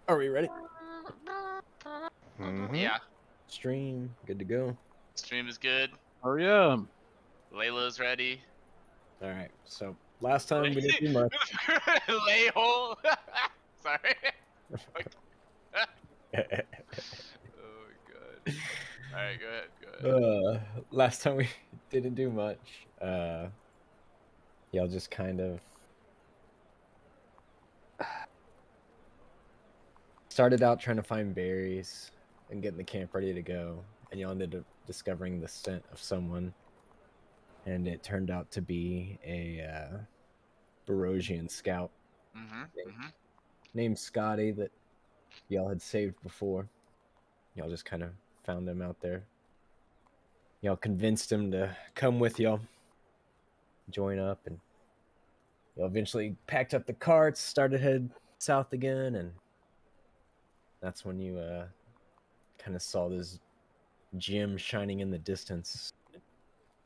Are we ready? Yeah, Stream, good to go. stream is good. Hurry up. Layla's ready. All right. So last time we didn't do much. Layhole. Sorry. Oh my god. All right, go ahead. Last time we didn't do much. Y'all just kind of started out trying to find berries and getting the camp ready to go, and y'all ended up discovering the scent of someone, and it turned out to be a Barosian scout named Scotty that y'all had saved before. Y'all just kind of found him out there. Y'all convinced him to come with y'all, join up, and y'all eventually packed up the carts, started head south again, and that's when you kind of saw this gem shining in the distance.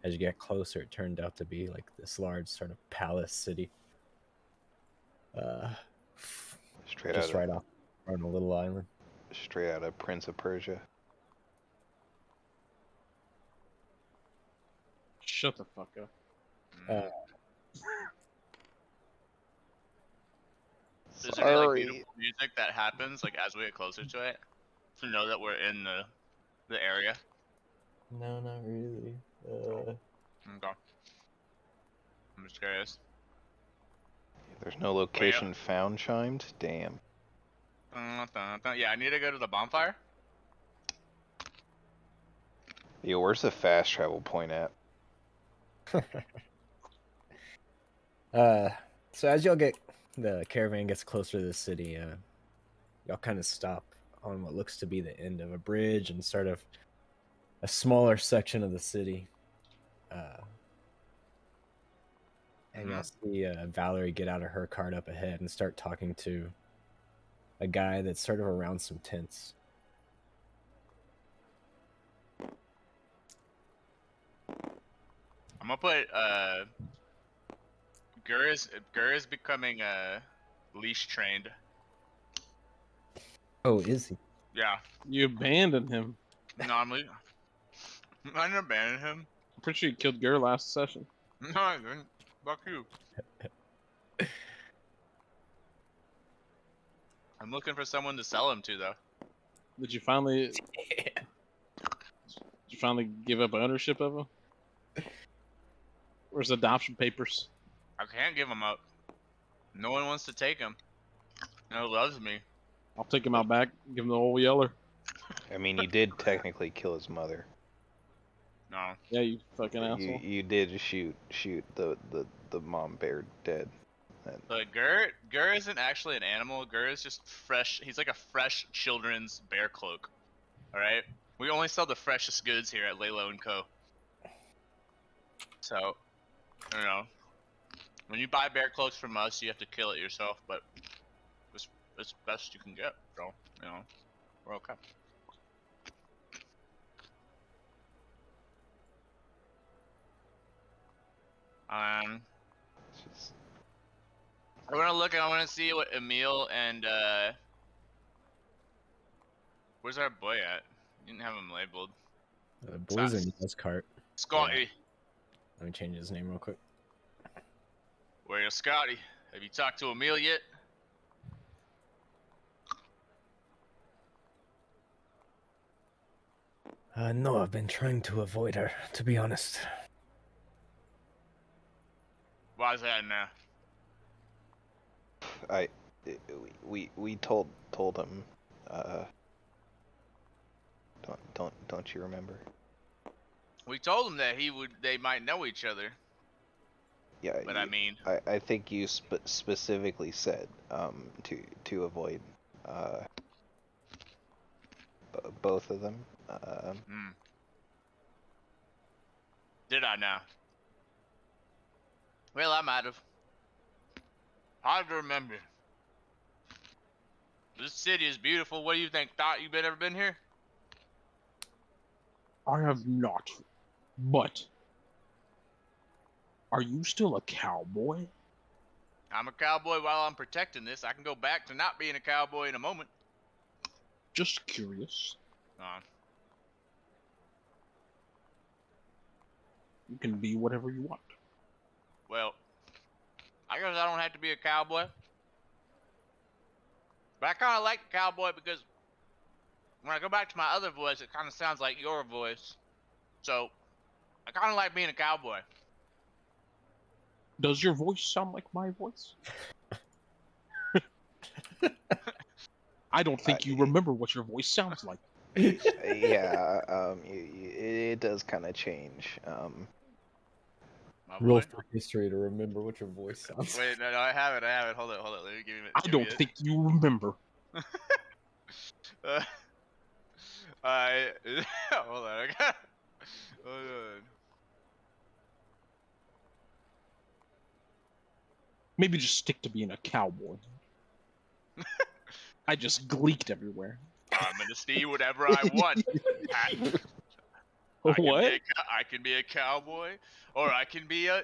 As you get closer, it turned out to be like this large sort of palace city. Straight just out right off on a little island. Straight out of Prince of Persia. Shut the fuck up. Is there any like beautiful music that happens like as we get closer to it to know that we're in the area? No, not really. Okay. I'm just curious. There's no location found chimed? Damn. Yeah, I need to go to the bonfire. Yo, where's the fast travel point at? So as y'all get, the caravan gets closer to the city, y'all kind of stop on what looks to be the end of a bridge and sort of a smaller section of the city. And y'all see Valerie get out of her cart up ahead and start talking to a guy that's sort of around some tents. I'm gonna put Gur is becoming leash trained. Oh, is he? Yeah. You abandoned him. No, I didn't abandon him. I'm pretty sure you killed Gur last session. No, I didn't. Fuck you. I'm looking for someone to sell him to, though. Did you finally give up ownership of him? Where's adoption papers? I can't give him up. No one wants to take him. No one loves me. I'll take him out back, give him the old yeller. I mean, you did technically kill his mother. No. Yeah, you fucking asshole. You did shoot the mom bear dead. But Gur isn't actually an animal. Gur is just fresh. He's like a fresh children's bear cloak. All right. We only sell the freshest goods here at Lalo & Co. So, you know, when you buy bear cloaks from us, you have to kill it yourself. But it's best you can get. So, you know, we're okay. I want to look and I want to see what Emil and where's our boy at? You didn't have him labeled. The boy's in his cart. Scotty. Yeah. Let me change his name real quick. Where's Scotty? Have you talked to Emil yet? No, I've been trying to avoid her, to be honest. Why's that now? We told him. Don't you remember? We told him that they might know each other. Yeah. But I mean, I think you specifically said to avoid both of them. Did I now? Well, I might have. Hard to remember. This city is beautiful. What do you think? Thought you've ever been here? I have not. But are you still a cowboy? I'm a cowboy while I'm protecting this. I can go back to not being a cowboy in a moment. Just curious. You can be whatever you want. Well, I guess I don't have to be a cowboy. But I kind of like a cowboy because when I go back to my other voice, it kind of sounds like your voice. So, I kind of like being a cowboy. Does your voice sound like my voice? I don't think you remember what your voice sounds like. Yeah, it does kind of change. My Roll boy. for history to remember what your voice sounds. Wait, no, I have it. Hold it. Let me give you it. I don't think you remember. I hold on. Hold on. Maybe just stick to being a cowboy. I just gleeked everywhere. I'm gonna see whatever I want. What? I can be a cowboy, or I can be a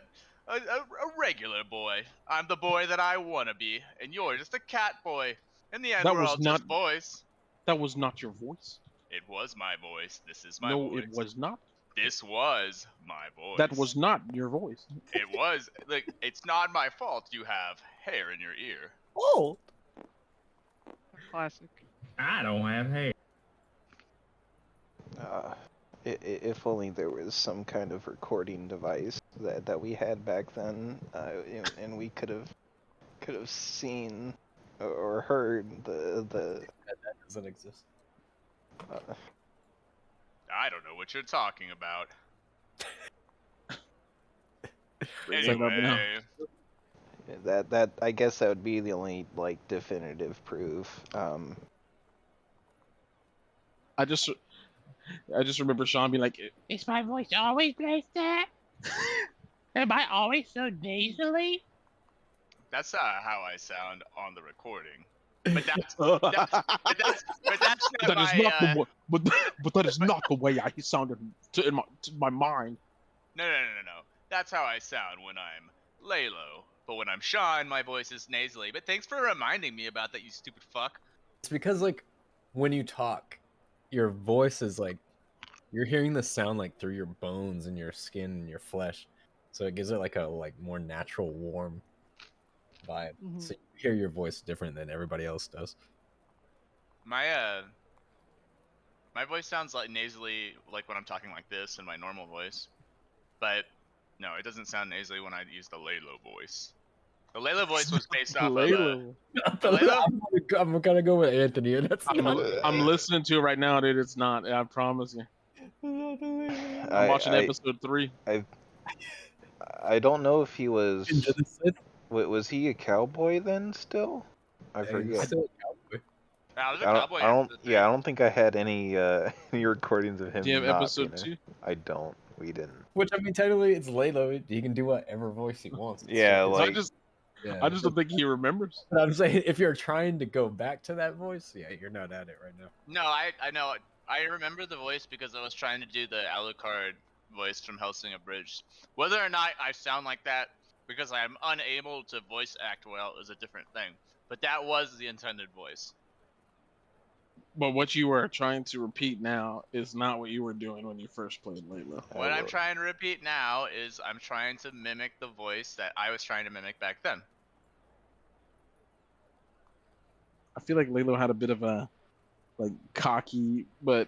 regular boy. I'm the boy that I wanna be, and you're just a cat boy. In the end, That we're was all not- just boys. That was not your voice. It was my voice. This is my No, voice. it was not. This was my voice. That was not your voice. It was. Like, it's not my fault you have hair in your ear. Oh, Classic. I don't have hair. If only there was some kind of recording device that we had back then, and we could have seen or heard the that doesn't exist. I don't know what you're talking about. It's like up now. Anyway, that I guess that would be the only like definitive proof. I just remember Sean being like, Is my voice always like that? Am I always so nasally? that's not how I sound on the recording. But that's not that my. is not the way, but that is not the way I sounded to my mind. No. That's how I sound when I'm Lalo. But when I'm Sean, my voice is nasally. But thanks for reminding me about that, you stupid fuck. It's because like when you talk, your voice is like you're hearing the sound like through your bones and your skin and your flesh, so it gives it like a more natural, warm vibe. Mhm. So you hear your voice different than everybody else does. My voice sounds like nasally, like when I'm talking like this in my normal voice. But no, it doesn't sound nasally when I use the Lalo voice. The Lalo voice was based off of Lalo. I'm gonna go with Anthony, and that's not. I'm listening to it right now, dude. It's not. I promise you. I'm watching episode 3. I don't know if he was. Into the Sith. Was he a cowboy then? Still, I Yeah, he's forget. still a cowboy. I was a I cowboy. don't. Yeah, I don't think I had any any recordings of him. Do you have not episode being 2? I don't. We didn't. Which I mean, technically, it's Lalo. He can do whatever voice he wants. It's Yeah, just- like- I just don't think he remembers. But I'm saying, if you're trying to go back to that voice, yeah, you're not at it right now. No, I know. I remember the voice because I was trying to do the Alucard voice from Hellsing Abridged. Whether or not I sound like that because I am unable to voice act well is a different thing. But that was the intended voice. But what you are trying to repeat now is not what you were doing when you first played Layla. What I'm trying to repeat now is I'm trying to mimic the voice that I was trying to mimic back then. I feel like Lalo had a bit of a cocky, but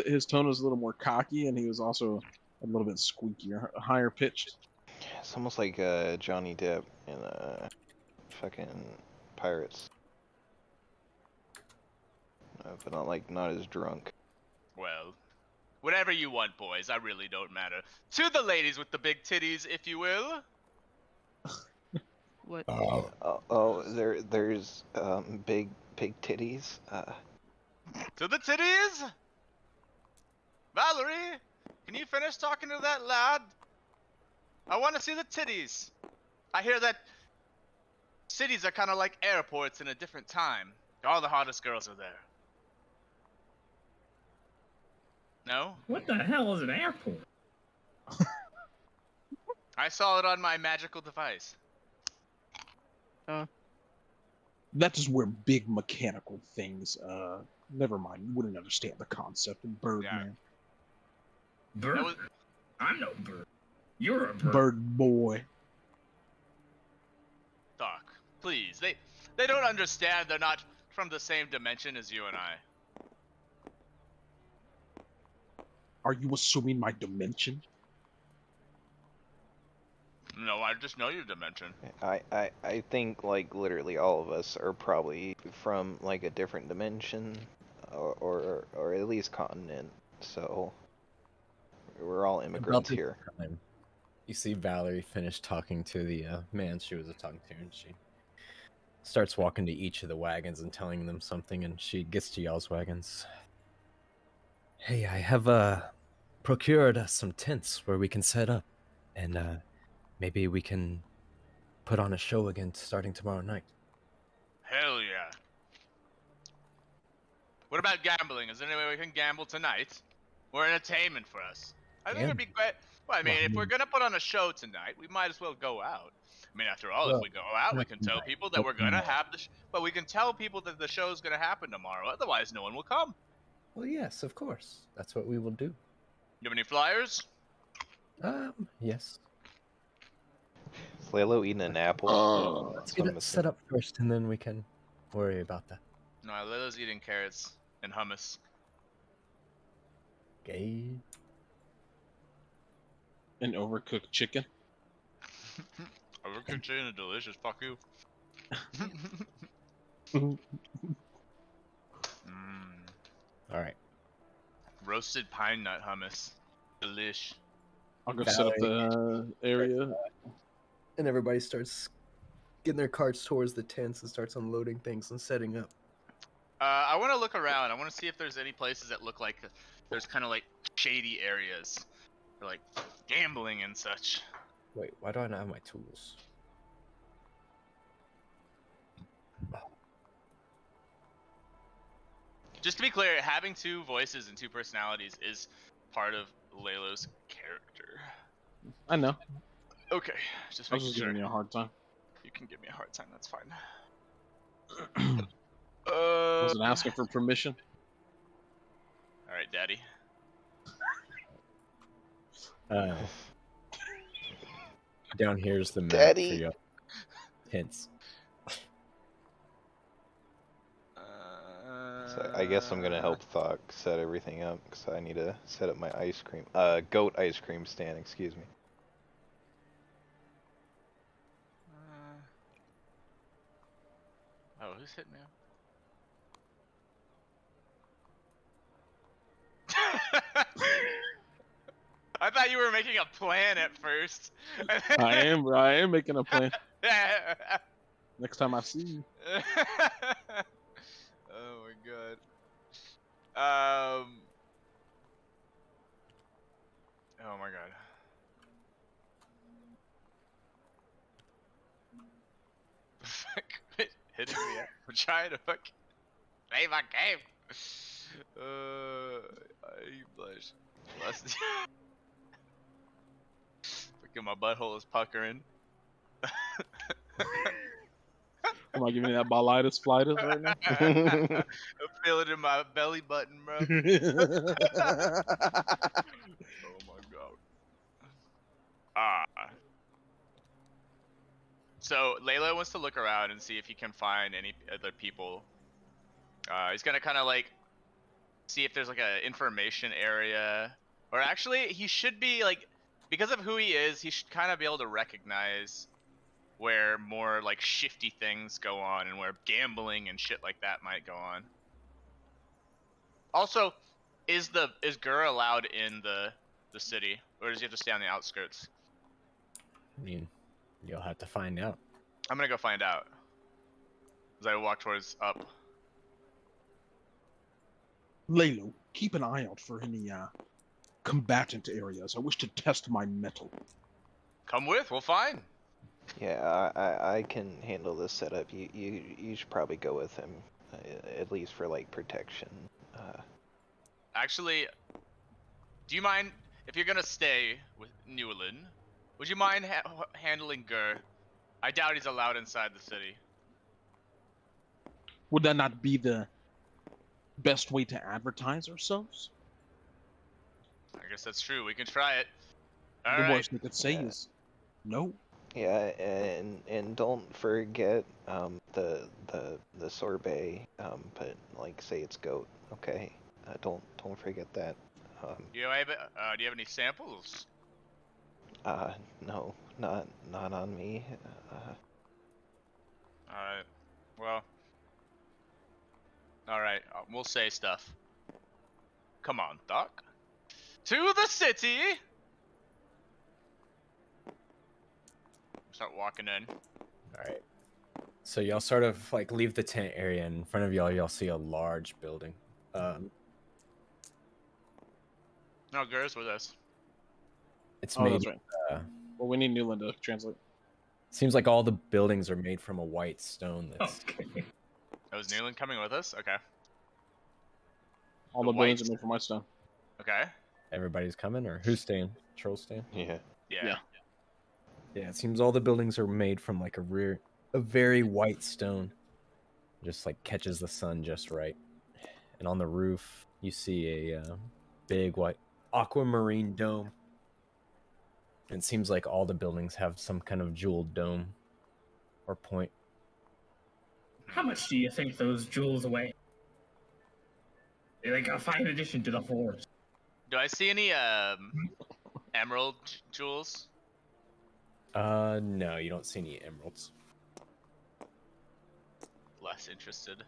his tone was a little more cocky, and he was also a little bit squeakier, higher pitched. It's almost like Johnny Depp in fucking Pirates. But not as drunk. Well, whatever you want, boys. I really don't matter. To the ladies with the big titties, if you will. What? There's big titties. To the titties? Valerie, can you finish talking to that lad? I want to see the titties. I hear that cities are kind of like airports in a different time. All the hottest girls are there. No? What the hell is an airport? I saw it on my magical device. That is where big mechanical things. Never mind. You wouldn't understand the concept of Birdman. Bird? was- I'm no bird. You're a bird. Bird boy. Doc, please. They don't understand. They're not from the same dimension as you and I. Are you assuming my dimension? No, I just know your dimension. I think like literally all of us are probably from like a different dimension, or at least continent. So we're all immigrants About here. this time, you see Valerie finish talking to the man she was talking to, and she starts walking to each of the wagons and telling them something, and she gets to y'all's wagons. Hey, I have procured some tents where we can set up, and maybe we can put on a show again starting tomorrow night. Hell yeah. What about gambling? Is there any way we can gamble tonight? Or entertainment for us? I think it'd be great. Well, I mean, if we're gonna put on a show tonight, we might as well go out. I mean, after all, if Well, we go out, we not can tell tonight, people that but we're gonna tomorrow. have but we can tell people that the show's gonna happen tomorrow. Otherwise, no one will come. Well, yes, of course. That's what we will do. You have any flyers? Yes. Is Lalo eating an apple? Let's That's get what I'm it set assuming. up first, and then we can worry about that. No, Lilo's eating carrots and hummus. Okay. An overcooked chicken. Overcooked chicken is delicious. Fuck you. All right. Roasted pine nut hummus. Delish. I'll go set up the area. And everybody starts getting their carts towards the tents and starts unloading things and setting up. I want to look around. I want to see if there's any places that look like there's kind of like shady areas, for like gambling and such. Wait, why do I not have my tools? Just to be clear, having two voices and two personalities is part of Lalo's character. I know. Okay, just I was making just sure. giving you a hard time. You can give me a hard time. That's fine. Wasn't asking for permission. All right, Daddy. Down here's the map Daddy. for your tents. So I guess I'm gonna help Thok set everything up because I need to set up my ice cream, goat ice cream stand. Excuse me. Oh, who's hitting me up? I thought you were making a plan at first. I am making a plan. Next time I see you. Oh my god. Oh my god. Fuck, quit hitting me up. I'm trying to fuck play my game. I blush. Fucking my butthole is puckering. Am I giving you that ballitis flightus right now? I feel it in my belly button, bro. Oh my god. So Layla wants to look around and see if he can find any other people. He's gonna kind of like see if there's like a information area, or actually he should be like, because of who he is, he should kind of be able to recognize where more like shifty things go on and where gambling and shit like that might go on. Also, is Gur allowed in the city, or does he have to stay on the outskirts? I mean, you'll have to find out. I'm gonna go find out as I walk towards up. Lalo, keep an eye out for any combatant areas. I wish to test my mettle. Come with, we'll find. Yeah, I can handle this setup. You should probably go with him, at least for like protection. Actually, do you mind if you're gonna stay with Newland? Would you mind handling Gur? I doubt he's allowed inside the city. Would that not be the best way to advertise ourselves? I guess that's true. We can try it. All The right. worst they could say Yeah. is no. Yeah, and don't forget the sorbet, but like say it's goat, okay? Don't forget that. Do you have any samples? No, not on me. All right. Well. All right. We'll say stuff. Come on, Doc. To the city. Start walking in. All right. So y'all sort of like leave the tent area, and in front of y'all see a large building. No, Gur's with us. It's Oh, made. that's right. Uh, Well, we need Newland to translate. seems like all the buildings are made from a white stone. That's Okay. Oh, is Newland coming with us? Okay. All The the buildings white- are made from white stone. Okay. everybody's coming, or who's staying? Troll staying? Yeah. Yeah. Yeah, it seems all the buildings are made from like a very white stone. Just like catches the sun just right. And on the roof, you see a big white aquamarine dome. And it seems like all the buildings have some kind of jeweled dome or point. How much do you think those jewels weigh? They're like a fine addition to the horse. Do I see any emerald jewels? No, you don't see any emeralds. Less interested.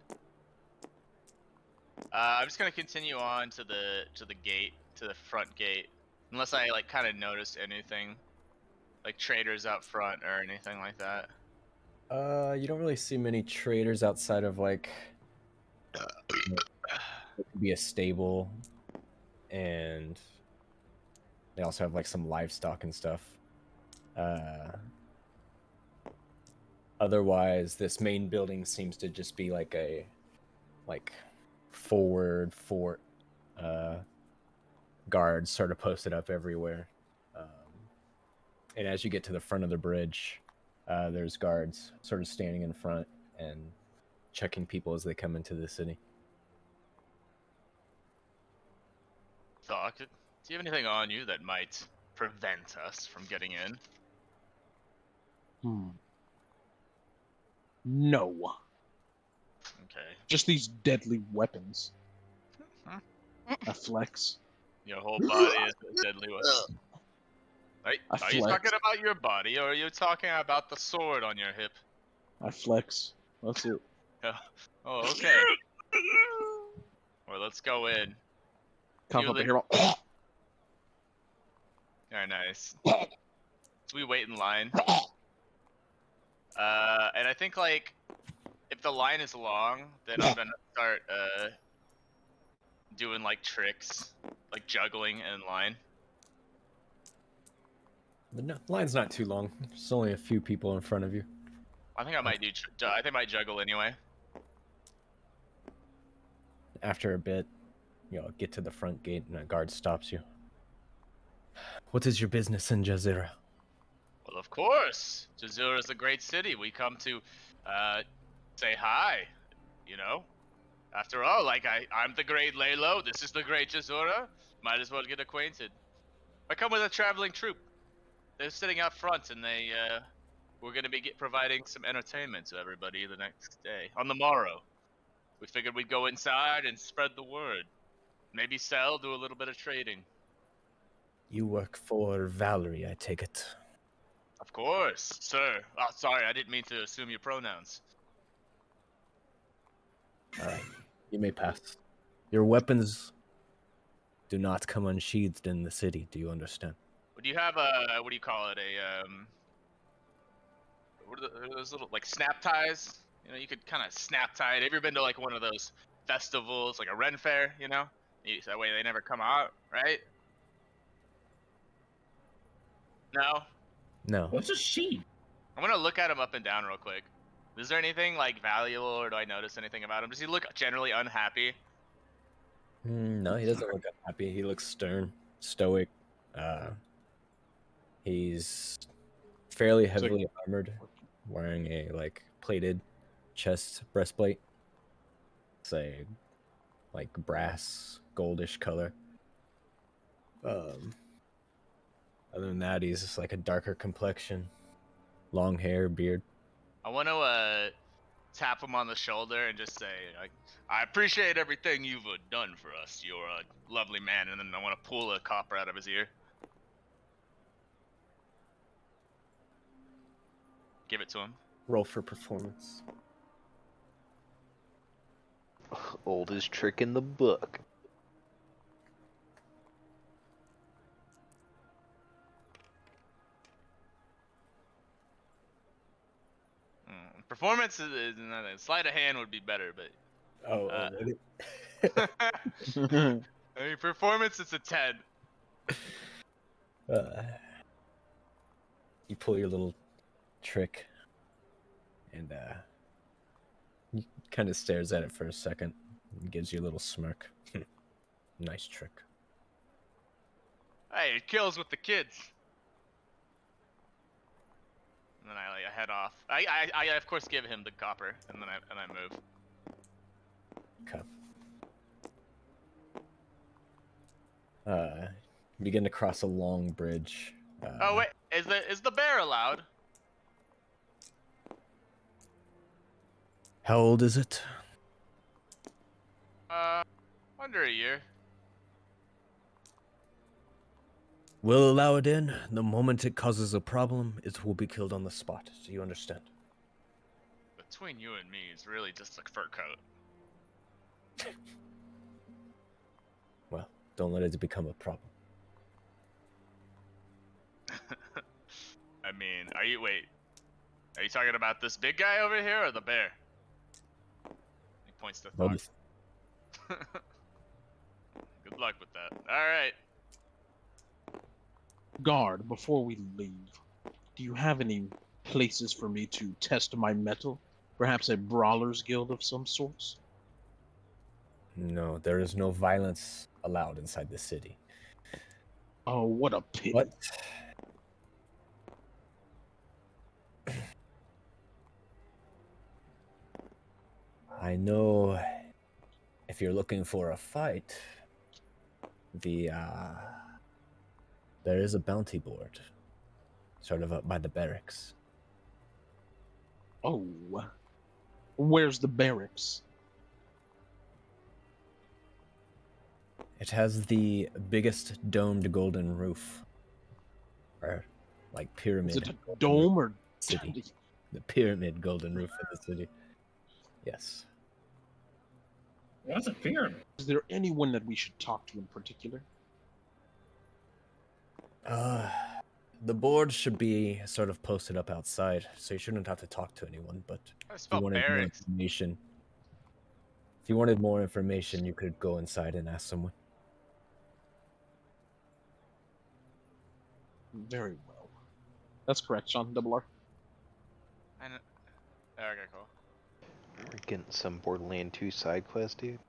I'm just gonna continue on to the gate, to the front gate, unless I like kind of notice anything, like traders out front or anything like that. You don't really see many traders outside of like it could be a stable, and they also have like some livestock and stuff. Otherwise, this main building seems to just be like a forward fort. Guards sort of posted up everywhere. And as you get to the front of the bridge, there's guards sort of standing in front and checking people as they come into the city. Doc, do you have anything on you that might prevent us from getting in? No. Okay. Just these deadly weapons. Huh? A flex. Your whole body is a deadly weapon. Are you flex. talking about your body, or are you talking about the sword on your hip? I flex. That's it. Oh, okay. Well, let's go in. Cough You up a li- hero. Very nice. So we wait in line. And I think like if the line is long, then I'm gonna start doing like tricks, like juggling in line. The line's not too long. There's only a few people in front of you. I think I might do. I think I might juggle anyway. After a bit, you'll get to the front gate and a guard stops you. What is your business in Jazeera? Well, of course, Jazeera is a great city. We come to say hi. You know, after all, like I'm the great Laylo. This is the great Jazeera. Might as well get acquainted. I come with a traveling troupe. They're sitting out front, and we're gonna be providing some entertainment to everybody the next day. On the morrow, we figured we'd go inside and spread the word. Maybe sell, do a little bit of trading. You work for Valerie, I take it. Of course, sir. Oh, sorry, I didn't mean to assume your pronouns. All right, you may pass. Your weapons do not come unsheathed in the city. Do you understand? Would you have what do you call it? What are those little like snap ties? You know, you could kind of snap tie it. Have you ever been to like one of those festivals, like a Ren Fair? You know, that way they never come out, right? No. No. What's a sheep? I'm gonna look at him up and down real quick. Is there anything like valuable, or do I notice anything about him? Does he look generally unhappy? No, he doesn't look unhappy. He looks stern, stoic. He's fairly heavily armored, wearing a like plated chest breastplate. say, like brass, goldish color. Other than that, he's just like a darker complexion, long hair, beard. I want to tap him on the shoulder and just say, I appreciate everything you've done for us. You're a lovely man. And then I want to pull a copper out of his ear. Give it to him. Roll for performance. Oldest trick in the book. Performance is sleight of hand would be better, but Really? I mean, performance it's a 10. You pull your little trick, and he kind of stares at it for a second, and gives you a little smirk. Nice trick. Hey, it kills with the kids. And then I head off. I of course give him the copper, and then I move. Okay. Begin to cross a long bridge. Oh wait, is the bear allowed? How old is it? Under a year. We'll allow it in. The moment it causes a problem, it will be killed on the spot. Do you understand? Between you and me, it's really just a fur coat. Well, don't let it become a problem. I mean, are you talking about this big guy over here or the bear? He points to Thok. Both. Good luck with that. Alright. Guard, before we leave, do you have any places for me to test my metal? Perhaps a brawler's guild of some sorts? No, there is no violence allowed inside the city. Oh, what a pity. What? I know if you're looking for a fight, there is a bounty board sort of up by the barracks. Oh, where's the barracks? It has the biggest domed golden roof. Or like pyramid. Is it a dome or city? The pyramid golden roof of the city. Yes. What's a pyramid? Is there anyone that we should talk to in particular? The board should be sort of posted up outside, so you shouldn't have to talk to anyone. But if you wanted more information, you could go inside and ask someone. Very well. That's correct, Sean. Double R. Okay, cool. We're getting some Borderland 2 side quest, dude.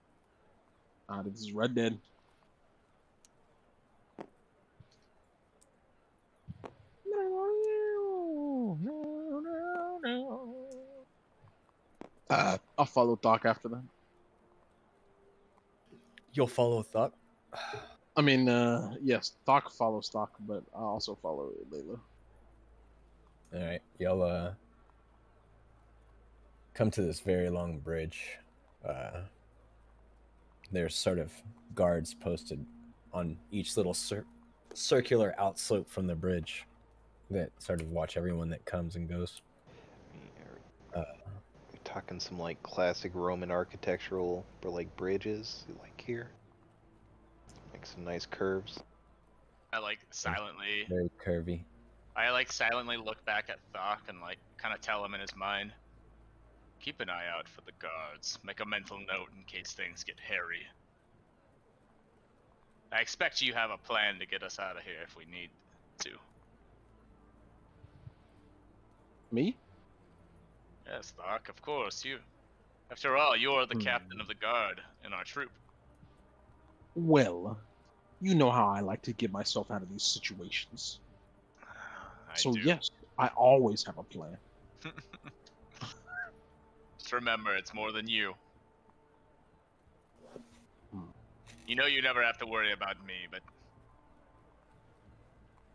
This is Red Dead. I'll follow Thok after that. You'll follow Thok? I mean, yes, Thok follows Thok, but I'll also follow Layla. Alright, y'all come to this very long bridge. There's sort of guards posted on each little circular outslope from the bridge that sort of watch everyone that comes and goes. We're talking some like classic Roman architectural for like bridges, like here. Like some nice curves. I like silently. Very curvy. I like silently look back at Thok and like kind of tell him in his mind, keep an eye out for the guards. Make a mental note in case things get hairy. I expect you have a plan to get us out of here if we need to. Me? Yes, Thok, of course. You. After all, you're the captain of the guard in our troop. Well, you know how I like to get myself out of these situations. So yes, I always have a plan. Just remember, it's more than you. You know you never have to worry about me, but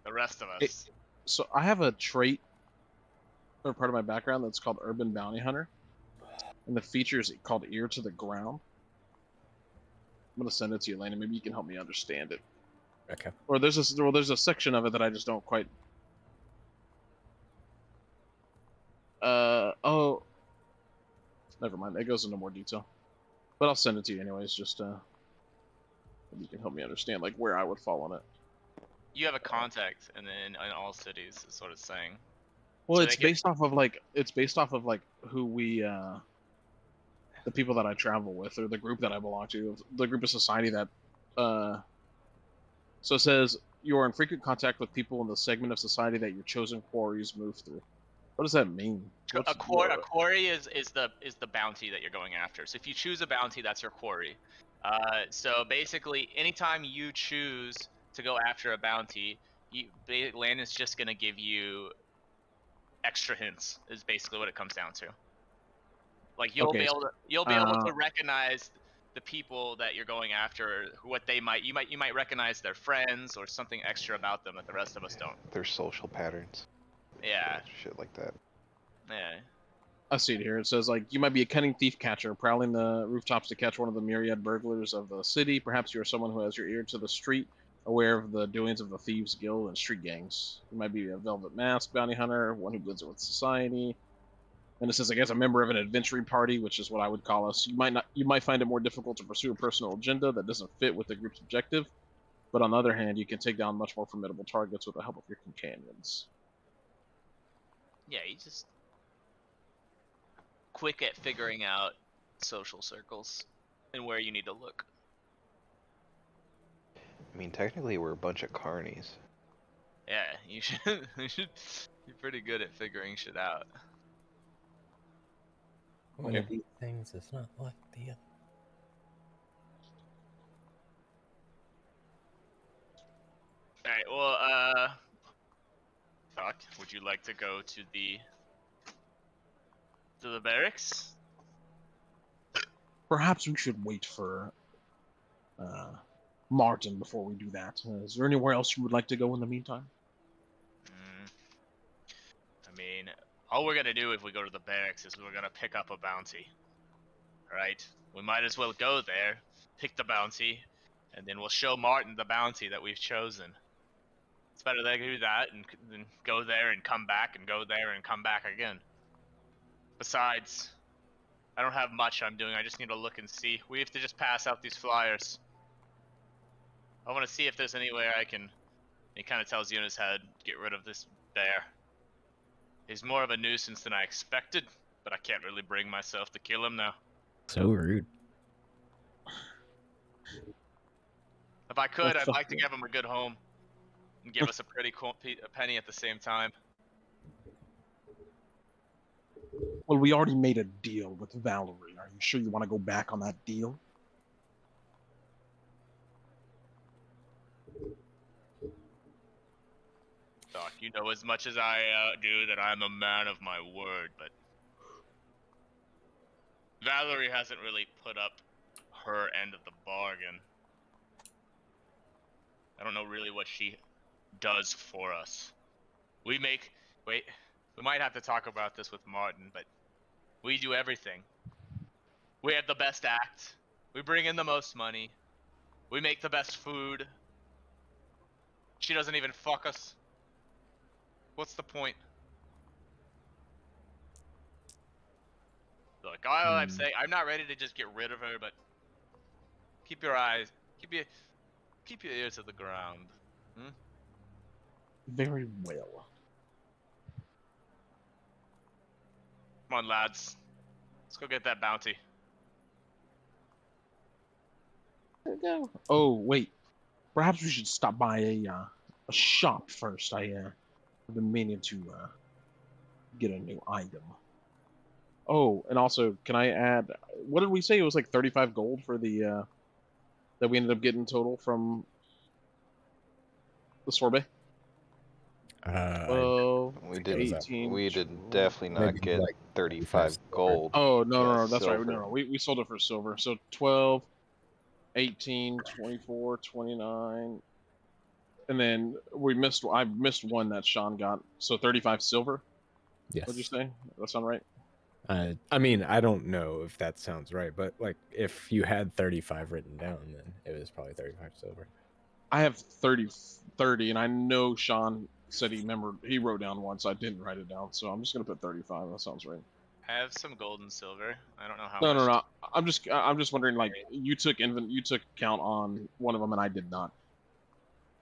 the rest of It- us. So I have a trait, or part of my background, that's called Urban Bounty Hunter, and the feature is called Ear to the Ground. I'm gonna send it to you, Elena. Maybe you can help me understand it. Okay. Or there's a section of it that I just don't quite. Oh, never mind. It goes into more detail, but I'll send it to you anyways. Just maybe you can help me understand like where I would fall on it. You have a contact, and then in all cities, is what it's saying. Well, So it's they can- based off of like who we the people that I travel with, or the group that I belong to, the group of society that so it says you are in frequent contact with people in the segment of society that your chosen quarries move through. What does that mean? A quarry is the bounty that you're going after. So if you choose a bounty, that's your quarry. So basically, anytime you choose to go after a bounty, land is just gonna give you extra hints. Is basically what it comes down to. Like you'll be able to recognize the people that you're going after, what they might you might recognize their friends or something extra about them that the rest of us don't. Their social patterns. Yeah. Shit like that. Yeah. I see it here. It says like you might be a cunning thief catcher, prowling the rooftops to catch one of the myriad burglars of the city. Perhaps you are someone who has your ear to the street, aware of the doings of the thieves' guild and street gangs. You might be a velvet mask bounty hunter, one who blends in with society. And it says, I guess, a member of an adventuring party, which is what I would call us. You might find it more difficult to pursue a personal agenda that doesn't fit with the group's objective, but on the other hand, you can take down much more formidable targets with the help of your companions. Yeah, you just quick at figuring out social circles and where you need to look. I mean, technically, we're a bunch of carnies. Yeah, you should be pretty good at figuring shit out. One of these things is not like the other. Alright, well, Doc, would you like to go to the barracks? Perhaps we should wait for Martin before we do that. Is there anywhere else you would like to go in the meantime? I mean, all we're gonna do if we go to the barracks is we're gonna pick up a bounty. Alright? We might as well go there, pick the bounty, and then we'll show Martin the bounty that we've chosen. It's better to do that and then go there and come back and go there and come back again. Besides, I don't have much I'm doing. I just need to look and see. We have to just pass out these flyers. I want to see if there's anywhere I can... He kind of tells you in his head, get rid of this bear. He's more of a nuisance than I expected, but I can't really bring myself to kill him now. So rude. If I could, I'd like to give him a good home. And give us a pretty cool penny at the same time. Well, we already made a deal with Valerie. Are you sure you want to go back on that deal? Doc, you know as much as I do that I'm a man of my word, but Valerie hasn't really put up her end of the bargain. I don't know really what she does for us. We might have to talk about this with Martin, but we do everything. We have the best act. We bring in the most money. We make the best food. She doesn't even fuck us. What's the point? Look, all I'm saying, I'm not ready to just get rid of her, but keep your ear to the ground. Hmm? Very well. Come on, lads. Let's go get that bounty. Oh, wait. Perhaps we should stop by a shop first. I've been meaning to get a new item. Oh, and also, can I add? What did we say? It was like 35 gold for the that we ended up getting total from the sorbet. We didn't. 18, We did definitely not Maybe get like 35 gold. Oh no, Yeah, no, no, that's right. silver. No, we sold it for silver. So 12. 18, 24, 29. And then I missed one that Sean got. So 35 silver, Yes. what'd you say? That sound right? I mean, I don't know if that sounds right, but like if you had 35 written down, then it was probably 35 silver. I have 30, and I know Sean said he wrote down one, so I didn't write it down. So I'm just gonna put 35. That sounds right. I have some gold and silver. I don't know how No, much. no, no. I'm just wondering. Like you took count on one of them, and I did not.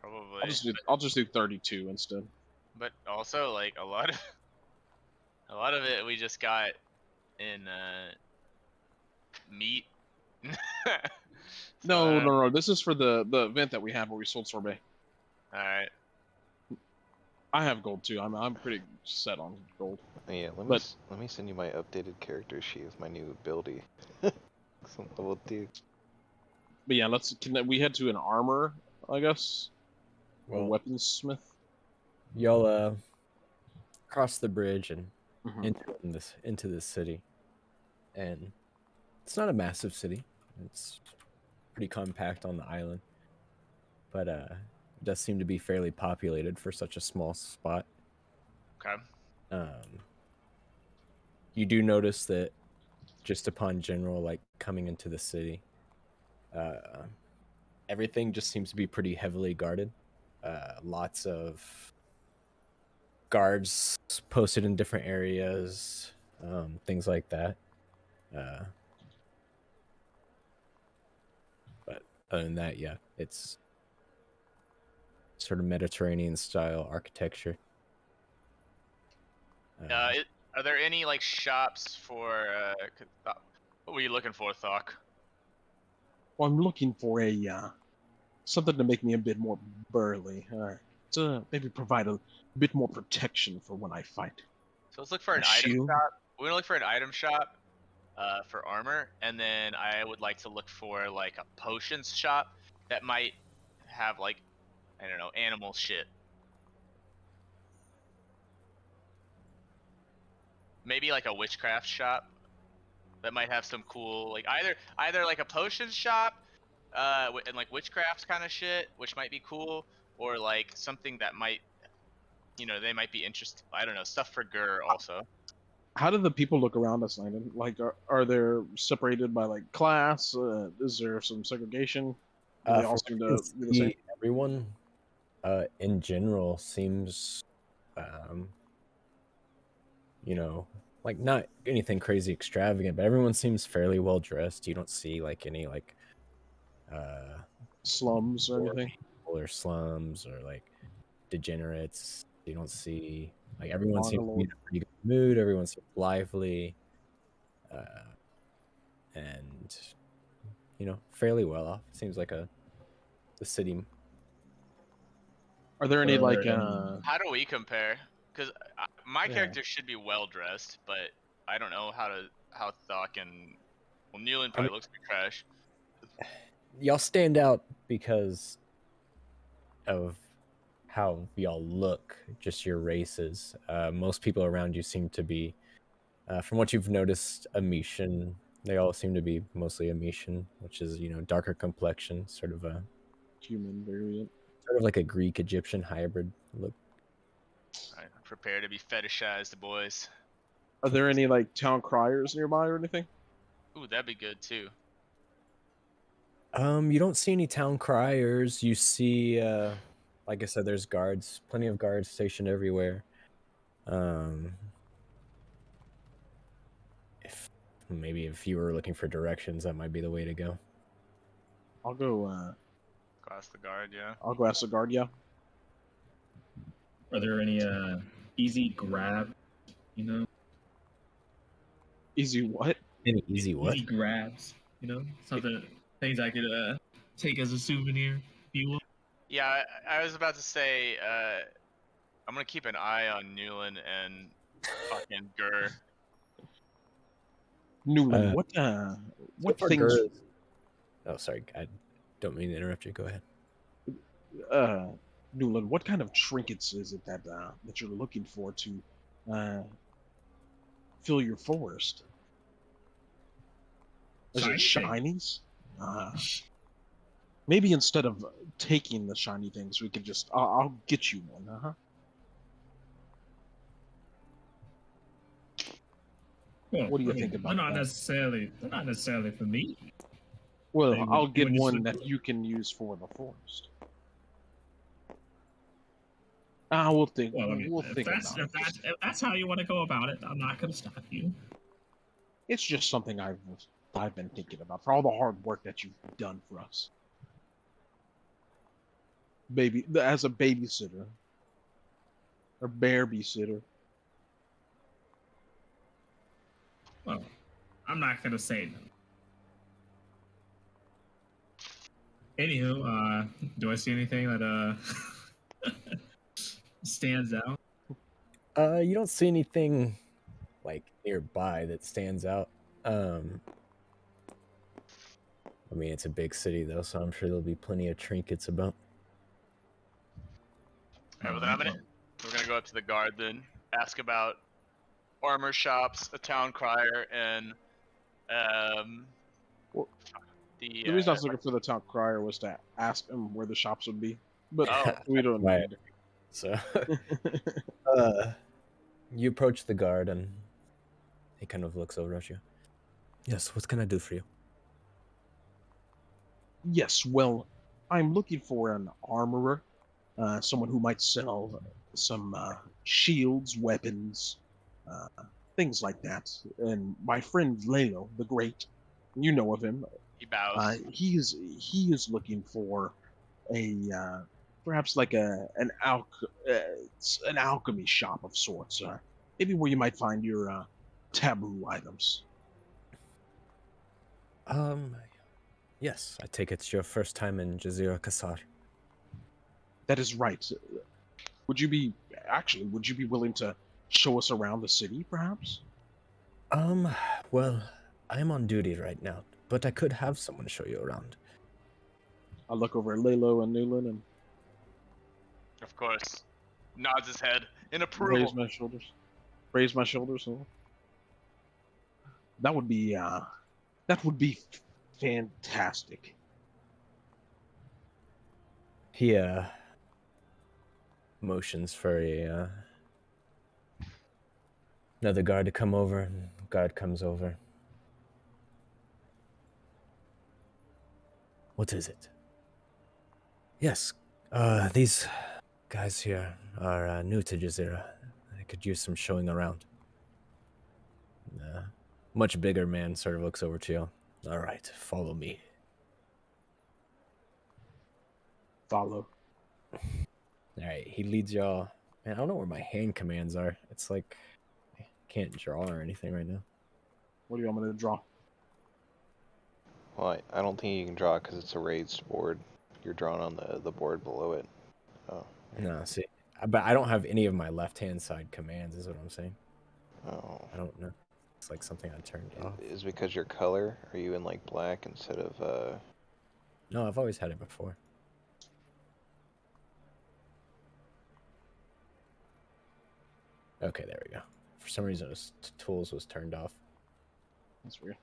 Probably. I'll just do 32 instead. But also, like a lot of it we just got in meat. No, no, no. This is for the event that we had where we sold sorbet. All right. I have gold too. I'm pretty set on gold. Yeah, let me send you my updated character sheet with my new ability. Some level 2. But yeah, we head to an armor, I guess. Well, Or weaponsmith. Y'all cross the bridge and Mhm. into this city, and it's not a massive city. It's pretty compact on the island, but it does seem to be fairly populated for such a small spot. Okay. You do notice that just upon general like coming into the city, everything just seems to be pretty heavily guarded. Lots of guards posted in different areas, things like that. But other than that, yeah, it's sort of Mediterranean style architecture. Are there any like shops for? What were you looking for, Thok? Well, I'm looking for a something to make me a bit more burly. To maybe provide a bit more protection for when I fight. So let's look for an item shop. We're gonna look for an item shop for armor, and then I would like to look for like a potions shop that might have like, I don't know, animal shit. Maybe like a witchcraft shop that might have some cool like either like a potions shop and like witchcraft kind of shit, which might be cool, or like something that might, they might be interested. I don't know, stuff for Gur also. How do the people look around us, Landon? Like, are they separated by like class? Is there some segregation? Do they all seem to be the same? Everyone, in general, seems, like not anything crazy extravagant, but everyone seems fairly well dressed. You don't see like any like slums or anything, or slums or like degenerates. You don't see like everyone seems to be in a pretty good mood. Everyone seems lively, and fairly well off. Seems like the city. Are there any like? How do we compare? Because my character should be well dressed, but I don't know how Thok and Newland probably looks like trash. Y'all stand out because of how y'all look, just your races. Most people around you seem to be, from what you've noticed, Amishan. They all seem to be mostly Amishan, which is darker complexion, sort of a human variant, sort of like a Greek Egyptian hybrid look. All right, prepare to be fetishized, boys. Are there any like town criers nearby or anything? Ooh, that'd be good too. You don't see any town criers. You see, like I said, there's guards, plenty of guards stationed everywhere. If you were looking for directions, that might be the way to go. I'll go. Go ask the guard, yeah. I'll go ask the guard, yeah. Are there any easy grab? Easy what? Any easy what? Easy grabs. Things I could take as a souvenir, if you will. Yeah, I was about to say, I'm gonna keep an eye on Newland and fucking Gur. Newland, what things? Oh, sorry, I don't mean to interrupt you. Go ahead. Newland, what kind of trinkets is it that you're looking for to fill your forest? Is it shinies? Maybe instead of taking the shiny things, we could just... I'll get you one, uh-huh. Well, What do you I mean, think about that? They're not necessarily for me. Well, Hey, I'll get would you one still that do it? you can use for the forest. We'll think. Well, I mean, We'll think about it. if that's how you want to go about it, I'm not going to stop you. It's just something I've been thinking about for all the hard work that you've done for us, baby, as a babysitter or bear sitter. Well, I'm not going to say no. Anywho, do I see anything that stands out? You don't see anything like nearby that stands out. I mean, it's a big city though, so I'm sure there'll be plenty of trinkets about. Alright, well, then we're gonna go up to the guard then, ask about armor shops, a town crier, and Well, the The reason I was looking for the town crier was to ask him where the shops would be, but Oh. we don't Right. need So, you approach the guard, and he kind of looks over at you. Yes, what can I do for you? Yes, well, I'm looking for an armorer, someone who might sell some shields, weapons, uh, things like that. And my friend Lalo, the Great, you know of him. he bows. He is looking for a perhaps like an alchemy shop of sorts, maybe where you might find your taboo items. Yes, I take it's your first time in Jazira Kasar. That is right. Would you be willing to show us around the city, perhaps? Well, I'm on duty right now, but I could have someone show you around. I look over at Lalo and Newland and Of course. Nods his head in raise approval. my shoulders. Raise my shoulders. That would be fantastic. He motions for another guard to come over, and the guard comes over. What is it? Yes, these guys here are new to Jazira. I could use some showing around. Much bigger man sort of looks over to you. All right, follow me. Follow. All right, he leads y'all. Man, I don't know where my hand commands are. It's like I can't draw or anything right now. What do you want me to draw? Well, I don't think you can draw it because it's a raised board. You're drawn on the board below it. Oh. No, see, but I don't have any of my left-hand side commands, is what I'm saying. Oh. I don't know. It's like something I turned off. Is it because your color? Are you in like black instead of No, I've always had it before. Okay, there we go. For some reason, tools was turned off. That's weird.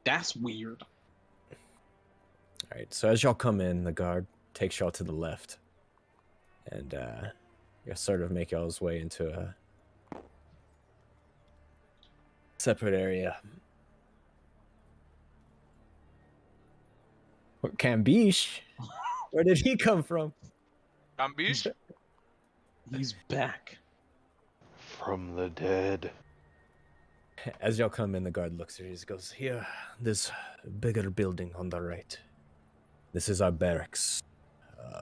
That's weird. All right, so as y'all come in, the guard takes y'all to the left, and you sort of make y'all's way into a separate area. Cambiche? Where did he come from? Cambiche? He's back. from the dead? As y'all come in, the guard looks at you. He goes, "Here, this bigger building on the right. This is our barracks.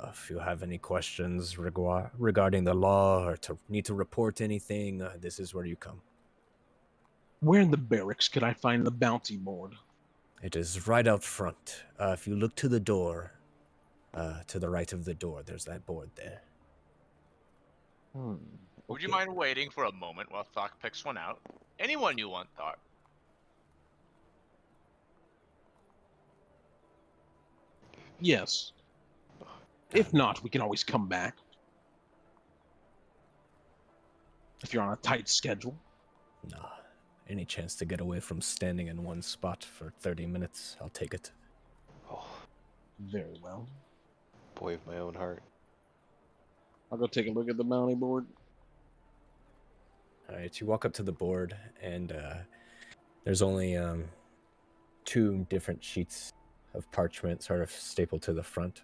If you have any questions regarding the law or need to report anything, this is where you come." Where in the barracks could I find the bounty board? It is right out front. If you look to the door, to the right of the door, there's that board there. Would you mind waiting for a moment while Thok picks one out? Anyone you want, Thok. Yes. If not, we can always come back. If you're on a tight schedule. No, Any chance to get away from standing in one spot for 30 minutes, I'll take it. Oh, Very well. boy of my own heart. I'll go take a look at the bounty board. All right, you walk up to the board, and there's only 2 different sheets of parchment sort of stapled to the front.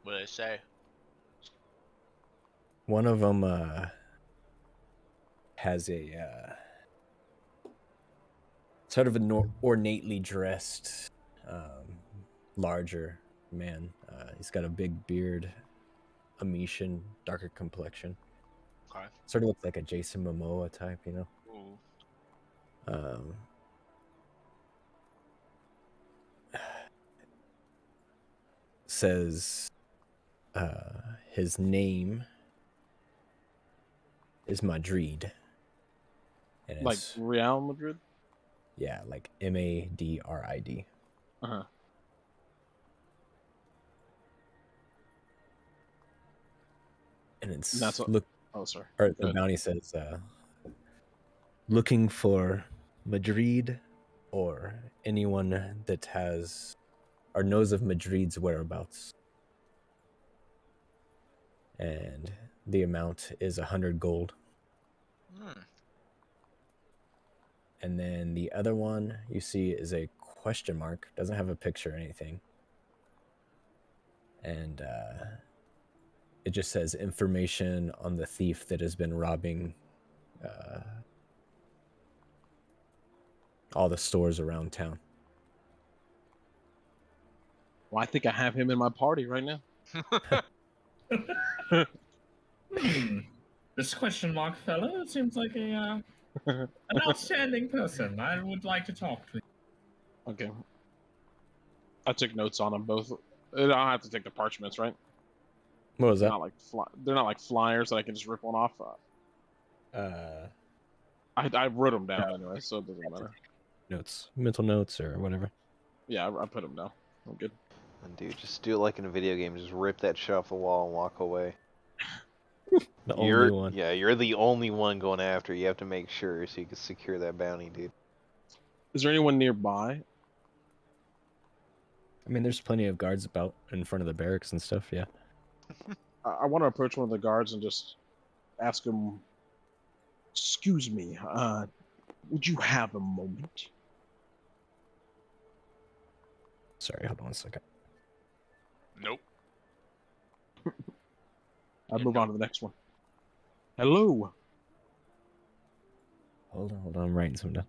What do they say? One of them has a sort of an ornately dressed, larger man. He's got a big beard, a Amishan, darker complexion. Okay. Sort of looks like a Jason Momoa type, you know? Ooh. Says his name is Madrid. And Like it's, Real Madrid? yeah, like Madrid. Uh-huh. And it's That's what... look, Oh, sorry. or Go the ahead. bounty says looking for Madrid or anyone that has or knows of Madrid's whereabouts. And the amount is 100 gold. Hmm. And then the other one you see is a question mark. Doesn't have a picture or anything. And it just says information on the thief that has been robbing all the stores around town. Well, I think I have him in my party right now. This question mark fellow seems like an outstanding person. I would like to talk to him. Okay. I took notes on them both. I'll have to take the parchments, right? What was They're that? not like they're not like flyers that I can just rip one off. I wrote them down anyway, so it doesn't matter. Notes, mental notes, or whatever. Yeah, I put them down. I'm good. And dude, just do it like in a video game. Just rip that shit off the wall and walk away. The only one. Yeah, you're the only one going after. You have to make sure so you can secure that bounty, dude. Is there anyone nearby? I mean, there's plenty of guards about in front of the barracks and stuff. Yeah. I want to approach one of the guards and just ask him, excuse me, would you have a moment? Sorry, hold on a second. Nope. I'll move on to the next one. Hello. Hold on. I'm writing something down.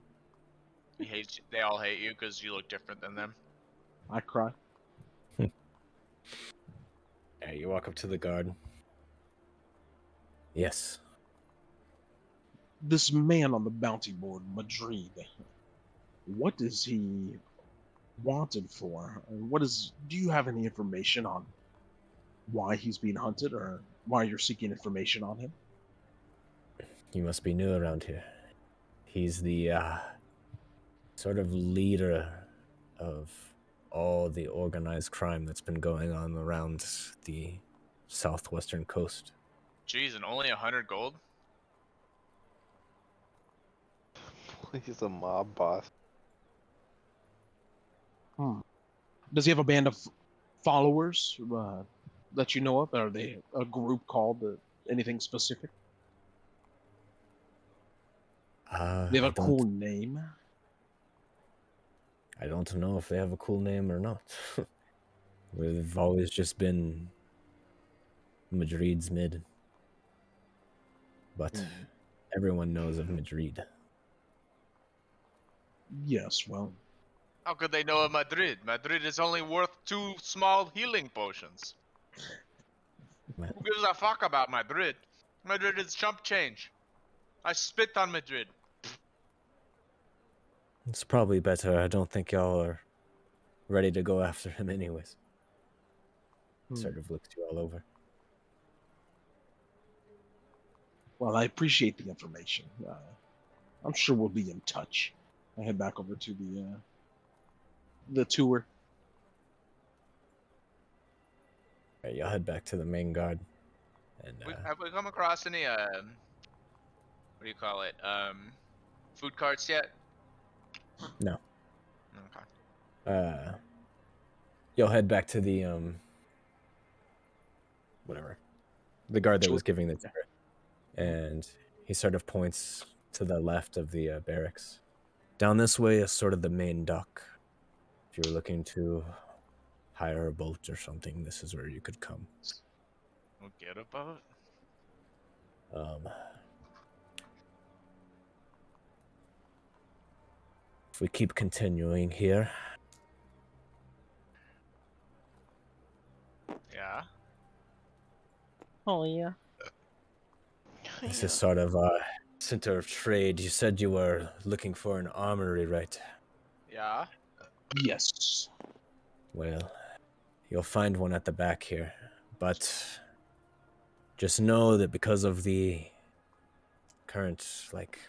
He hates you. They all hate you because you look different than them. I cry. Yeah, you walk up to the guard. Yes. This man on the bounty board, Madrid, what is he wanted for? Do you have any information on why he's being hunted or why you're seeking information on him? You must be new around here. He's the sort of leader of all the organized crime that's been going on around the southwestern coast. Jeez, and only 100 gold? He's a mob boss. Does he have a band of followers that you know of? Are they a group called anything specific? They have a cool name? I don't know if they have a cool name or not. We've always just been Madrid's mid. But everyone knows of Madrid. Yes, well, How could they know of Madrid? Madrid is only worth 2 small healing potions. Man. Who gives a fuck about Madrid? Madrid is chump change. I spit on Madrid. It's probably better. I don't think y'all are ready to go after him anyways. Sort of looks you all over. well, I appreciate the information. I'm sure we'll be in touch. I head back over to the tour. Right, y'all head back to the main guard. And Have we come across any what do you call it? Food carts yet? no, Okay. you'll head back to the whatever, the guard that Sure. was giving the tour, and he sort of points to the left of the barracks. Down this way is sort of the main dock. If you were looking to hire a boat or something, this is where you could come. We'll get a boat. If we keep continuing here, Yeah. Oh yeah. this is sort of a center of trade. You said you were looking for an armory, right? Yeah. Yes. Well, you'll find one at the back here, but just know that because of the current,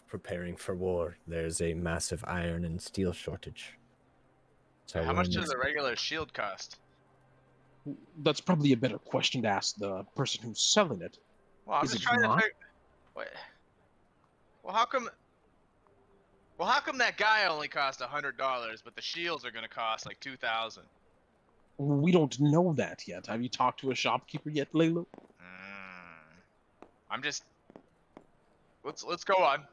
preparing for war, there's a massive iron and steel shortage. So How we're much in does this- a regular shield cost? That's probably a better question to ask the person who's selling it. Well, I'm Is just it trying not? to figure. What? Well, how come? Well, how come that guy only cost $100, but the shields are gonna cost like 2,000? We don't know that yet. Have you talked to a shopkeeper yet, Layla? I'm just. Let's go on.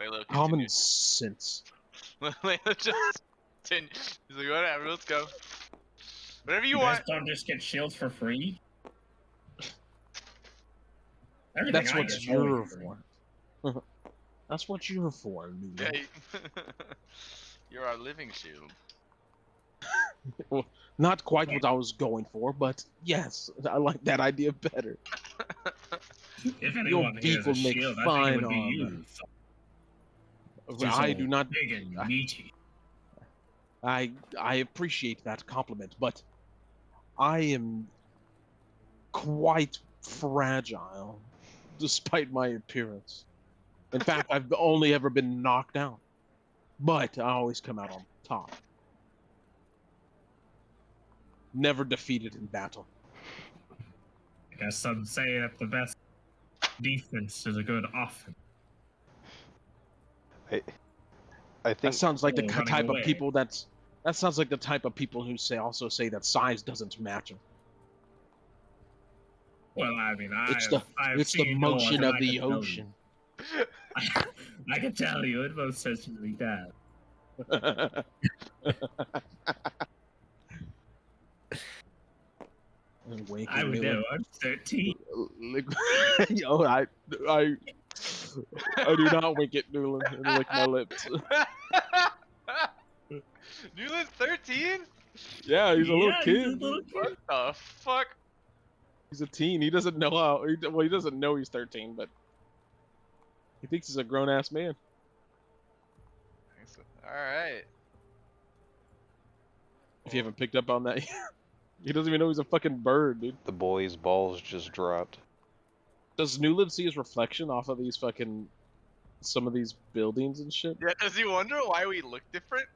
Layla Common continues. sense. Layla just continues. He's like, whatever, let's go. Whatever you You guys want. don't just get shields for free? Everything That's I what get you're always free. for. That's what you're for, Lulu. Yeah, you're our living shield. Well, not quite what I was going for, but yes, I like that idea better. If Your anyone beak has will a make shield, I think it fine would be you. armor. Just I all do not. big and meaty. I appreciate that compliment, but I am quite fragile, despite my appearance. In fact, I've only ever been knocked down, but I always come out on top. Never defeated in battle. I guess some say that the best defense is a good offense. I That think sounds like the running type away. of people that sounds like the type of people who also say that size doesn't matter. Well, I mean, It's I've the seen no motion one, of I the can tell you. ocean. I can tell you, it most certainly does. I would know. I'm 13. Yo, I do not wink at Newland and lick my lips. Newland's 13? Yeah, he's a little Yeah, kid. he's a little kid. What the fuck? He's a teen. He doesn't know how. Well, he doesn't know he's 13, but he thinks he's a grown ass man. Alright. If you haven't picked up on that, he doesn't even know he's a fucking bird, dude. the boy's balls just dropped. Does Newland see his reflection off of these fucking some of these buildings and shit? Yeah, does he wonder why we look different?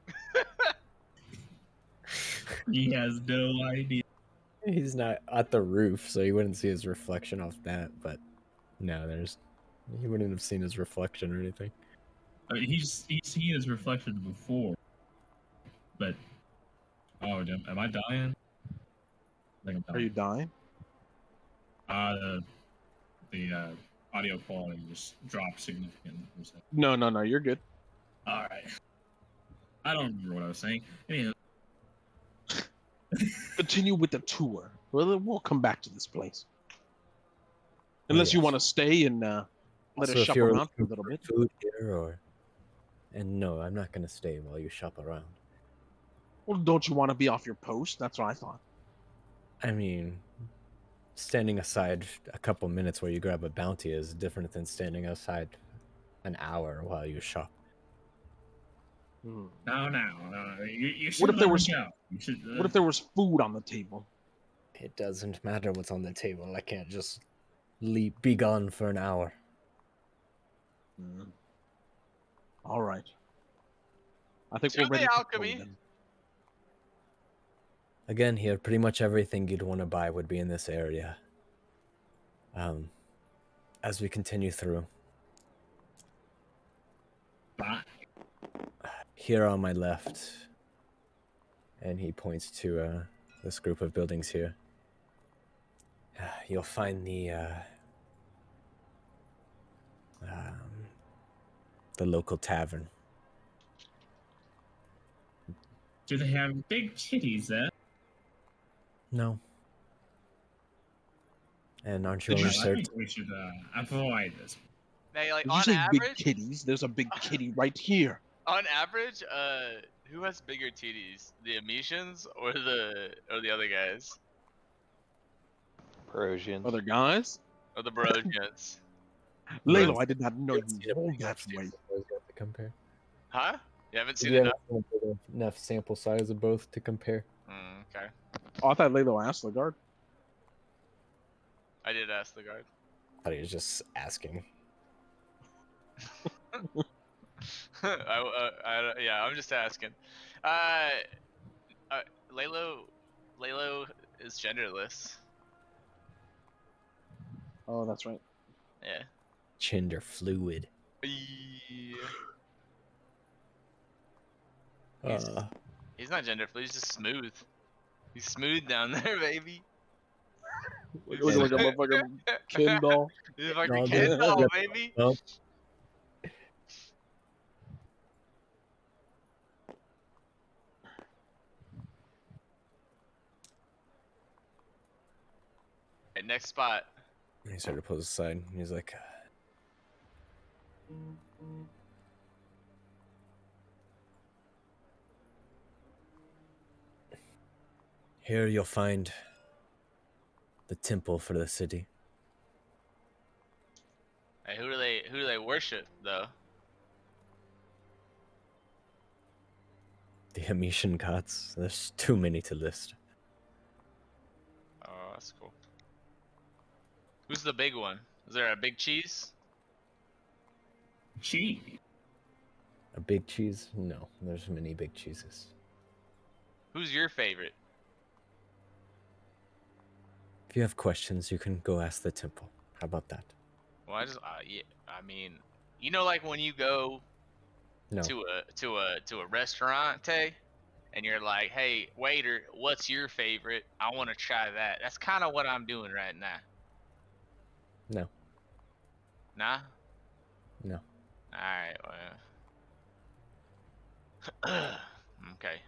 He has no idea. he's not at the roof, so you wouldn't see his reflection off that. But no, he wouldn't have seen his reflection or anything. I mean, he's seen his reflection before. But, oh, am I dying? I think I'm Are you dying? The audio quality just dropped significantly. No, you're good. Alright. I don't remember what I was saying. Anyway, Continue with the tour. We'll come back to this place. Unless you yes. want to stay and let Also, us if shop you're around for a looking little for bit. food here, and no, I'm not gonna stay while you shop around. Well, don't you want to be off your post? That's what I thought. I mean, standing aside a couple minutes while you grab a bounty is different than standing outside an hour while you shop. Hmm. no. You should What if there let was- him go. You should, What if there was food on the table? It doesn't matter what's on the table. I can't just be gone for an hour. Hmm. All right. I think To we're the ready to go alchemy. then. Again, here, pretty much everything you'd want to buy would be in this area. As we continue through, Bye. here on my left, and he points to this group of buildings here, you'll find the local tavern. Do they have big titties there? No. And aren't you Did you only I served? think we should avoid this. Hey, like Did you on say average, big kitties? There's a big kitty right here. on average, who has bigger titties, the Amesians or the other guys, Perosian. Other guys? or the Barosians? Lalo, I did not know You you haven't seen a rolled big that enough way. sample size yet to compare. Huh? You haven't You seen haven't enough? seen a big enough sample size of both to compare. Okay. Oh, I thought Lalo asked the guard. I did ask the guard. I thought he was just asking. Yeah, I'm just asking. Lalo is genderless. Oh, that's right. Yeah. Gender fluid. Yeah. He's not gender fluid. He's just smooth. He's smooth down there, baby. Looking like a motherfucking Ken doll. He's like No, a Ken dude. doll, baby. Well, Right, next spot. he started to pose aside. He's like, here you'll find the temple for the city. Hey, who do they worship though? The Hametian gods. There's too many to list. Oh, that's cool. Who's the big one? Is there a big cheese? Cheese. A big cheese? No, there's many big cheeses. Who's your favorite? If you have questions, you can go ask the temple. How about that? Well, yeah, I mean, you know, like when you go No. to a restaurant, Tay, and you're like, "Hey, waiter, what's your favorite? I want to try that." That's kind of what I'm doing right now. No. Nah. No. All right. Well. Okay.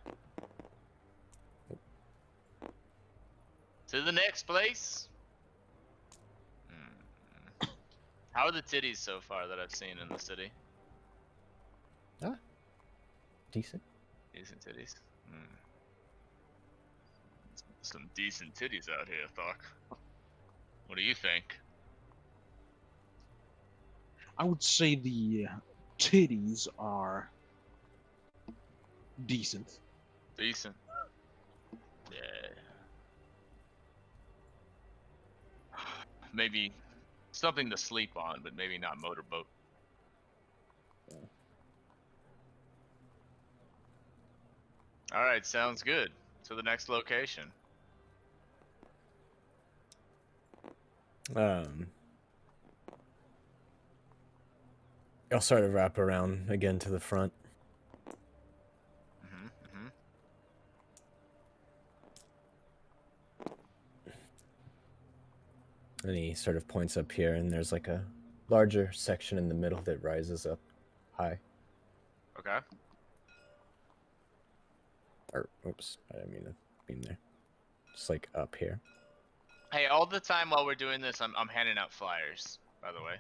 To the next place. How are the titties so far that I've seen in the city? Decent. Decent titties. Some decent titties out here, Thok. What do you think? I would say the titties are decent. Decent. Yeah. Maybe something to sleep on, but maybe not motorboat. All right, sounds good. To the next location. I'll sort of wrap around again to the front. And he sort of points up here, and there's like a larger section in the middle that rises up high. Okay. Or, oops, I didn't mean to beam there. Just like up here. Hey, all the time while we're doing this, I'm handing out flyers, by the way.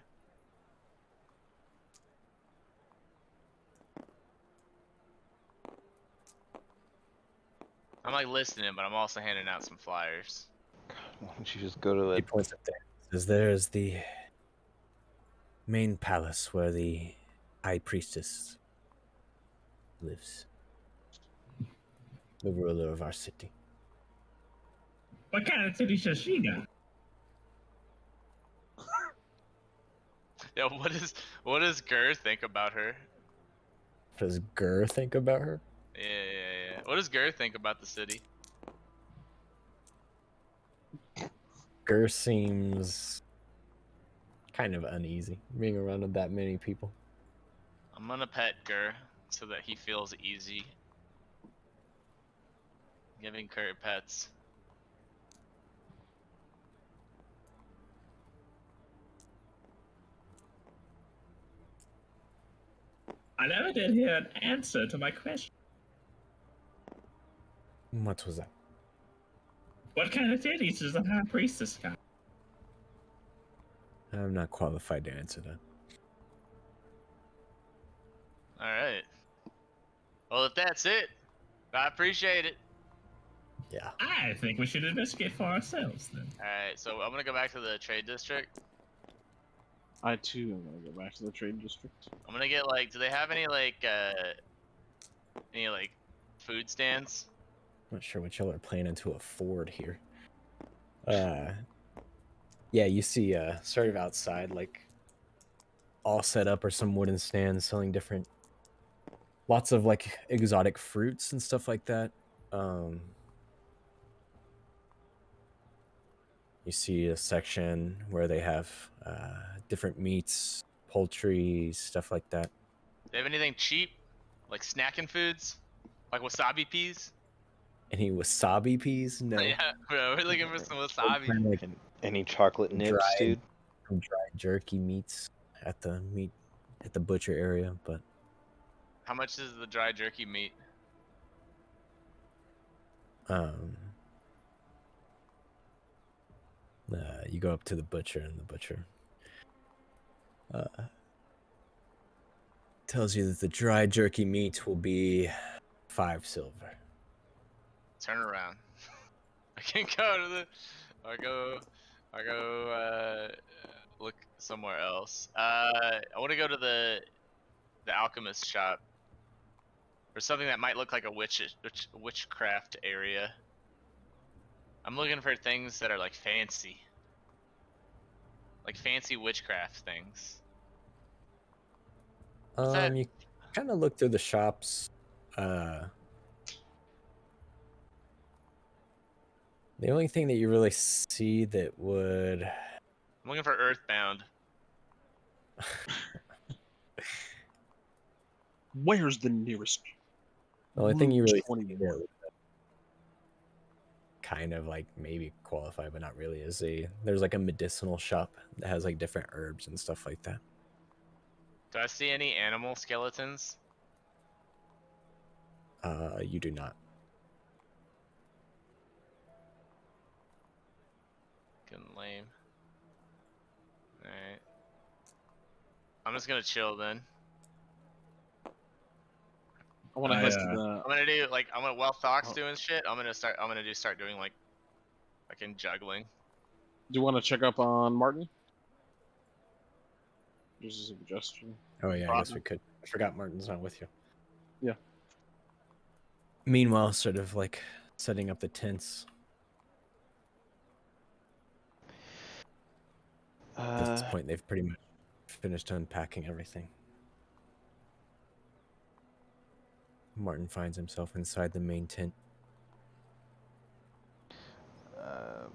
I'm like listening, but I'm also handing out some flyers. Why don't you just go to He the points up there. Says there's the main palace where the high priestess lives. The ruler of our city. What kind of titties does she got? Yo, what does Gur think about her? What does Gur think about her? Yeah. What does Gur think about the city? Gur seems kind of uneasy being around that many people. I'm gonna pet Gur so that he feels easy. Giving Kurt pets. I never did hear an answer to my question. What was that? What kind of titties does the high priestess got? I'm not qualified to answer that. Alright. Well, if that's it, I appreciate it. Yeah. I think we should investigate for ourselves then. Alright, so I'm gonna go back to the trade district. I too am gonna go back to the trade district. I'm gonna get like, do they have any like food stands? Not sure what y'all are planning to afford here. Yeah, you see sort of outside, like all set up are some wooden stands selling different lots of like exotic fruits and stuff like that. You see a section where they have different meats, poultry, stuff like that. Do they have anything cheap? Like snacking foods? Like wasabi peas? Any wasabi peas? No. Yeah, bro, we're looking for some wasabi. Kind of like Any chocolate nips, dude? dried jerky meats at the butcher area, but How much is the dry jerky meat? You go up to the butcher, and the butcher tells you that the dry jerky meat will be 5 silver. Turn around. I can go to the. I go. Look somewhere else. I want to go to the alchemist shop. Or something that might look like a witchcraft area. I'm looking for things that are like fancy. Like fancy witchcraft things. What's that? You kind of look through the shops. The only thing that you really see that would... I'm looking for Earthbound. Where's the nearest? The only thing you really see 21. that would kind of like maybe qualify, but not really, is there's like a medicinal shop that has like different herbs and stuff like that. Do I see any animal skeletons? You do not. Fucking lame. Alright. I'm just gonna chill then. I want to head to the. I'm gonna do like while Thock's doing shit, I'm gonna start doing like fucking juggling. Do you want to check up on Martin? Just a suggestion. Oh yeah, I guess we could. I forgot Martin's not with you. Yeah. Meanwhile, sort of like setting up the tents. At this point, they've pretty much finished unpacking everything. Martin finds himself inside the main tent.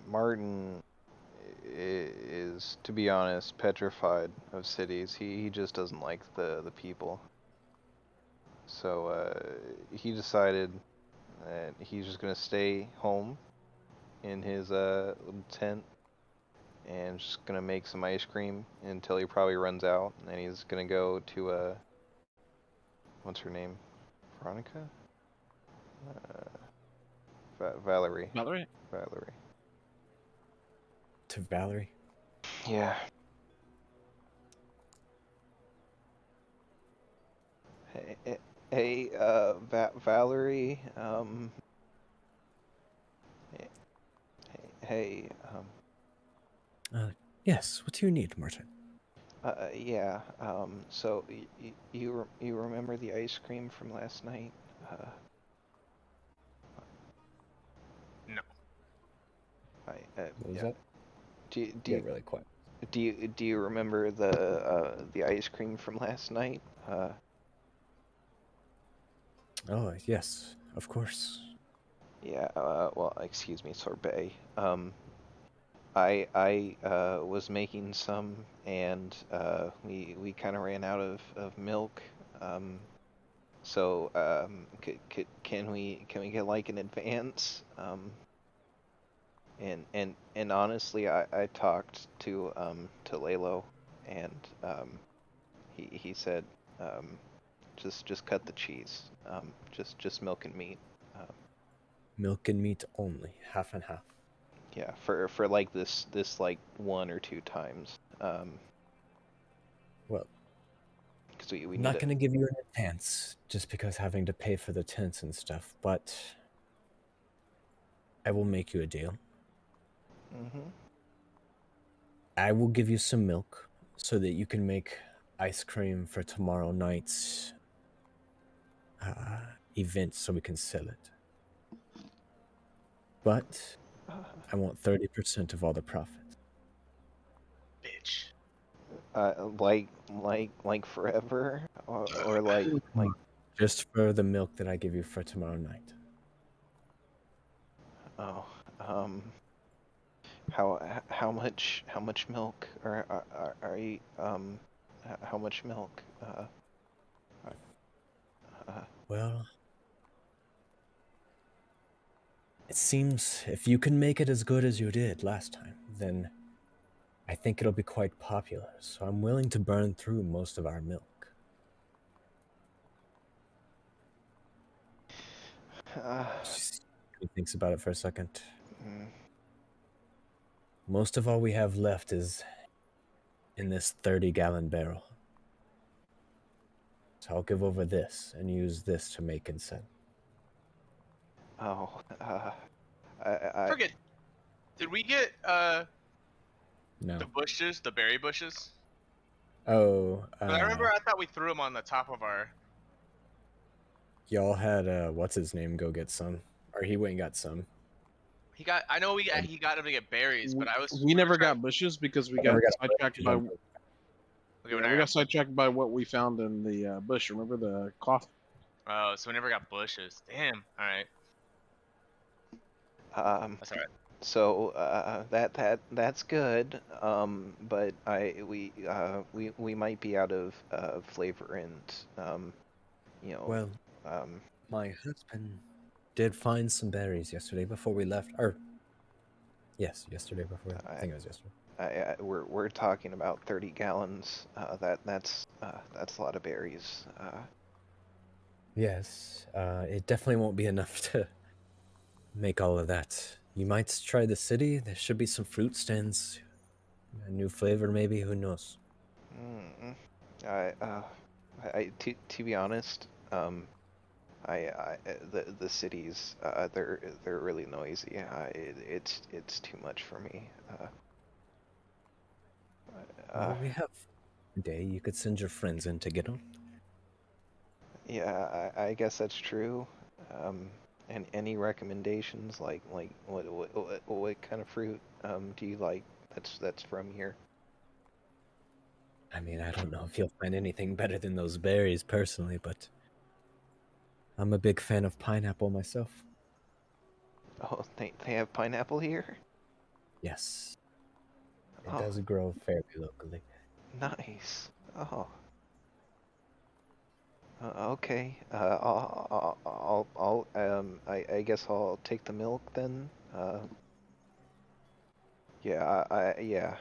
Martin is, to be honest, petrified of cities. He just doesn't like the people. So he decided that he's just gonna stay home in his little tent and just gonna make some ice cream until he probably runs out. And then he's gonna go to what's her name? Veronica? Valerie. Valerie? Valerie. To Valerie? Yeah. Hey, Valerie, hey, Yes, what do you need, Martin? yeah, so you remember the ice cream from last night? No. What was yeah. that? Do Get really quiet. do you remember the ice cream from last night? Oh, yes, of course. Yeah, well, excuse me, sorbet. I was making some, and we kind of ran out of milk. So can we get like an advance? And honestly, I talked to Lalo, and he said just cut the cheese, just milk and meat. Milk and meat only, half and half. Yeah, for like this like 1 or 2 times. Well, Because we I'm need not to. going to give you an advance just because having to pay for the tents and stuff, but I will make you a deal. Mm-hmm. I will give you some milk so that you can make ice cream for tomorrow night's event so we can sell it. But I want 30% of all the profit. Bitch. Like forever, or like. Just for the milk that I give you for tomorrow night. Oh, how much milk are you how much milk? Well, it seems if you can make it as good as you did last time, then I think it'll be quite popular. So I'm willing to burn through most of our milk. He thinks about it for a second. Mm. Most of all we have left is in this 30-gallon barrel. So I'll give over this and use this to make and sell. Oh, I Forget. Did we get No. the bushes, the berry bushes? Oh, But I remember I thought we threw them on the top of our. y'all had what's his name go get some, or he went and got some. He got. I know he got him to get berries, but I was. We were never trying- got bushes because we Never got got sidetracked by. Okay, Yeah, we're we not got sidetracked by what we found in the bush. Remember the cloth? Oh, so we never got bushes. Damn. All right. That's all right. So that's good. But we might be out of flavor and you know Well, my husband did find some berries yesterday before we left. Or yes, yesterday before. I think it was yesterday. we're talking about 30 gallons. That's a lot of berries. Yes, it definitely won't be enough to make all of that. You might try the city. There should be some fruit stands. A new flavor, maybe. Who knows? Mm, to be honest, the cities they're really noisy. It's too much for me. Well, we have a day. You could send your friends in to get them. Yeah, I guess that's true. And any recommendations, like what kind of fruit do you like that's from here? I mean, I don't know if you'll find anything better than those berries personally, but I'm a big fan of pineapple myself. Oh, they have pineapple here? Yes. It Oh, does grow fairly locally. nice. Oh. Okay. I guess I'll take the milk then. Yeah. Yeah.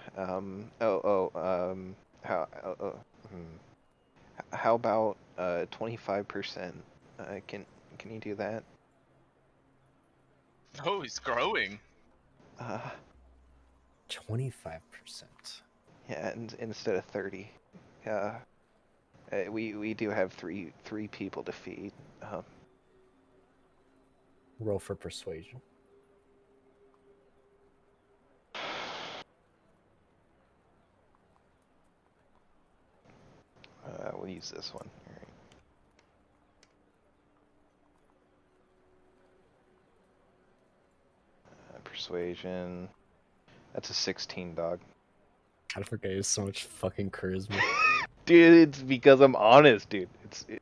How about 25%? Can you do that? Oh, he's growing. 25%. Yeah, instead of 30. We do have three people to feed. Roll for persuasion. We'll use this one. All right. Persuasion. That's a 16, dog. I forget you have so much fucking charisma. Dude, it's because I'm honest, dude. She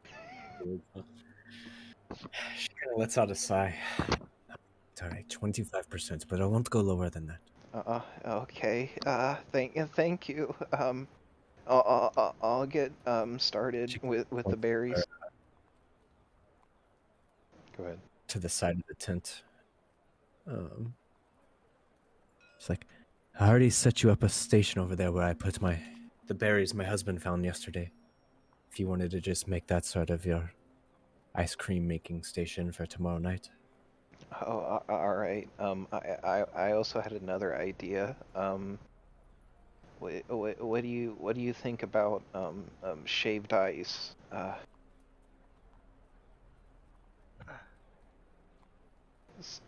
kind of lets out a sigh. It's alright, 25%, but I won't go lower than that. Okay. Thank you. I'll get started She with the points berries. Go ahead. to the side of the tent. Um, it's like, I already set you up a station over there where I put the berries my husband found yesterday. If you wanted to just make that sort of your ice cream making station for tomorrow night. Oh, all right. I also had another idea. What do you think about shaved ice?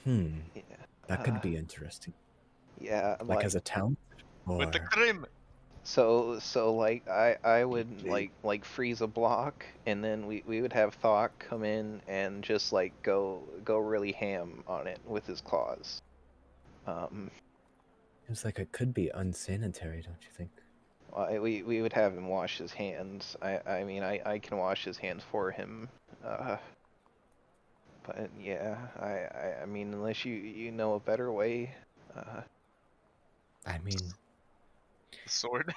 Yeah, That could be interesting. yeah, Like as a town, With the or cream. so like I would like freeze a block, and then we would have Thok come in and just like go really ham on it with his claws. seems like it could be unsanitary, don't you think? We would have him wash his hands. I mean I can wash his hands for him. But yeah, I mean unless you know a better way. I mean, The sword.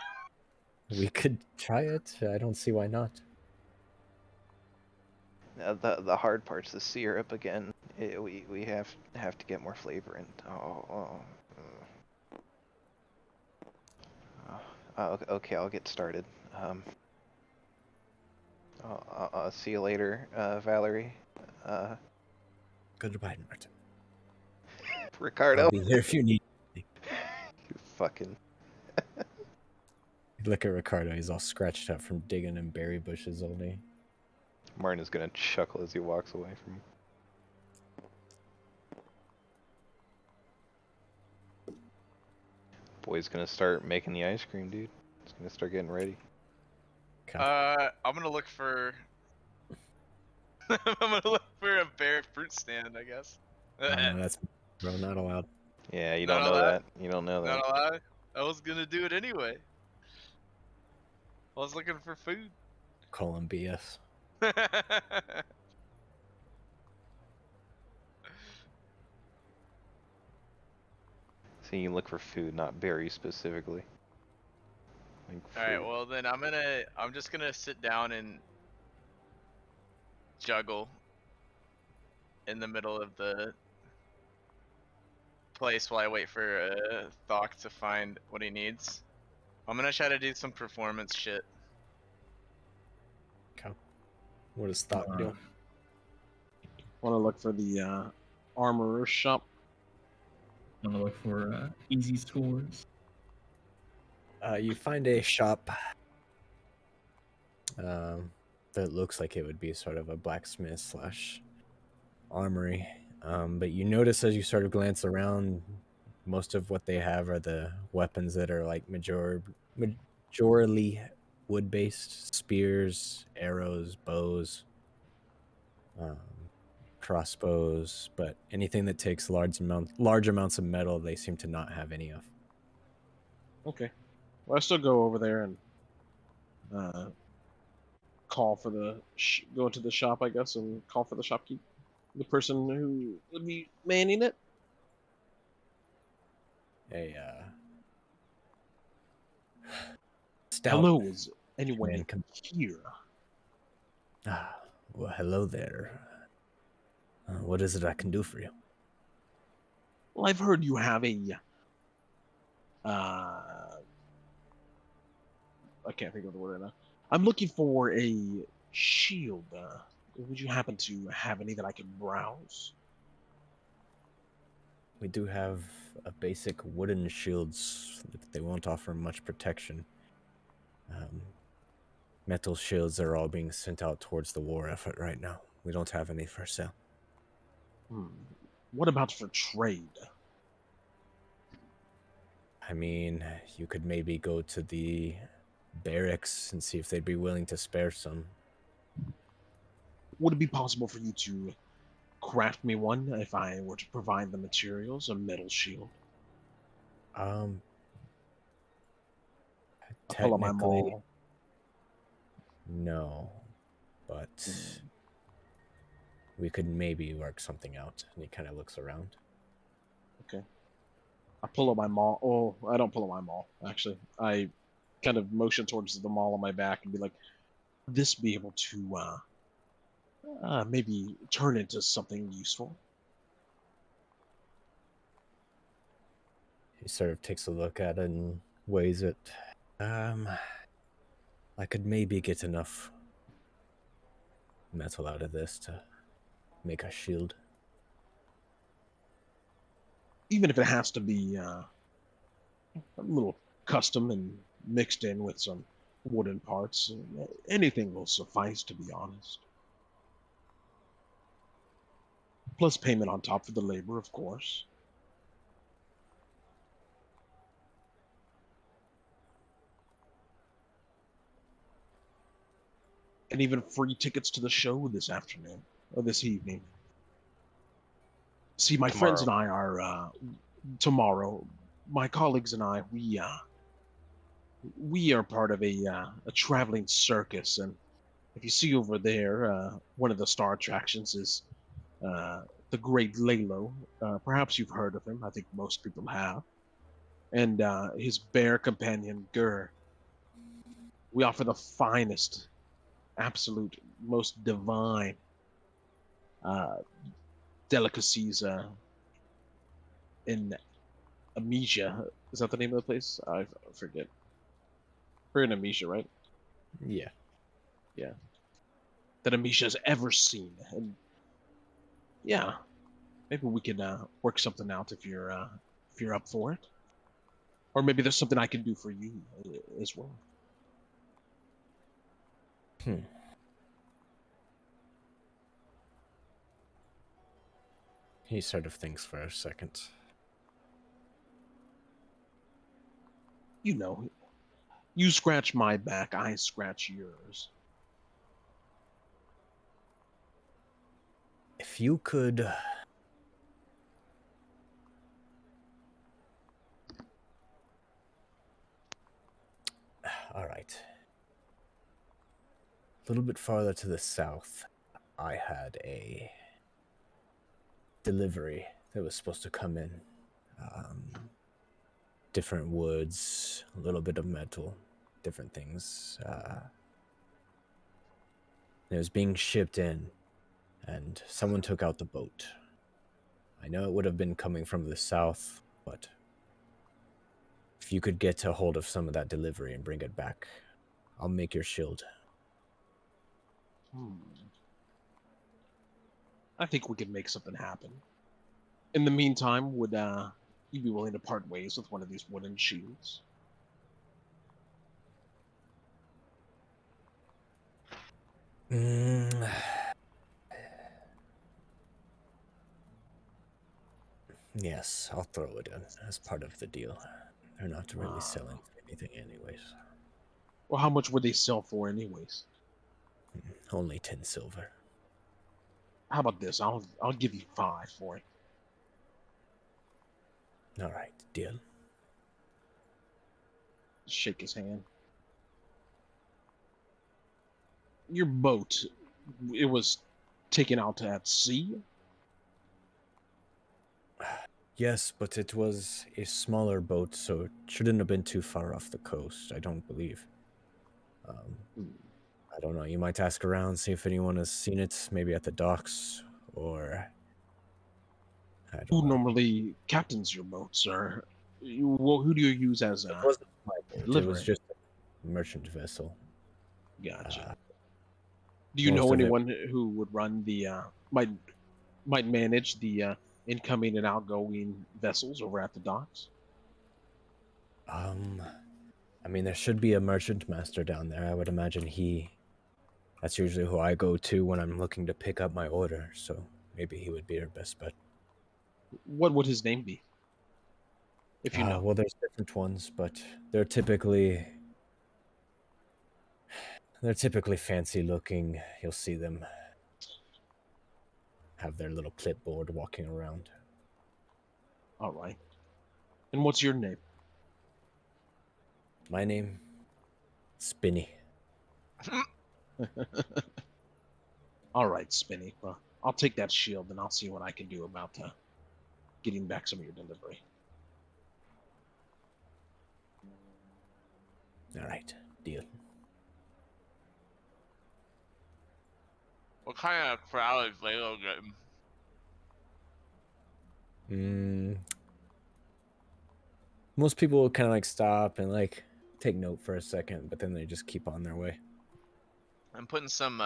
we could try it. I don't see why not. The hard part's the syrup again. We have to get more flavor in. Okay, I'll get started. I'll see you later, Valerie. Goodbye, Martin. Ricardo. I'll be here if you need me. You fucking. Look at Ricardo. He's all scratched up from digging in berry bushes all day. Martin is gonna chuckle as he walks away from you. Boy's gonna start making the ice cream, dude. He's gonna start getting ready. Okay. I'm gonna look for. I'm gonna look for a bear fruit stand, I guess. Oh, no, that's bro, not allowed. Yeah, you Not don't know allowed? that. You don't know that. Not allowed. I was gonna do it anyway. I was looking for food. Call him BS. So you look for food, not berries specifically. Like Alright, fruit. well then I'm just gonna sit down and juggle in the middle of the place while I wait for Thok to find what he needs. I'm gonna try to do some performance shit. Okay. What does Thought do? Want to look for the armorer's shop? I'm gonna look for easy scores. You find a shop that looks like it would be sort of a blacksmith slash armory. But you notice as you sort of glance around, most of what they have are the weapons that are like majorly wood-based: spears, arrows, bows, crossbows. But anything that takes large amounts of metal, they seem to not have any of. Okay. Well, I still go over there and call for go into the shop, I guess, and call for the shopkeep, the person who would be manning it. A stout Hello, is anyone man here? well, hello there. What is it I can do for you? Well, I've heard you have a I can't think of the word right now. I'm looking for a shield. Would you happen to have any that I can browse? We do have a basic wooden shields, but they won't offer much protection. Metal shields are all being sent out towards the war effort right now. We don't have any for sale. What about for trade? I mean, you could maybe go to the barracks and see if they'd be willing to spare some. Would it be possible for you to craft me one if I were to provide the materials, a metal shield? Technically, I'll pull up my maul. No, but we could maybe work something out. And he kind of looks around. Okay. I pull up my maul. Oh, I don't pull up my maul. Actually, I kind of motion towards the maul on my back and be like, "Would this be able to maybe turn into something useful?" He sort of takes a look at it and weighs it. I could maybe get enough metal out of this to make a shield. Even if it has to be a little custom and mixed in with some wooden parts, anything will suffice, to be honest. Plus payment on top for the labor, of course. And even free tickets to the show this afternoon, or this evening. See, my friends and I are, tomorrow, my colleagues and I, we are part of a traveling circus, and if you see over there, one of the star attractions is the Great Lalo. Perhaps you've heard of him. I think most people have. And his bear companion, Gur. We offer the finest, absolute, most divine delicacies in Amnesia. Is that the name of the place? I forget. We're in Amnesia, right? Yeah. Yeah. That Amnesia's ever seen. And yeah, maybe we can work something out if you're up for it. Or maybe there's something I can do for you as well. He sort of thinks for a second. You know, you scratch my back, I scratch yours. If you could... All right. A little bit farther to the south, I had a delivery that was supposed to come in. Different woods, a little bit of metal, different things. It was being shipped in, and someone took out the boat. I know it would have been coming from the south, but if you could get a hold of some of that delivery and bring it back, I'll make your shield. I think we could make something happen. In the meantime, would you be willing to part ways with one of these wooden shields? Yes, I'll throw it in as part of the deal. They're not really selling anything anyways. Well, how much would they sell for anyways? Only 10 silver. How about this? I'll give you 5 for it. All right, deal. Shake his hand. Your boat, it was taken out at sea? Yes, but it was a smaller boat, so it shouldn't have been too far off the coast, I don't believe. I don't know, you might ask around, see if anyone has seen it, maybe at the docks, or... Who normally captains your boat, sir? Who do you use as a It wasn't my boat, delivery? it was just a merchant vessel. Gotcha. Do you most know of it- anyone who would run the might manage the incoming and outgoing vessels over at the docks? I mean, there should be a merchant master down there. I would imagine that's usually who I go to when I'm looking to pick up my order, so maybe he would be our best bet. What would his name be? If you know. Well, there's different ones, but they're typically fancy looking. You'll see them have their little clipboard walking around. All right. And what's your name? My name? Spinny. All right, Spinny. Well, I'll take that shield and I'll see what I can do about getting back some of your delivery. All right, deal. What kind of crowd is Lalo getting? Most people will kind of like stop and like take note for a second, but then they just keep on their way. I'm putting some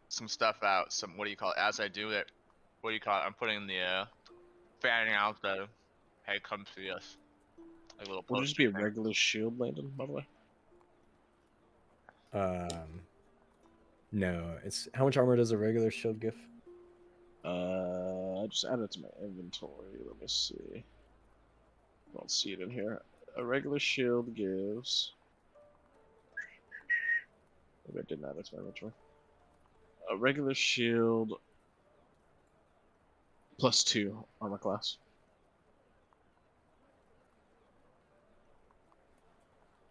stuff out. Some, what do you call it? As I do it, what do you call it? I'm putting the fanning out the, hey, come see us. Like a little Would it poster just be a thing. regular shield, Landon, by the way? No, it's how much armor does a regular shield give? I just added it to my inventory. Let me see. I don't see it in here. A regular shield gives. Maybe I didn't add it to my inventory. A regular shield +2 armor class.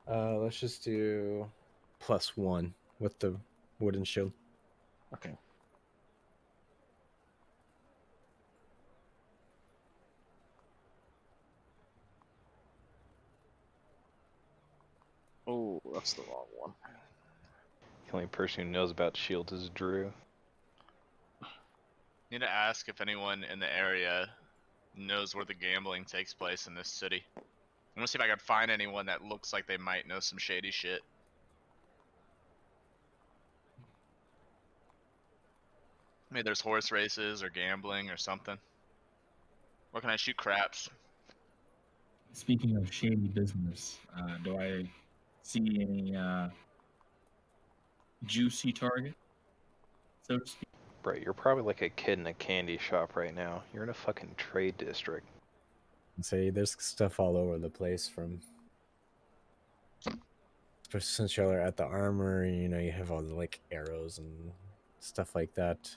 Let's just do +1 with the wooden shield. Okay. Oh, that's the wrong one. The only person who knows about shields is Drew. Need to ask if anyone in the area knows where the gambling takes place in this city. I'm gonna see if I can find anyone that looks like they might know some shady shit. Maybe there's horse races or gambling or something. Where can I shoot craps? Speaking of shady business, do I see any juicy target, so to speak? Right, you're probably like a kid in a candy shop right now. You're in a fucking trade district. Say there's stuff all over the place from. Since y'all are at the armor, you know, you have all the like arrows and stuff like that.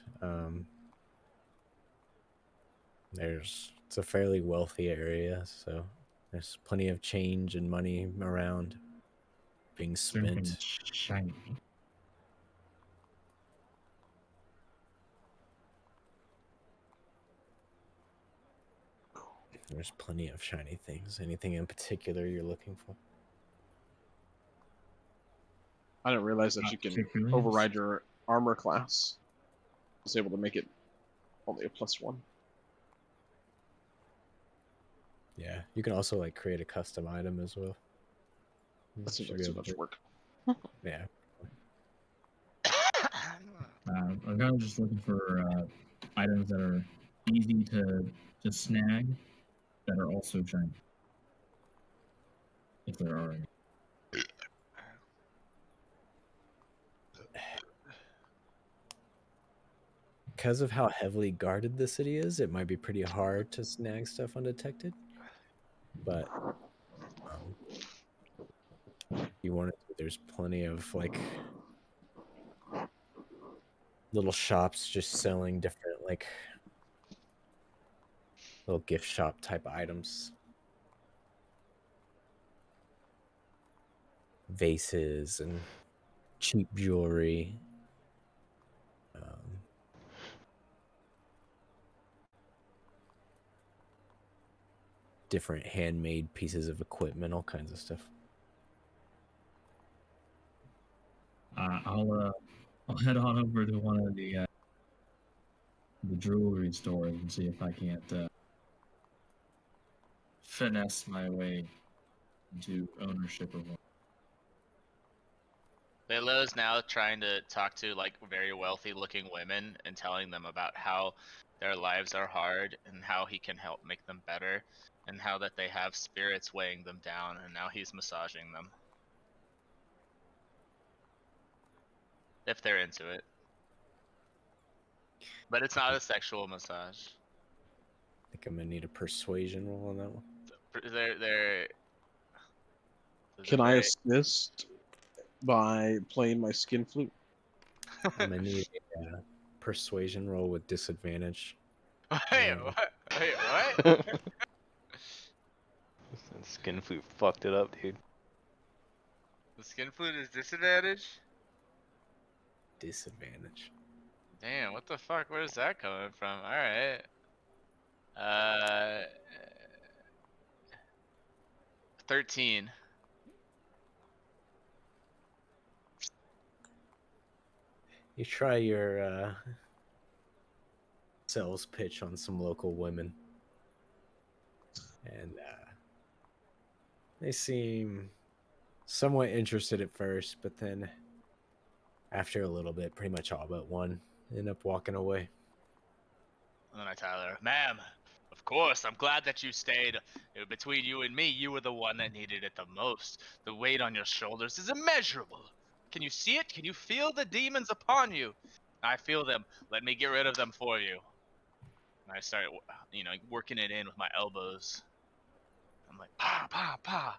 It's a fairly wealthy area, so there's plenty of change and money around being Something spent. shiny. There's plenty of shiny things. Anything in particular you're looking for? I didn't realize that Not you can particularly. override your armor class. I was able to make it only a +1. Yeah, you can also like create a custom item as well. That seems Should like be too able much to- work. Yeah. I'm kind of just looking for items that are easy to snag that are also shiny. If there are any. Because of how heavily guarded the city is, it might be pretty hard to snag stuff undetected. But you want to, there's plenty of like little shops just selling different like little gift shop type items. Vases and cheap jewelry. Different handmade pieces of equipment, all kinds of stuff. I'll head on over to one of the jewelry stores and see if I can't finesse my way into ownership of one. Layla is now trying to talk to like very wealthy looking women and telling them about how their lives are hard and how he can help make them better and how that they have spirits weighing them down and now he's massaging them. If they're into it. But it's not a sexual massage. I think I'm gonna need a persuasion roll on that one. They're Can I assist by playing my skin flute? I'm gonna need a persuasion roll with disadvantage. Wait, Um, what? Wait, what? Skin flute fucked it up, dude. The skin flute is disadvantage? Disadvantage. Damn, what the fuck? Where's that coming from? Alright. 13. you try your sales pitch on some local women, and they seem somewhat interested at first, but then after a little bit, pretty much all but one end up walking away. And then I tell her, ma'am, of course, I'm glad that you stayed. Between you and me, you were the one that needed it the most. The weight on your shoulders is immeasurable. Can you see it? Can you feel the demons upon you? I feel them. Let me get rid of them for you. And I start, working it in with my elbows. I'm like, pa, pa, pa.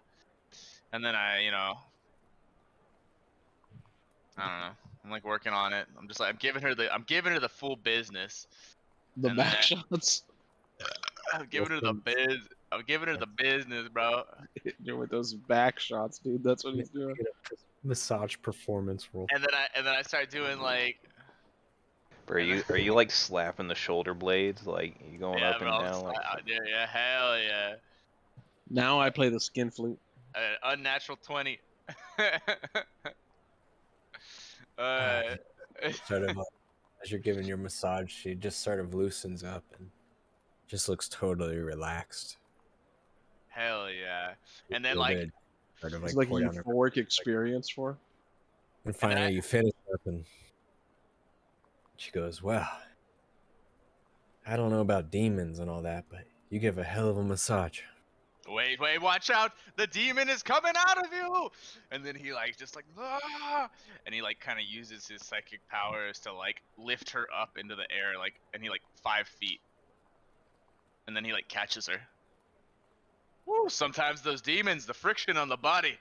And then I don't know. I'm like working on it. I'm just like, I'm giving her the full business. The And back then shots. I'm giving her the business, bro. You're with those back shots, dude. That's what he's doing. Massage performance roll. And then I start doing like, Bro, are you like slapping the shoulder blades? Like you going yeah, up bro, and down? Like yeah, hell yeah. Now I play the skin flute. Unnatural 20. Sort of as you're giving your massage, she just sort of loosens up and just looks totally relaxed. Hell yeah. And then Feel like, good. Sort of It's like like a pour down her. euphoric experience for. And finally, you finish up, and she goes, "Well, I don't know about demons and all that, but you give a hell of a massage." wait, watch out! The demon is coming out of you! And then he like just like, ah! And he like kind of uses his psychic powers to like lift her up into the air, like, and he like 5 feet. And then he like catches her. Woo! Sometimes those demons, the friction on the body,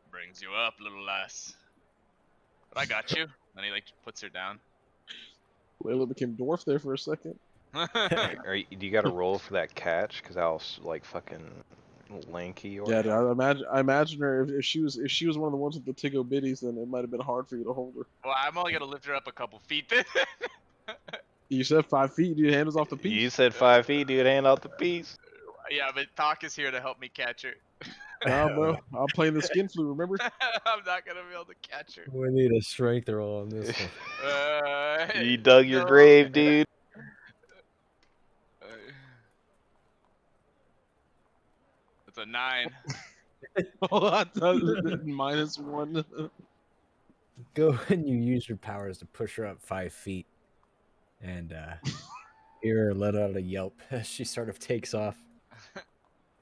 brings you up, little lass. But I got you. And he like puts her down. Layla became dwarf there for a second. do you got to roll for that catch? Cause I was like fucking lanky or. Yeah, dude, I imagine her if she was one of the ones with the Tiggo bitties, then it might have been hard for you to hold her. Well, I'm only gonna lift her up a couple feet then. You said 5 feet, dude. Handles off the piece. You said 5 feet, dude. Hand out the piece. Yeah, but Talk is here to help me catch her. Nah, bro. I'm playing the skin flute. Remember? I'm not gonna be able to catch her. We need a strength roll on this one. You dug your no. grave, dude. It's a 9. Oh, I thought -1. Go and you use your powers to push her up 5 feet, and hear her let out a yelp as she sort of takes off.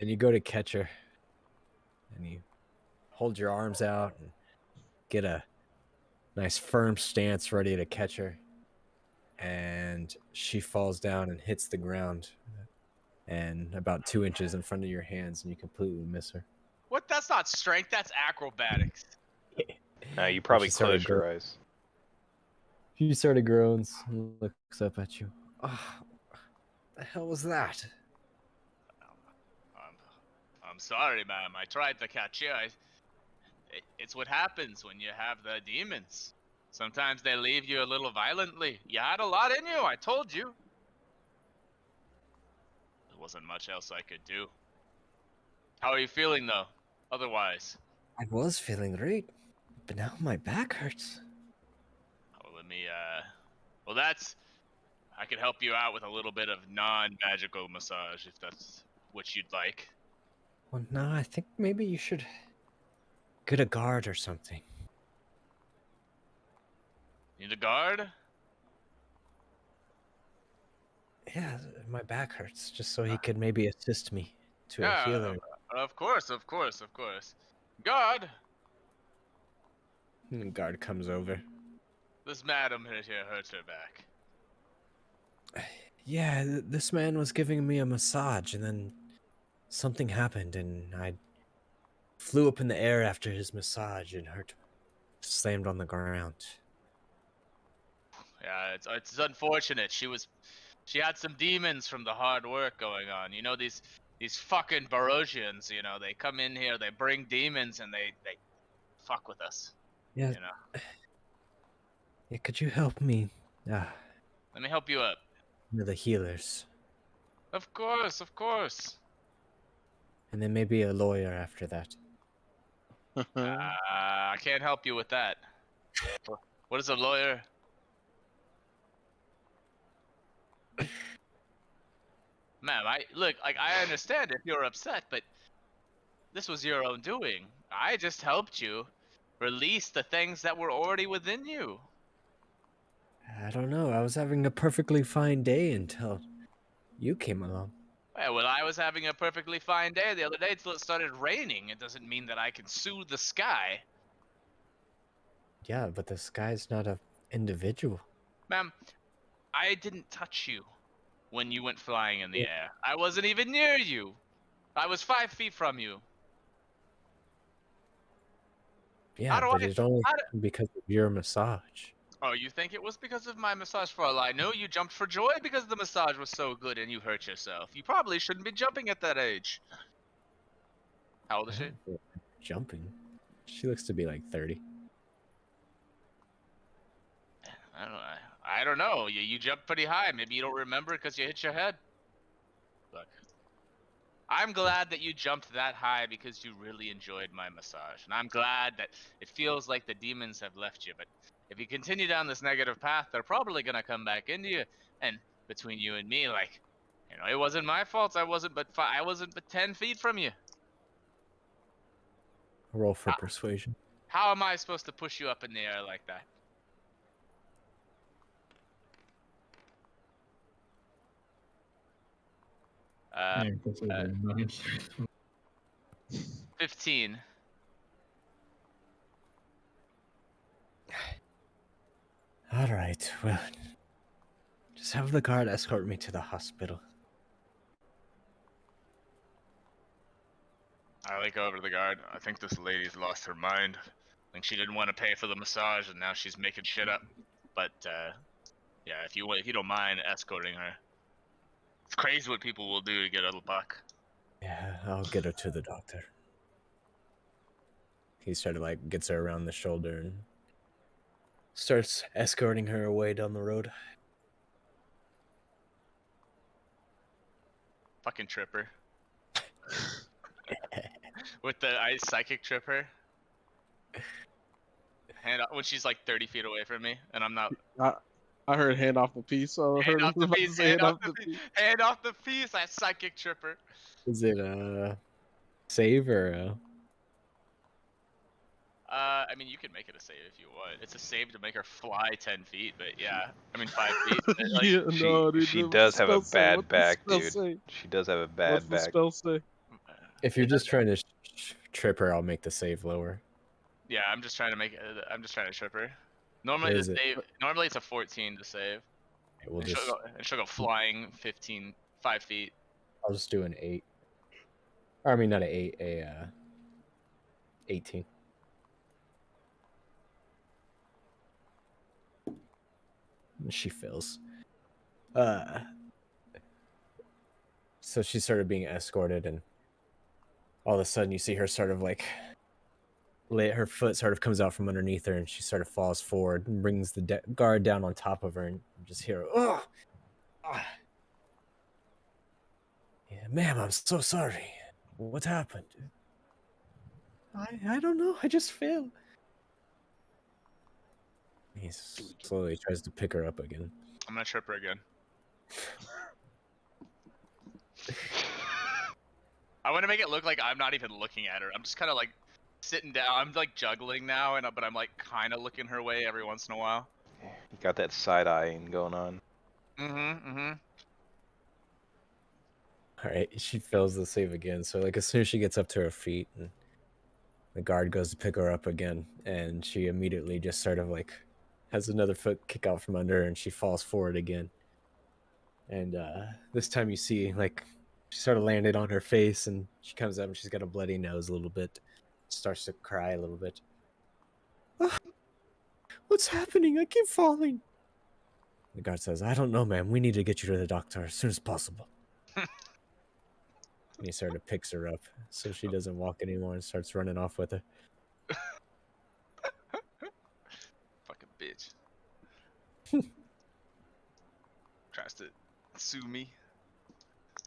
And you go to catch her, and you hold your arms out and get a nice firm stance ready to catch her. And she falls down and hits the ground, and about 2 inches in front of your hands, and you completely miss her. What? That's not strength. That's acrobatics. No, you probably She started closed your eyes. She sort of groans and looks up at you. Oh, the hell was that? I'm sorry, ma'am. I tried to catch you. It's what happens when you have the demons. Sometimes they leave you a little violently. You had a lot in you, I told you. There wasn't much else I could do. How are you feeling, though, otherwise? I was feeling great, but now my back hurts. Oh, well, I could help you out with a little bit of non-magical massage, if that's what you'd like. Well, no, I think maybe you should get a guard or something. Need a guard? Yeah, my back hurts, just so he could maybe assist me to a Yeah, healer. of course. Guard! And the guard comes over. This madam here hurts her back. Yeah, this man was giving me a massage, and then something happened, and I flew up in the air after his massage and slammed on the ground. Yeah, it's unfortunate. She had some demons from the hard work going on. You know, these fucking Barosians, you know, they come in here, they bring demons, and they fuck with us. Yeah. You know. Yeah, could you help me? Let me help you up. The healers. Of course. And then maybe a lawyer after that. I can't help you with that. What is a lawyer? Ma'am, I understand if you're upset, but this was your own doing. I just helped you release the things that were already within you. I don't know. I was having a perfectly fine day until you came along. Well, I was having a perfectly fine day the other day till it started raining. It doesn't mean that I can sue the sky. Yeah, but the sky's not a individual. Ma'am, I didn't touch you when you went flying in the air. I wasn't even near you. I was 5 feet from you. Yeah, but it's only how do, because of your massage. Oh, you think it was because of my massage? For all I know, you jumped for joy because the massage was so good and you hurt yourself. You probably shouldn't be jumping at that age. How old is I she? don't feel like jumping. She looks to be like 30. I don't know. You jumped pretty high. Maybe you don't remember because you hit your head. Look, I'm glad that you jumped that high because you really enjoyed my massage. And I'm glad that it feels like the demons have left you. But if you continue down this negative path, they're probably going to come back into you. And between you and me, like, it wasn't my fault. I wasn't but 10 feet from you. Roll for How, persuasion. how am I supposed to push you up in the air like that? Yeah, that's what they're not. 15. All right, well, just have the guard escort me to the hospital. I go over to the guard. I think this lady's lost her mind. I think she didn't want to pay for the massage, and now she's making shit up. But yeah, if you don't mind escorting her, it's crazy what people will do to get a little buck. Yeah, I'll get her to the doctor. He sort of like gets her around the shoulder and starts escorting her away down the road. Fucking tripper. With the ice psychic tripper. And when she's like 30 feet away from me, and I'm not. I heard hand off the piece. So I heard Hand off the about to piece. say Hand off the piece. Hand off the piece. I psychic tripper. Is it a save or a... I mean, you can make it a save if you want. It's a save to make her fly 10 feet, but yeah. I mean, 5 feet. Like, Yeah, no, dude, She what's does the have a spell say? bad What's the back, spell dude. say? She does have a What's bad the back. spell say? If you're just trying to trip her, I'll make the save lower. yeah, I'm just trying to trip her. Normally, What is it? Normally it's a 14 to save. We'll And just... she'll go flying 5 feet. I'll just do an 8. Or, I mean, not an 8, a 18. She fails. So she started being escorted, and all of a sudden you see her sort of like her foot sort of comes out from underneath her, and she sort of falls forward and brings the guard down on top of her, and you just hear, "Oh, yeah, ma'am, I'm so sorry. What happened?" I don't know. I just fell. He slowly tries to pick her up again. I'm gonna trip her again. I want to make it look like I'm not even looking at her. I'm just kind of like sitting down. I'm like juggling now, but I'm like kind of looking her way every once in a while. You got that side eyeing going on. Mm-hmm. All right, she fails the save again. So like as soon as she gets up to her feet, and the guard goes to pick her up again, and she immediately just sort of like has another foot kick out from under her, and she falls forward again. And this time you see like she sort of landed on her face, and she comes up and she's got a bloody nose a little bit, starts to cry a little bit. "Ah, what's happening? I keep falling." The guard says, "I don't know, ma'am. We need to get you to the doctor as soon as possible." And he sort of picks her up so she doesn't walk anymore and starts running off with her. Fucking bitch. Tries to sue me,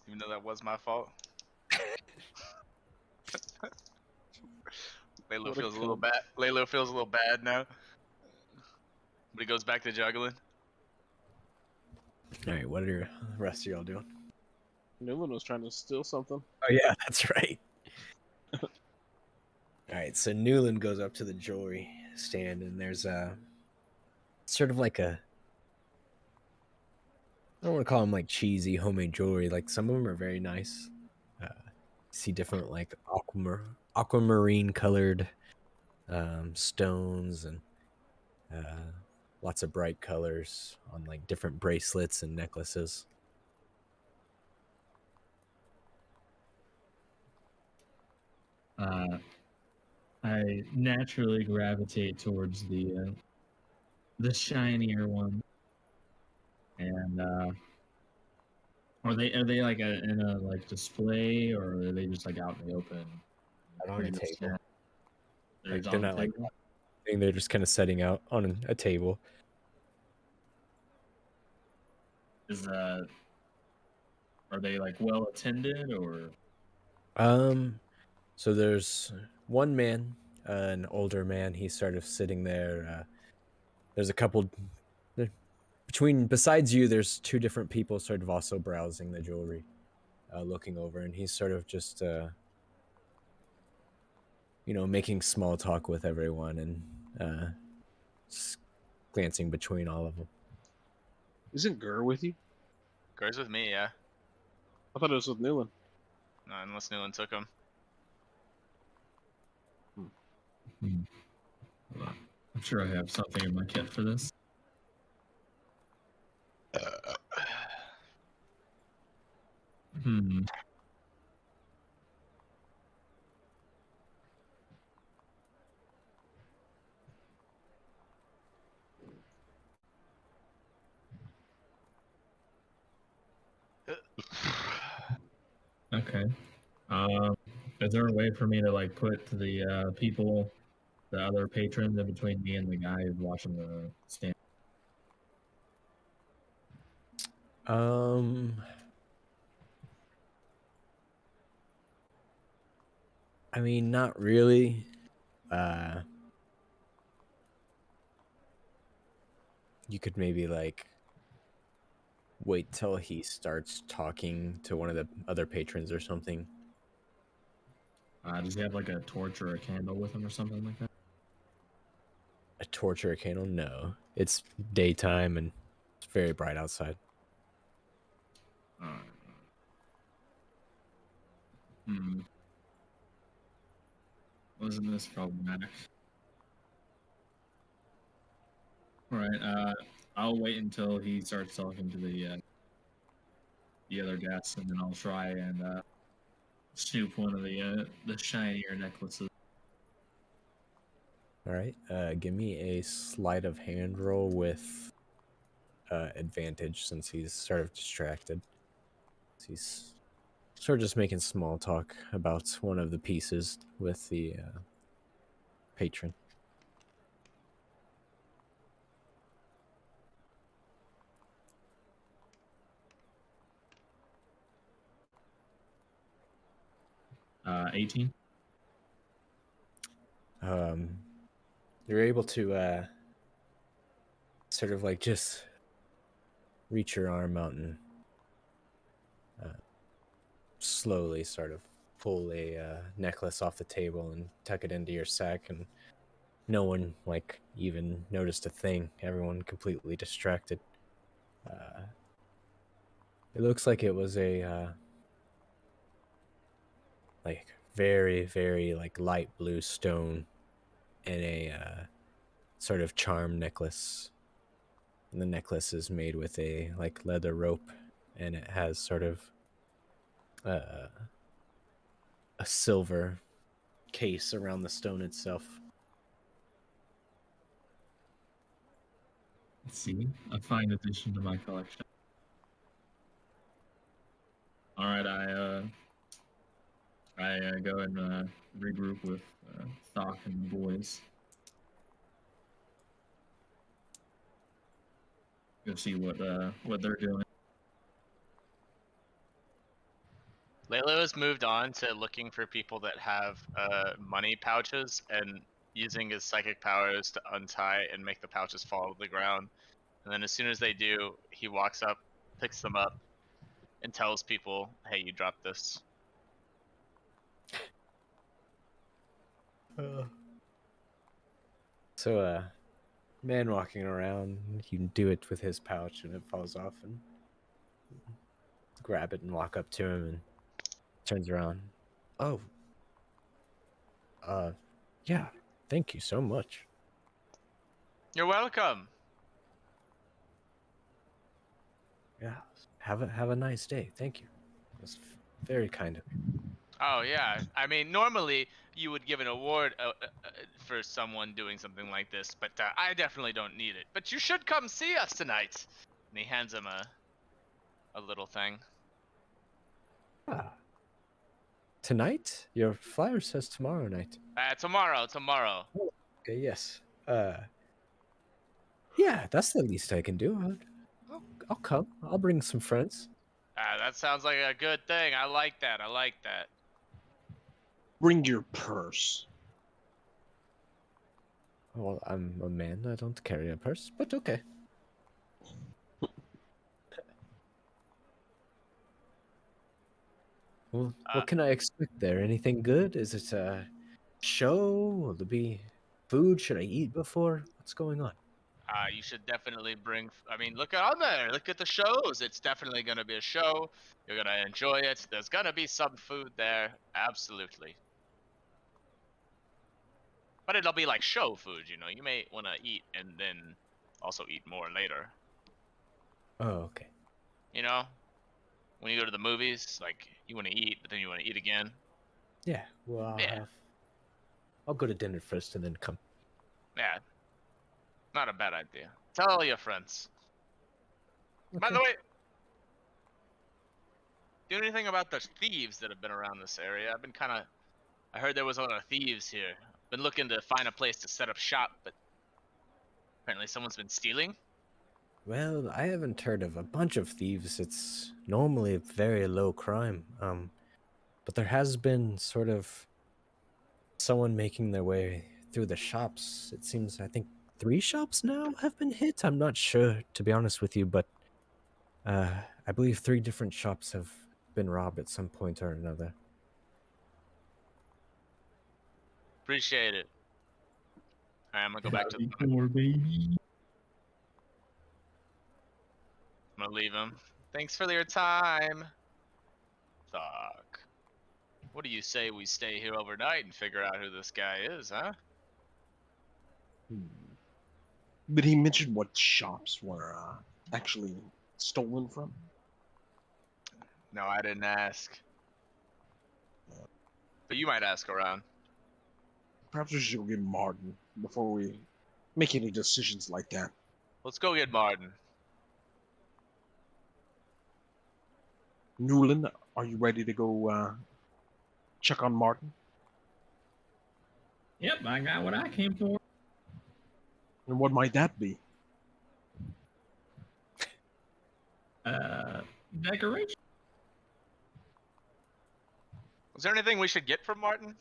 even though that was my fault. Laylo feels a little bad. Laylo feels a little bad now, but he goes back to juggling. All right, what are the rest of y'all doing? Newman was trying to steal something. Oh yeah, that's right. All right, so Newland goes up to the jewelry stand, and there's a sort of like a, I don't want to call them like cheesy homemade jewelry. Like some of them are very nice. See different like aquamarine colored stones and lots of bright colors on like different bracelets and necklaces. I naturally gravitate towards the shinier one, and are they like in a like display, or are they just like out in the open? Out on Where a you just table. they're Like just they're on the not like table? they're just kind of setting out on a table. Is are they like well attended, or So there's one man, an older man. He's sort of sitting there. There's a couple besides you. There's two different people sort of also browsing the jewelry, looking over, and he's sort of just making small talk with everyone and just glancing between all of them. Isn't Gur with you? Goes with me, yeah. I thought it was with Newland. No, unless Newland took him. I'm sure I have something in my kit for this. Hmm. Okay. Is there a way for me to like put the people, the other patrons, in between me and the guy who's watching the stand? I mean, not really. You could maybe like wait till he starts talking to one of the other patrons or something. Does he have like a torch or a candle with him or something like that? A torch or a candle? No. It's daytime and it's very bright outside. Wasn't this problematic? All right. I'll wait until he starts talking to the other guests, and then I'll try and snoop one of the shinier necklaces. All right. Give me a sleight of hand roll with advantage since he's sort of distracted. He's sort of just making small talk about one of the pieces with the patron. Uh, 18. You're able to sort of like just reach your arm out and slowly sort of pull a necklace off the table and tuck it into your sack, and no one like even noticed a thing. Everyone completely distracted. It looks like it was a like very very like light blue stone in a sort of charm necklace, and the necklace is made with a like leather rope, and it has sort of a silver case around the stone itself. Let's see, a fine addition to my collection. All right, I go and regroup with Stock and the boys. Go see what they're doing. Layla has moved on to looking for people that have money pouches and using his psychic powers to untie and make the pouches fall to the ground. And then as soon as they do, he walks up picks them up and tells people, "Hey, you dropped this." So, man walking around, you can do it with his pouch and it falls off, and grab it and walk up to him and turns around. Oh, yeah, thank you so much. You're welcome. Yeah, have a nice day. Thank you. That's very kind of you. Oh yeah, I mean normally you would give an award for someone doing something like this, but I definitely don't need it. But you should come see us tonight. And he hands him a little thing. Ah. Tonight? Your flyer says tomorrow night. Tomorrow. Okay, yes. Yeah, that's the least I can do. I'll come. I'll bring some friends. That sounds like a good thing. I like that. Bring your purse. Well, I'm a man. I don't carry a purse, but okay. Well, what can I expect there? Anything good? Is it a show? Will there be food? Should I eat before? What's going on? You should definitely bring. I mean, look on there. Look at the shows. It's definitely gonna be a show. You're gonna enjoy it. There's gonna be some food there. Absolutely. But it'll be like show food, you know. You may want to eat and then also eat more later. Oh, okay. You know, when you go to the movies, like you want to eat, but then you want to eat again. Yeah. Well, Yeah. I'll go to dinner first and then come. Yeah, not a bad idea. Tell all your friends. By Okay. the way, do anything about the thieves that have been around this area? I heard there was a lot of thieves here. Been looking to find a place to set up shop, but apparently someone's been stealing. Well, I haven't heard of a bunch of thieves. It's normally very low crime. But there has been sort of someone making their way through the shops. It seems, I think, 3 shops now have been hit. I'm not sure, to be honest with you, but I believe 3 different shops have been robbed at some point or another. Appreciate it. All right, I'm gonna go back to. Poor baby. I'm gonna leave him. Thanks for your time. Fuck. What do you say we stay here overnight and figure out who this guy is, huh? But he mentioned what shops were actually stolen from. No, I didn't ask. But you might ask around. Perhaps we should go get Martin before we make any decisions like that. Let's go get Martin. Newland, are you ready to go check on Martin? Yep, I got what I came for. And what might that be? Decoration. Is there anything we should get from Martin?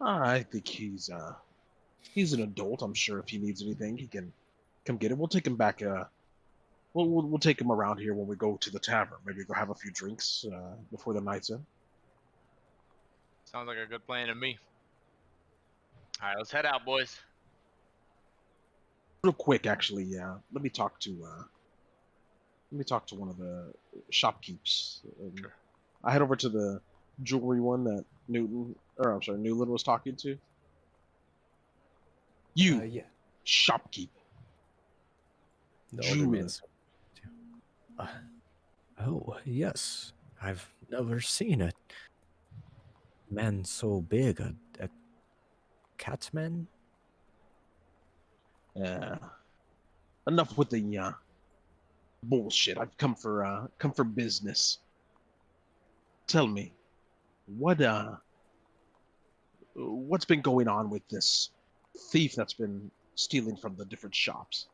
I think he's an adult. I'm sure if he needs anything, he can come get it. We'll take him back. We'll take him around here when we go to the tavern. Maybe go have a few drinks before the night's in. Sounds like a good plan to me. All right, let's head out, boys. Real quick, actually, let me talk to one of the shopkeepers. Sure. I head over to the jewelry one that Newland was talking to. You, Yeah. shopkeep. The older Jeweler. man. Oh, yes. I've never seen a man so big. A catman? Enough with the bullshit. I've come for business. Tell me, what's been going on with this thief that's been stealing from the different shops?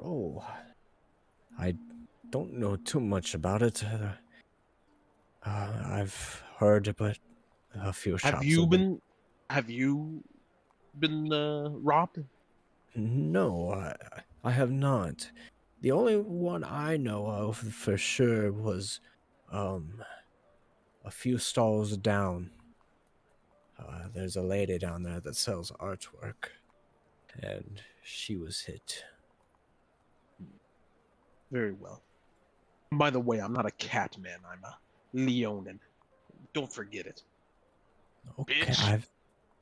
Oh, I don't know too much about it. I've heard about a few shops. Have you been robbed? No, I have not. The only one I know of for sure was a few stalls down. There's a lady down there that sells artwork, and she was hit. Very well. By the way, I'm not a cat man. I'm a Leonin. Don't forget it. Okay, Bitch. I've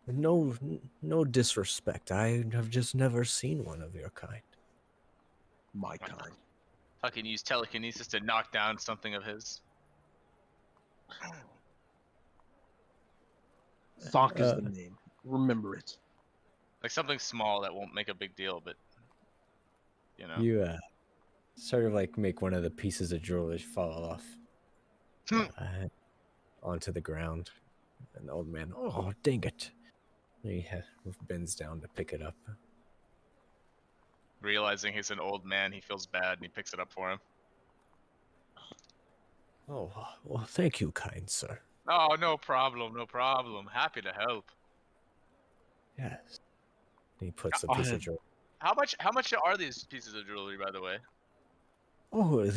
no disrespect. I have just never seen one of your kind. My kind. Fucking use telekinesis to knock down something of his. Thok is Uh, the name. Remember it. Like something small that won't make a big deal, but you know. You sort of like make one of the pieces of jewelry fall off onto the ground. And the old man, oh dang it! He bends down to pick it up. Realizing he's an old man, he feels bad and he picks it up for him. Oh well, thank you, kind sir. Oh, no problem, no problem. Happy to help. Yes. He puts a I'll piece of have- jewelry. How much are these pieces of jewelry, by the way? Oh,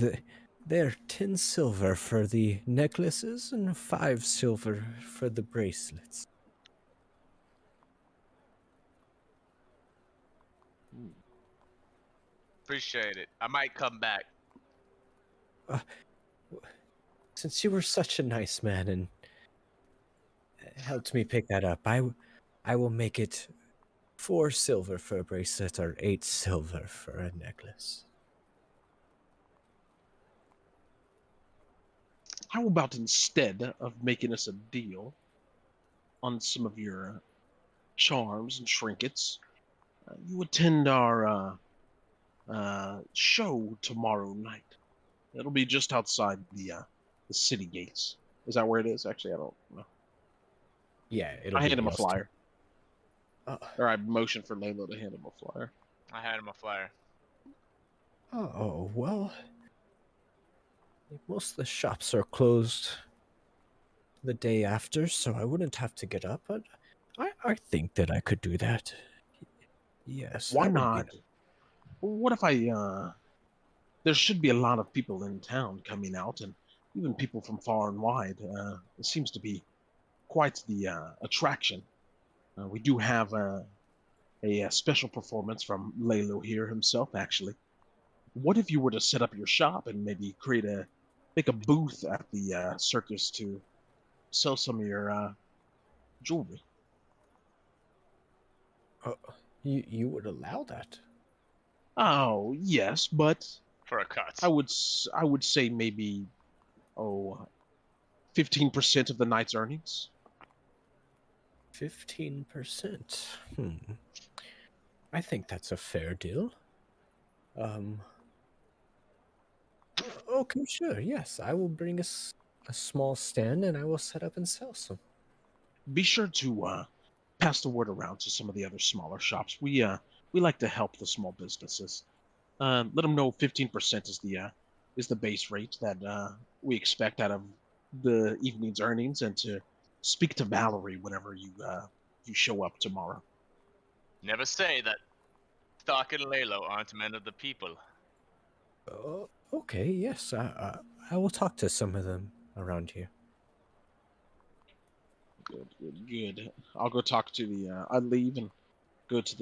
they're 10 silver for the necklaces and 5 silver for the bracelets. Appreciate it. I might come back. Since you were such a nice man and helped me pick that up, I will make it 4 silver for a bracelet or 8 silver for a necklace. How about instead of making us a deal on some of your charms and trinkets, you attend our show tomorrow night? It'll be just outside the city gates. Is that where it is? Actually, I don't know. Yeah, it'll I be hand him a Yellowstone. flyer. Oh, Or I motion for Layla to hand him a flyer. I had him a flyer. oh, well, most of the shops are closed the day after, so I wouldn't have to get up, but I think that I could do that. Yes, Why that would be not? What if there should be a lot of people in town coming out, and even people from far and wide. It seems to be quite the attraction. We do have a special performance from Lalo here himself, actually. What if you were to set up your shop and maybe make a booth at the circus to sell some of your jewelry? You would allow that? Oh yes, but For a cut. I would say maybe 15% of the night's earnings. 15%. I think that's a fair deal. Okay, sure. Yes, I will bring a small stand and I will set up and sell some. Be sure to pass the word around to some of the other smaller shops. We like to help the small businesses. Let them know 15% is the base rate that we expect out of the evening's earnings, and to speak to Valerie whenever you show up tomorrow. Never say that Stark and Lalo aren't men of the people. Okay, yes, I will talk to some of them around here. Good. I'll go talk to I leave and go to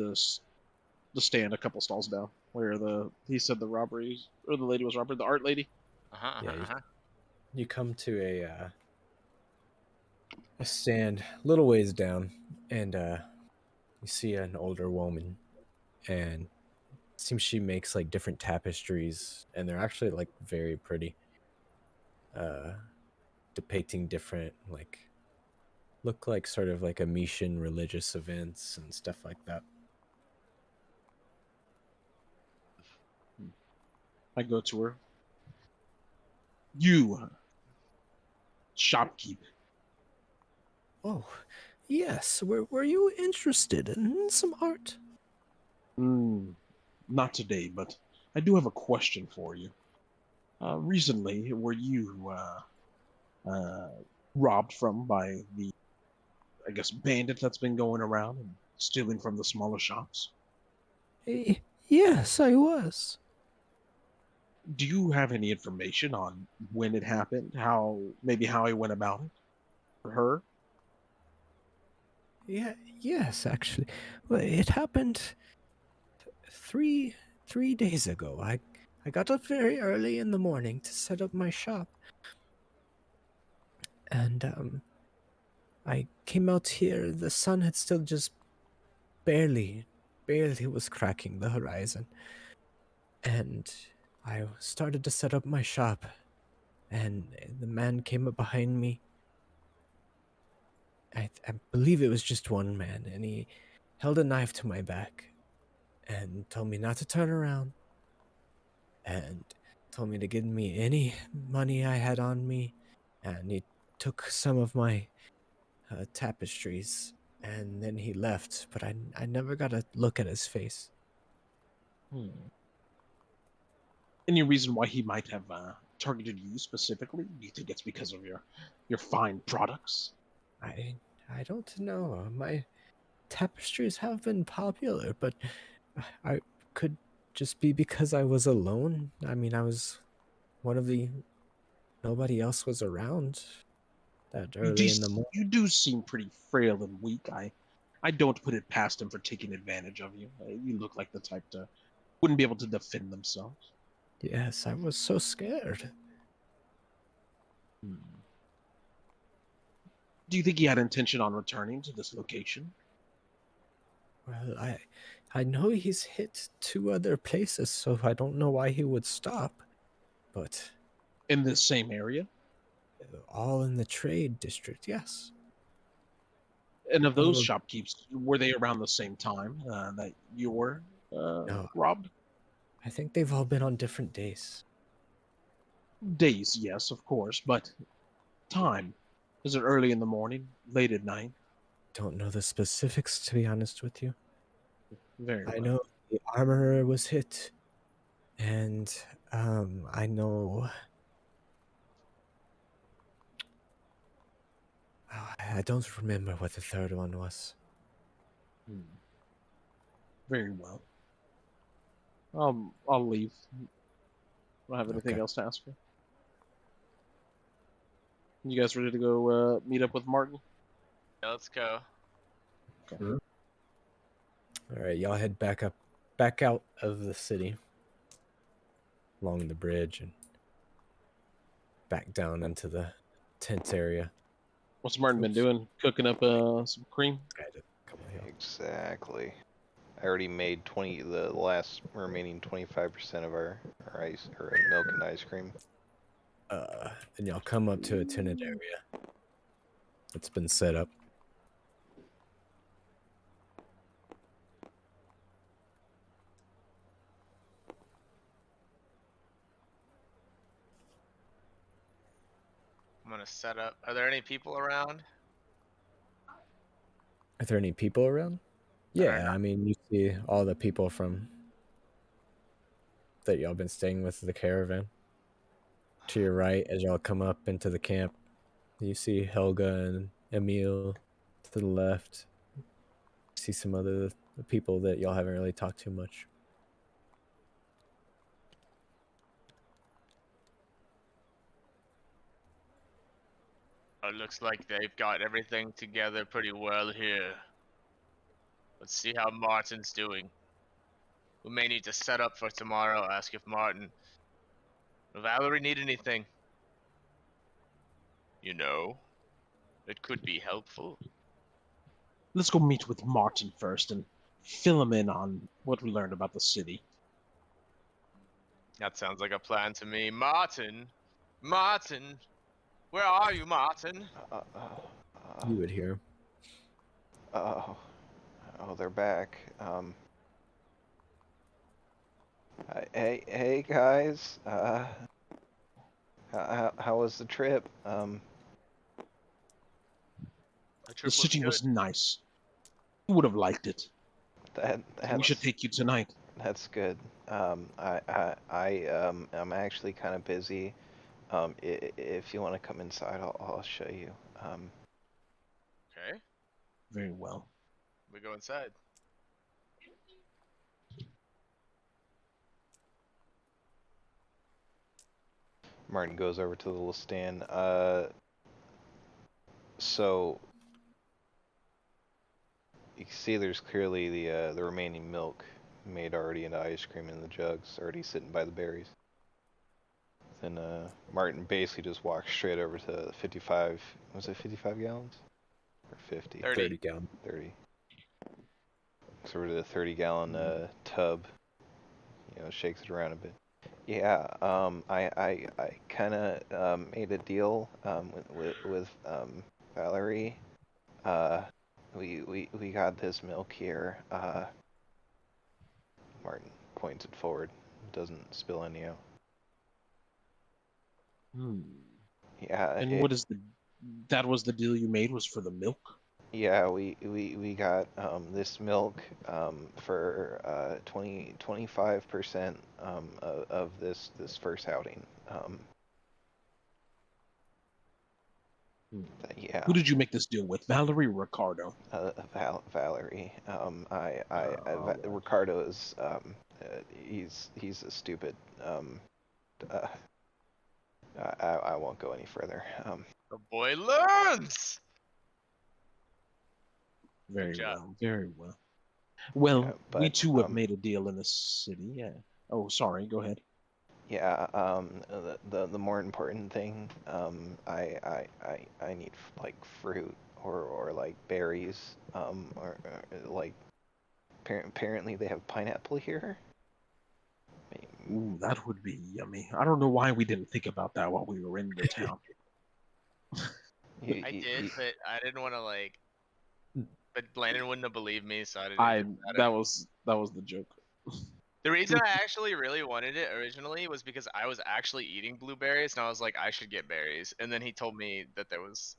the stand a couple stalls down where he said the robberies, or the lady was robbed, the art lady. Yeah, you come to a stand a little ways down, and you see an older woman, and it seems she makes like different tapestries, and they're actually like very pretty, depicting different look like sort of like Amishan religious events and stuff like that. I go to her. You, shopkeep. Oh, yes. Were you interested in some art? Not today, but I do have a question for you. Recently, were you robbed by the, I guess, bandit that's been going around and stealing from the smaller shops? Yes, I was. Do you have any information on when it happened? How he went about it? For her? Yeah, yes, actually. Well, it happened three three days ago. I got up very early in the morning to set up my shop, and I came out here. The sun had still just barely was cracking the horizon, and I started to set up my shop, and the man came up behind me. I believe it was just one man, and he held a knife to my back and told me not to turn around and told me to give me any money I had on me, and he took some of my tapestries, and then he left, but I never got a look at his face. Hmm. Any reason why he might have targeted you specifically? Do you think it's because of your fine products? I don't know. My tapestries have been popular, but I could just be because I was alone. I mean, I was one of the nobody else was around that You do early in the morning. you do seem pretty frail and weak. I don't put it past him for taking advantage of you. You look like the type to wouldn't be able to defend themselves. Yes, I was so scared. Hmm. Do you think he had intention on returning to this location? Well, I know he's hit two other places, so I don't know why he would stop. But In this same area? all in the trade district, yes. And of those Oh shopkeepers, were they around the same time that you were no, robbed? I think they've all been on different days. Days, yes, of course, but time. Is it early in the morning, late at night? Don't know the specifics, to be honest with you. Very I well. know the armorer was hit, and I know. I don't remember what the third one was. Hmm. Very well. I'll leave. I don't have anything Okay. else to ask you. You guys ready to go meet up with Martin? Yeah, let's go. Sure. All right, y'all head back out of the city, along the bridge, and back down into the tent area. What's Martin been Oops. doing? Cooking up some cream? I had to come here. Exactly. I already made the last remaining 25% of our ice or milk and ice cream. And y'all come up to a tented area that's been set up. I'm gonna set up. Are there any people around? Are there any people around? That are Yeah, not. I mean, you see all the people from that y'all been staying with the caravan. To your right, as y'all come up into the camp, you see Helga and Emil. To the left, see some other people that y'all haven't really talked to much. It looks like they've got everything together pretty well here. Let's see how Martin's doing. We may need to set up for tomorrow. Ask if Martin or Valerie need anything. You know, it could be helpful. Let's go meet with Martin first and fill him in on what we learned about the city. That sounds like a plan to me. Martin! Martin! Where are you, Martin? You would hear. Oh, oh, they're back. Hey guys. How was the trip? The The trip was city good. was nice. You would have liked it. We should That's take you tonight. that's good. I'm actually kind of busy. If you want to come inside, I'll show you. Okay, Very well. we go inside. Martin goes over to the little stand. So you can see there's clearly the remaining milk made already into ice cream in the jugs, already sitting by the berries. Then Martin basically just walks straight over to 55. Was it 55 gallons or 50? 30. gallon. 30. So over to the 30-gallon tub. Shakes it around a bit. Yeah, I kind of made a deal with Valerie. We got this milk here. Martin points it forward, doesn't spill any out. Yeah, And what is that was the deal you made was for the milk? Yeah, we got this milk for 25% of this first outing. Yeah. Who did you make this deal with, Valerie or Ricardo? Valerie. Ricardo is he's a stupid. I won't go any further. The boy learns. Very job. well, very well. Well, Yeah, we but, too have made a deal in the city. Yeah. Oh, sorry. Go ahead. Yeah, the more important thing, I need like fruit or like berries, or like apparently they have pineapple here. Ooh, that would be yummy. I don't know why we didn't think about that while we were in the town. I did, but I didn't want to like. But Landon wouldn't have believed me, so I didn't. That was the joke. The reason I actually really wanted it originally was because I was actually eating blueberries, and I was like, I should get berries. And then he told me that there was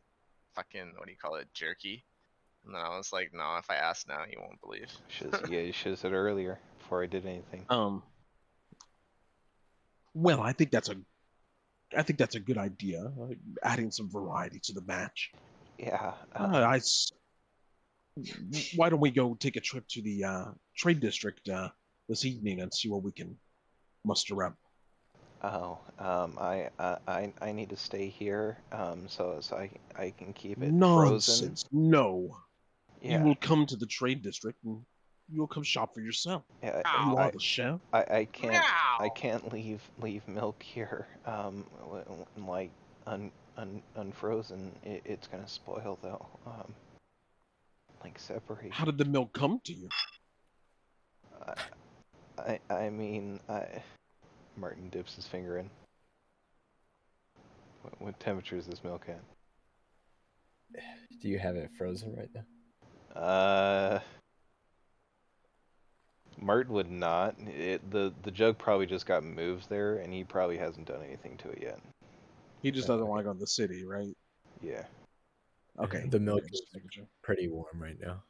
fucking, what do you call it, jerky. And then I was like, no, if I ask now, he won't believe. You should have said earlier before I did anything. Well, I think that's a good idea. Adding some variety to the match. Yeah. Why don't we go take a trip to the trade district this evening and see what we can muster up? Oh, I need to stay here, so I can keep it Nonsense. frozen. No. Yeah. You will come to the trade district and you'll come shop for yourself. Yeah, You are the chef. I can't Meow. leave milk here. Like unfrozen, it's gonna spoil though. Like separate. How did the milk come to you? I mean, Martin dips his finger in. What temperature is this milk at? Do you have it frozen right now? Martin would not. The jug probably just got moved there, and he probably hasn't done anything to it yet. He just doesn't want to go to the city, right? Yeah. Okay. The milk okay, is just making sure. pretty warm right now.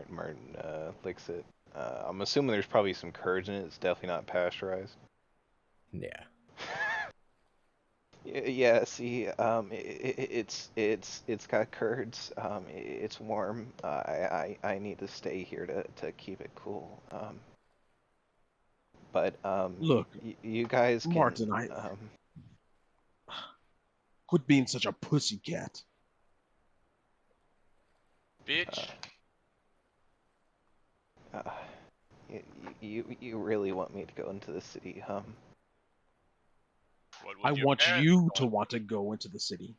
Martin licks it. I'm assuming there's probably some curds in it. It's definitely not pasteurized. Yeah. Yeah, see, it's got curds. It's warm. I need to stay here to keep it cool. But Look, you guys can, Martin, quit being such a pussycat. Bitch. You really want me to go into the city, huh? What I would your want parents you want? to want to go into the city.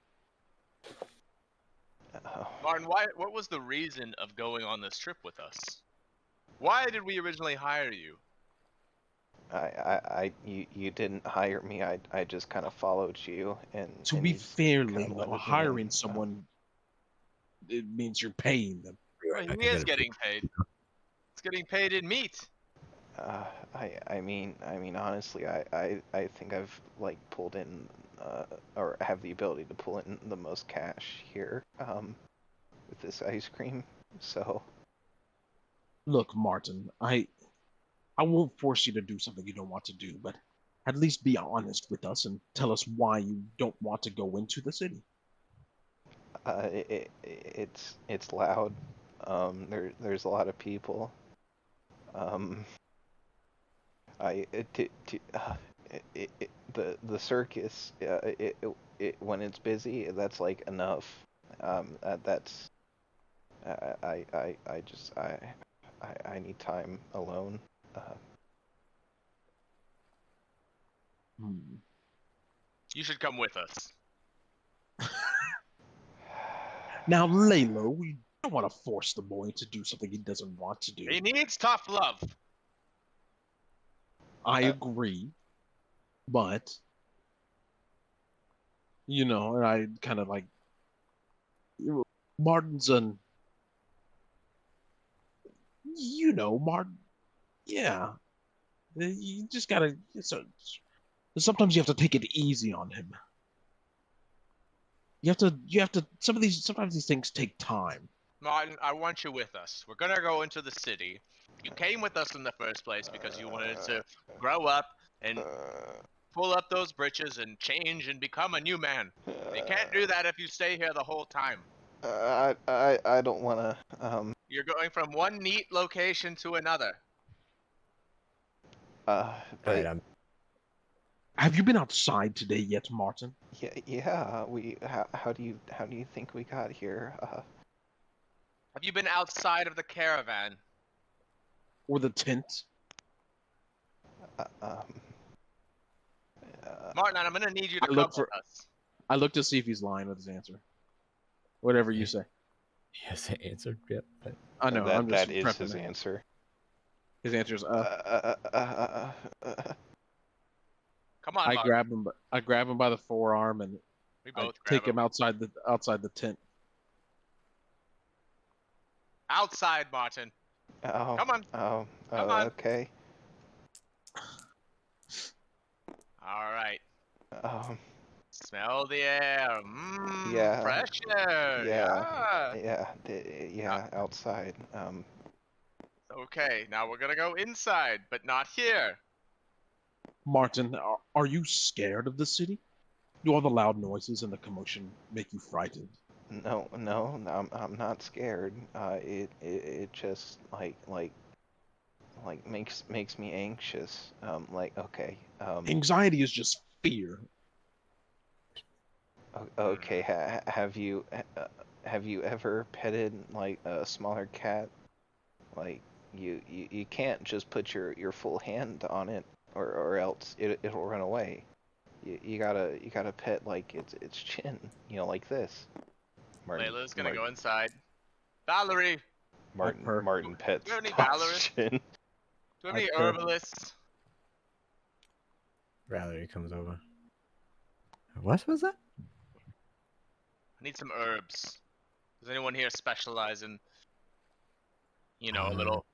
Martin, what was the reason of going on this trip with us? Why did we originally hire you? You didn't hire me. I just kind of followed you, and To and be you just fair, kinda Lilo, let me hiring in. someone, it means you're paying them. Well, he is getting paid. It's getting paid in meat. I mean, honestly, I think I've like pulled in, or have the ability to pull in the most cash here, with this ice cream. So, Look, Martin, I won't force you to do something you don't want to do, but at least be honest with us and tell us why you don't want to go into the city. it's loud. There's a lot of people. I the circus, when it's busy, that's like enough. That's I just I need time alone. Hmm. You should come with us. Now, Laylo, we don't want to force the boy to do something he doesn't want to do. He needs tough love. I agree, but and I kind of like Martin's Martin. Yeah, you just gotta. Sometimes you have to take it easy on him. You have to. Sometimes these things take time. Martin, I want you with us. We're gonna go into the city. You came with us in the first place because you wanted to grow up and pull up those britches and change and become a new man. You can't do that if you stay here the whole time. I don't want to. You're going from one neat location to another. All right, But Have you been outside today yet, Martin? yeah. How do you think we got here? Have you been outside of the caravan? Or the tent? Uh, um. Martin, I'm gonna need you to I come look with for- us. I look to see if he's lying with his answer. Whatever you say. Yes, I answered. Yep. But I know. I'm just that is prepping his it. answer. His answer is Come on, I Martin. grab him by the forearm and We I both take grab him outside the tent. outside, Martin. Oh. Come on. Oh. Come on. Okay. All right. Um. Smell the air. Mmm. Yeah. Fresh air. Yeah. Yeah. Yeah. Outside. Okay. Now we're gonna go inside, but not here. Martin, are you scared of the city? Do all the loud noises and the commotion make you frightened? No. I'm not scared. It just makes me anxious. Okay. Anxiety is just fear. Okay. Have you ever petted like a smaller cat? Like you can't just put your full hand on it, or else it'll run away. You gotta pet like its chin, like this. Layla's gonna go inside. Valerie, Martin pets do you have any Tom's Valorous? chin. Do you have any Purr. herbalists? Valerie comes over. What was that? I need some herbs. Does anyone here specialize in, a little,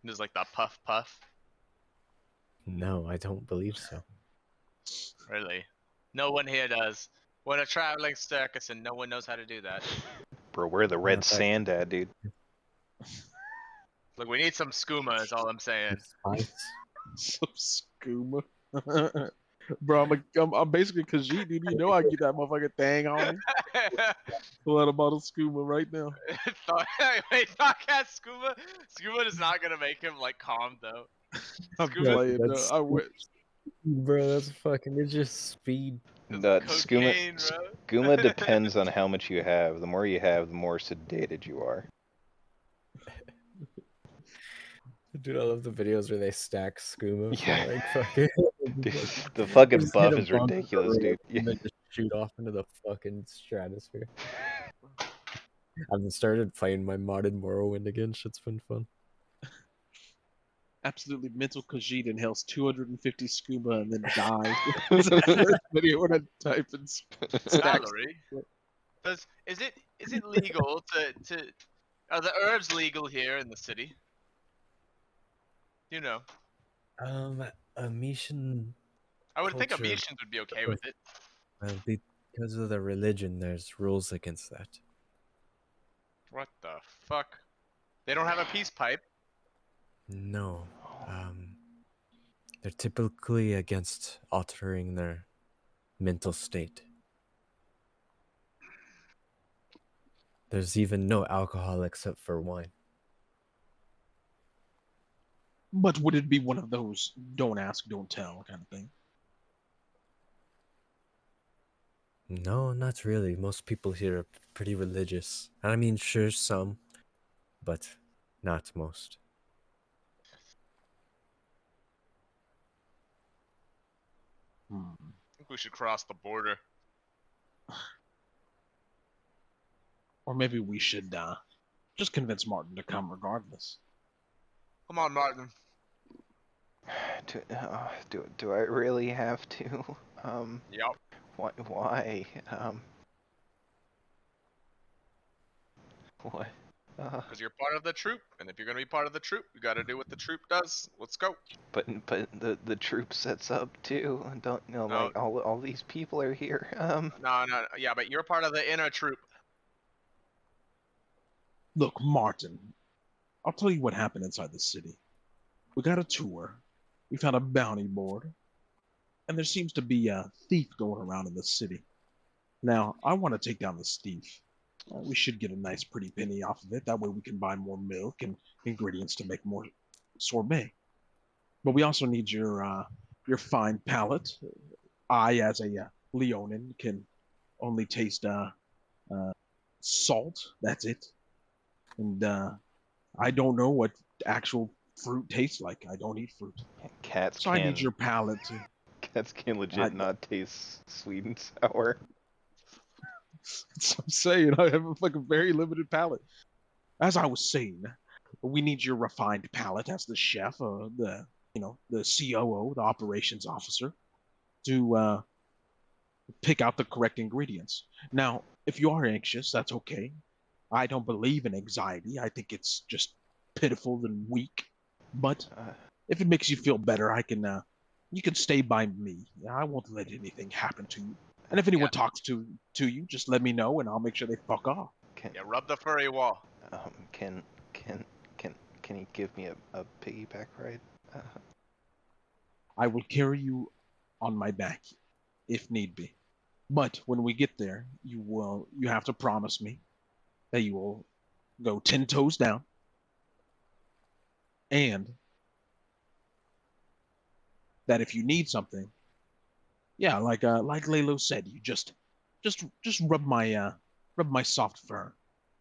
there's like that puff puff? No, I don't believe so. Really? No one here does. We're in a traveling circus and no one knows how to do that. Bro, where the red Not that- sand at, dude? Look, we need some skooma is all I'm saying. Spice? Some skooma. Bro, I'm basically Khajiit, dude. You know I get that motherfucking thing on me. Pull out a bottle of skooma right now. Wait, Thought Scuba? Scuba is not gonna make him like calm though. I'm Skooma- playing. That's- I wish. Bro, that's fucking. It's just speed. The Cocaine, bro. skooma depends on how much you have. The more you have, the more sedated you are. Dude, I love the videos where they stack skooma. For, Yeah. like fucking. Dude, the fucking Just buff hit a is bump ridiculous, dude. And then just shoot off into the fucking stratosphere. I've started playing my modded Morrowind again. Shit's been fun. Absolutely mental Khajiit inhales 250 skooma and then dies. It's the first video when I type in stacks. Valerie, is it legal to are the herbs legal here in the city? You know, A Mishan. I would think Culture. Amishans would be okay with it. Because of the religion, there's rules against that. What the fuck? They don't have a peace pipe. No. They're typically against altering their mental state. There's even no alcohol except for wine. But would it be one of those don't ask, don't tell kind of thing? No, not really. Most people here are pretty religious. I mean, sure, some, but not most. Hmm. I think we should cross the border. Or maybe we should just convince Martin to come regardless. Come on, Martin. Do I really have to? Yep. Why? What? Because you're part of the troop, and if you're gonna be part of the troop, you gotta do what the troop does. Let's go. But the troop sets up too. Don't you know, No, like all these people are here. no. Yeah, but you're part of the inner troop. Look, Martin, I'll tell you what happened inside the city. We got a tour. We found a bounty board. And there seems to be a thief going around in the city. Now, I want to take down this thief. We should get a nice pretty penny off of it. That way we can buy more milk and ingredients to make more sorbet. But we also need your fine palate. I, as a Leonin, can only taste salt. That's it. And I don't know what actual fruit tastes like. I don't eat fruit. Cats So I need can your palate to. cats can legit not taste sweet and sour. That's what I'm saying. I have like a very limited palate. As I was saying, we need your refined palate as the chef, the COO, the operations officer, to pick out the correct ingredients. Now, if you are anxious, that's okay. I don't believe in anxiety. I think it's just pitiful and weak. But if it makes you feel better, you can stay by me. I won't let anything happen to you. And if anyone talks to you, just let me know, and I'll make sure they fuck off. Yeah, rub the furry wall. Can you give me a piggyback ride? I will carry you on my back, if need be. But when we get there, you have to promise me that you will go 10 toes down, and that if you need something, yeah, like Lalo said, you just rub my soft fur.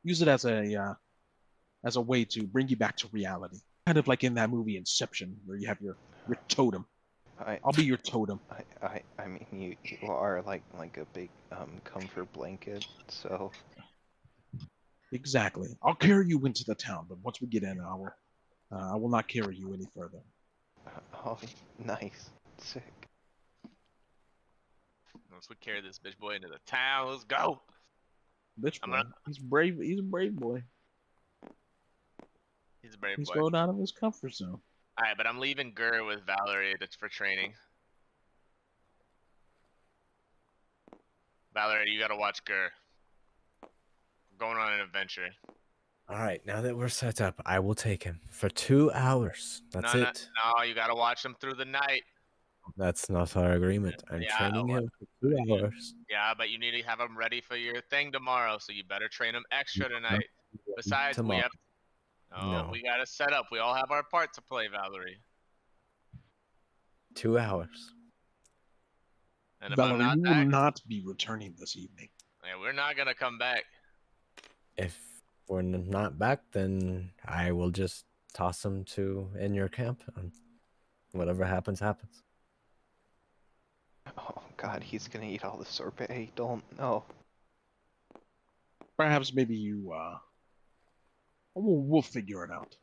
Use it as a way to bring you back to reality. Kind of like in that movie Inception, where you have your totem. I'll be your totem. I mean, you are like a big comfort blanket. So Exactly. I'll carry you into the town, but once we get in, I will not carry you any further. oh, nice, sick. Once we carry this bitch boy into the town, let's go. Bitch boy. He's brave. He's a brave boy. He's a brave He's boy. going out of his comfort zone. All right, but I'm leaving Gur with Valerie. That's for training. Valerie, you gotta watch Gur. We're going on an adventure. All right, now that we're set up, I will take him for 2 hours. That's it. No, you gotta watch him through the night. That's not our agreement. I'm training him for 2 hours. Yeah, but you need to have him ready for your thing tomorrow, so you better train him extra tonight. Besides, tomorrow. we gotta set up. We all have our part to play, Valerie. 2 hours. And if Valerie, I'm you not will back, not be returning this evening. yeah, we're not gonna come back. If we're not back, then I will just toss him in your camp, and whatever happens, happens. Oh God, he's gonna eat all the sorbet. Don't know. Perhaps maybe we'll figure it out.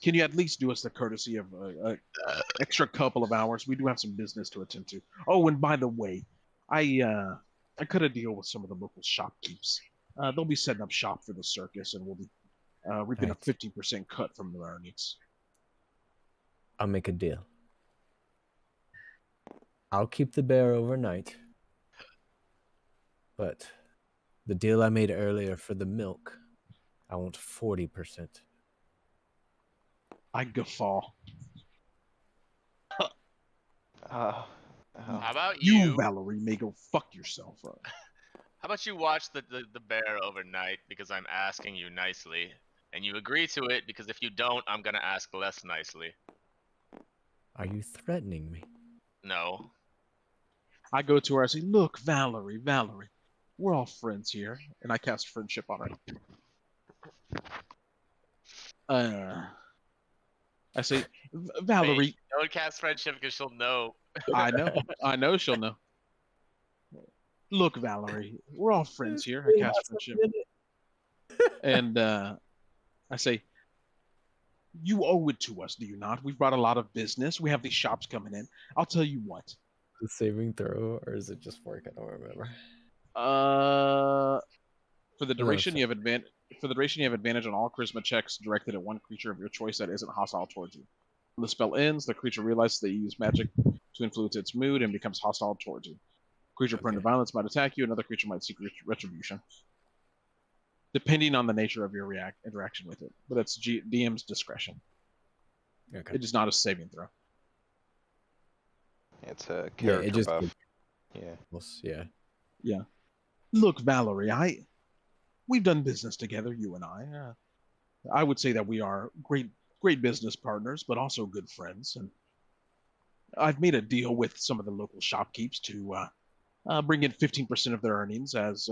Can you at least do us the courtesy of an extra couple of hours? We do have some business to attend to. Oh, and by the way, I cut a deal with some of the local shopkeepers. They'll be setting up shop for the circus, and we'll be reaping a 15% cut from their earnings. I'll make a deal. I'll keep the bear overnight, but the deal I made earlier for the milk, I want 40%. I guffaw. How about You, Valerie, may go fuck yourself. How about you watch the bear overnight because I'm asking you nicely, and you agree to it because if you don't, I'm gonna ask less nicely. Are you threatening me? No. I go to her, I say, look, Valerie, we're all friends here, and I cast friendship on her. I say, Valerie. Wait, don't cast friendship because she'll know. I know she'll know. Look, Valerie, we're all friends here. I cast friendship, and I say, you owe it to us, do you not? We've brought a lot of business. We have these shops coming in. I'll tell you what. The saving throw, or is it just fork? I don't remember. For the duration, No, you have advantage. For the duration, you have advantage on all charisma checks directed at one creature of your choice that isn't hostile towards you. When the spell ends, the creature realizes that you use magic to influence its mood and becomes hostile towards you. Creature prone to Okay. violence might attack you. Another creature might seek retribution, depending on the nature of your interaction with it. But that's DM's discretion. Okay. It is not a saving throw. It's a Yeah, character it just buff. gives- Yeah. yeah. Look, Valerie, we've done business together, you and I. I would say that we are great business partners, but also good friends. And I've made a deal with some of the local shopkeepers to bring in 15% of their earnings as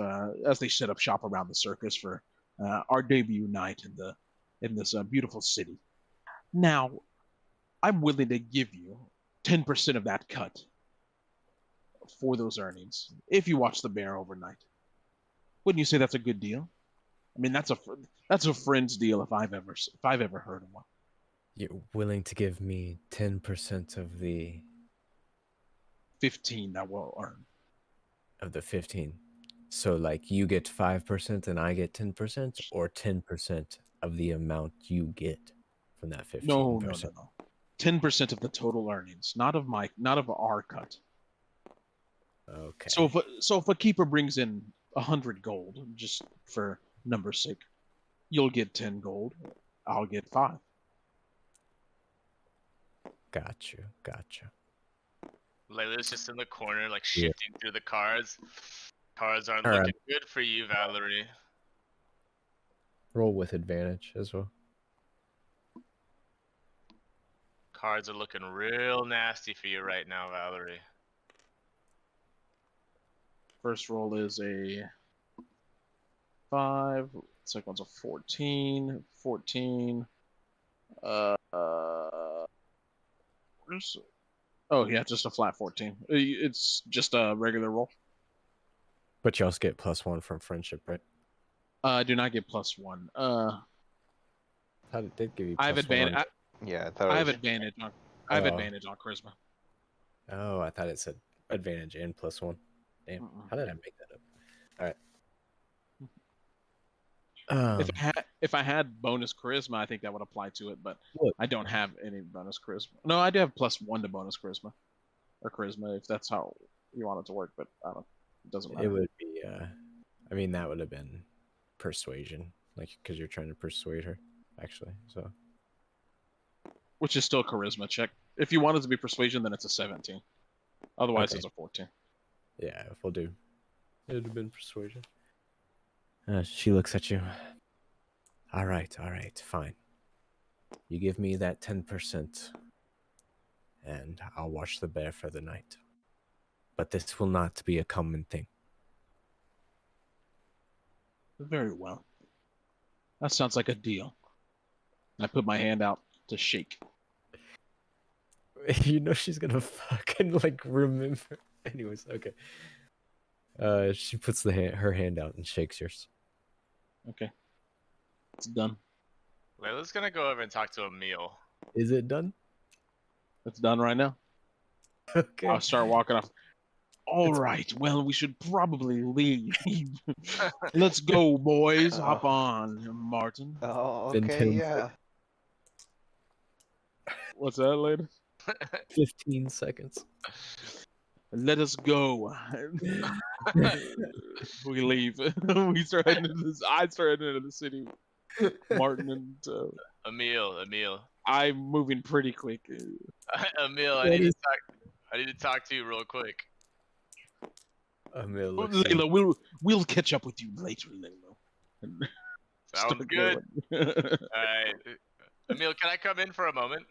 they set up shop around the circus for our debut night in this beautiful city. Now, I'm willing to give you 10% of that cut for those earnings if you watch the bear overnight. Wouldn't you say that's a good deal? I mean, that's a friend's deal if I've ever heard of one. You're willing to give me 10% of the 15 that we'll earn. 15. So like you get 5% and I get 10%, or 10% of the amount you get from that 15%. No. 10% of the total earnings, not of our cut. Okay. So if a keeper brings in 100 gold, just for number's sake, you'll get 10 gold. I'll get 5. Got you. Layla's just in the corner, like shifting through the cards. Cards aren't All right. looking good for you, Valerie. Roll with advantage as well. Cards are looking real nasty for you right now, Valerie. First roll is a 5. Second one's a 14. 14. Oh yeah, just a flat 14. It's just a regular roll. But you also get +1 from friendship, right? I do not get +1. How did it give you? I have advantage. Yeah, I thought I it have was. advantage on. I have advantage on charisma. Oh, I thought it said advantage and +1. Damn, how did I make that up? All right. If I had bonus charisma, I think that would apply to it, but Look. I don't have any bonus charisma. No, I do have +1 to bonus charisma, or charisma if that's how you want it to work. But I don't. It doesn't matter. It would be. I mean, that would have been persuasion, like because you're trying to persuade her, actually. So. Which is still charisma check. If you want it to be persuasion, then it's a 17. Otherwise, Okay. it's a 14. Yeah, we'll do. It would have been persuasion. She looks at you. All right, fine. You give me that 10%, and I'll watch the bear for the night. But this will not be a common thing. Very well. That sounds like a deal. I put my hand out to shake. You know she's gonna fucking like remember. Anyways, okay. She puts her hand out and shakes yours. Okay. It's done. Layla's gonna go over and talk to Emil. Is it done? It's done right now. Okay. I'll start walking off. All right. Well, we should probably leave. Let's go, boys. Hop on, Martin. Oh, Been okay, 10 yeah. What's that, lady? 15 seconds. Let us go. We leave. We start heading into this. I start heading into the city. Martin and Emil. I'm moving pretty quick. Emil, I need to talk to you real quick. Emil looks Layla, we'll catch up with you later, Layla. Sounds Start good. going. Alright. Emil, can I come in for a moment?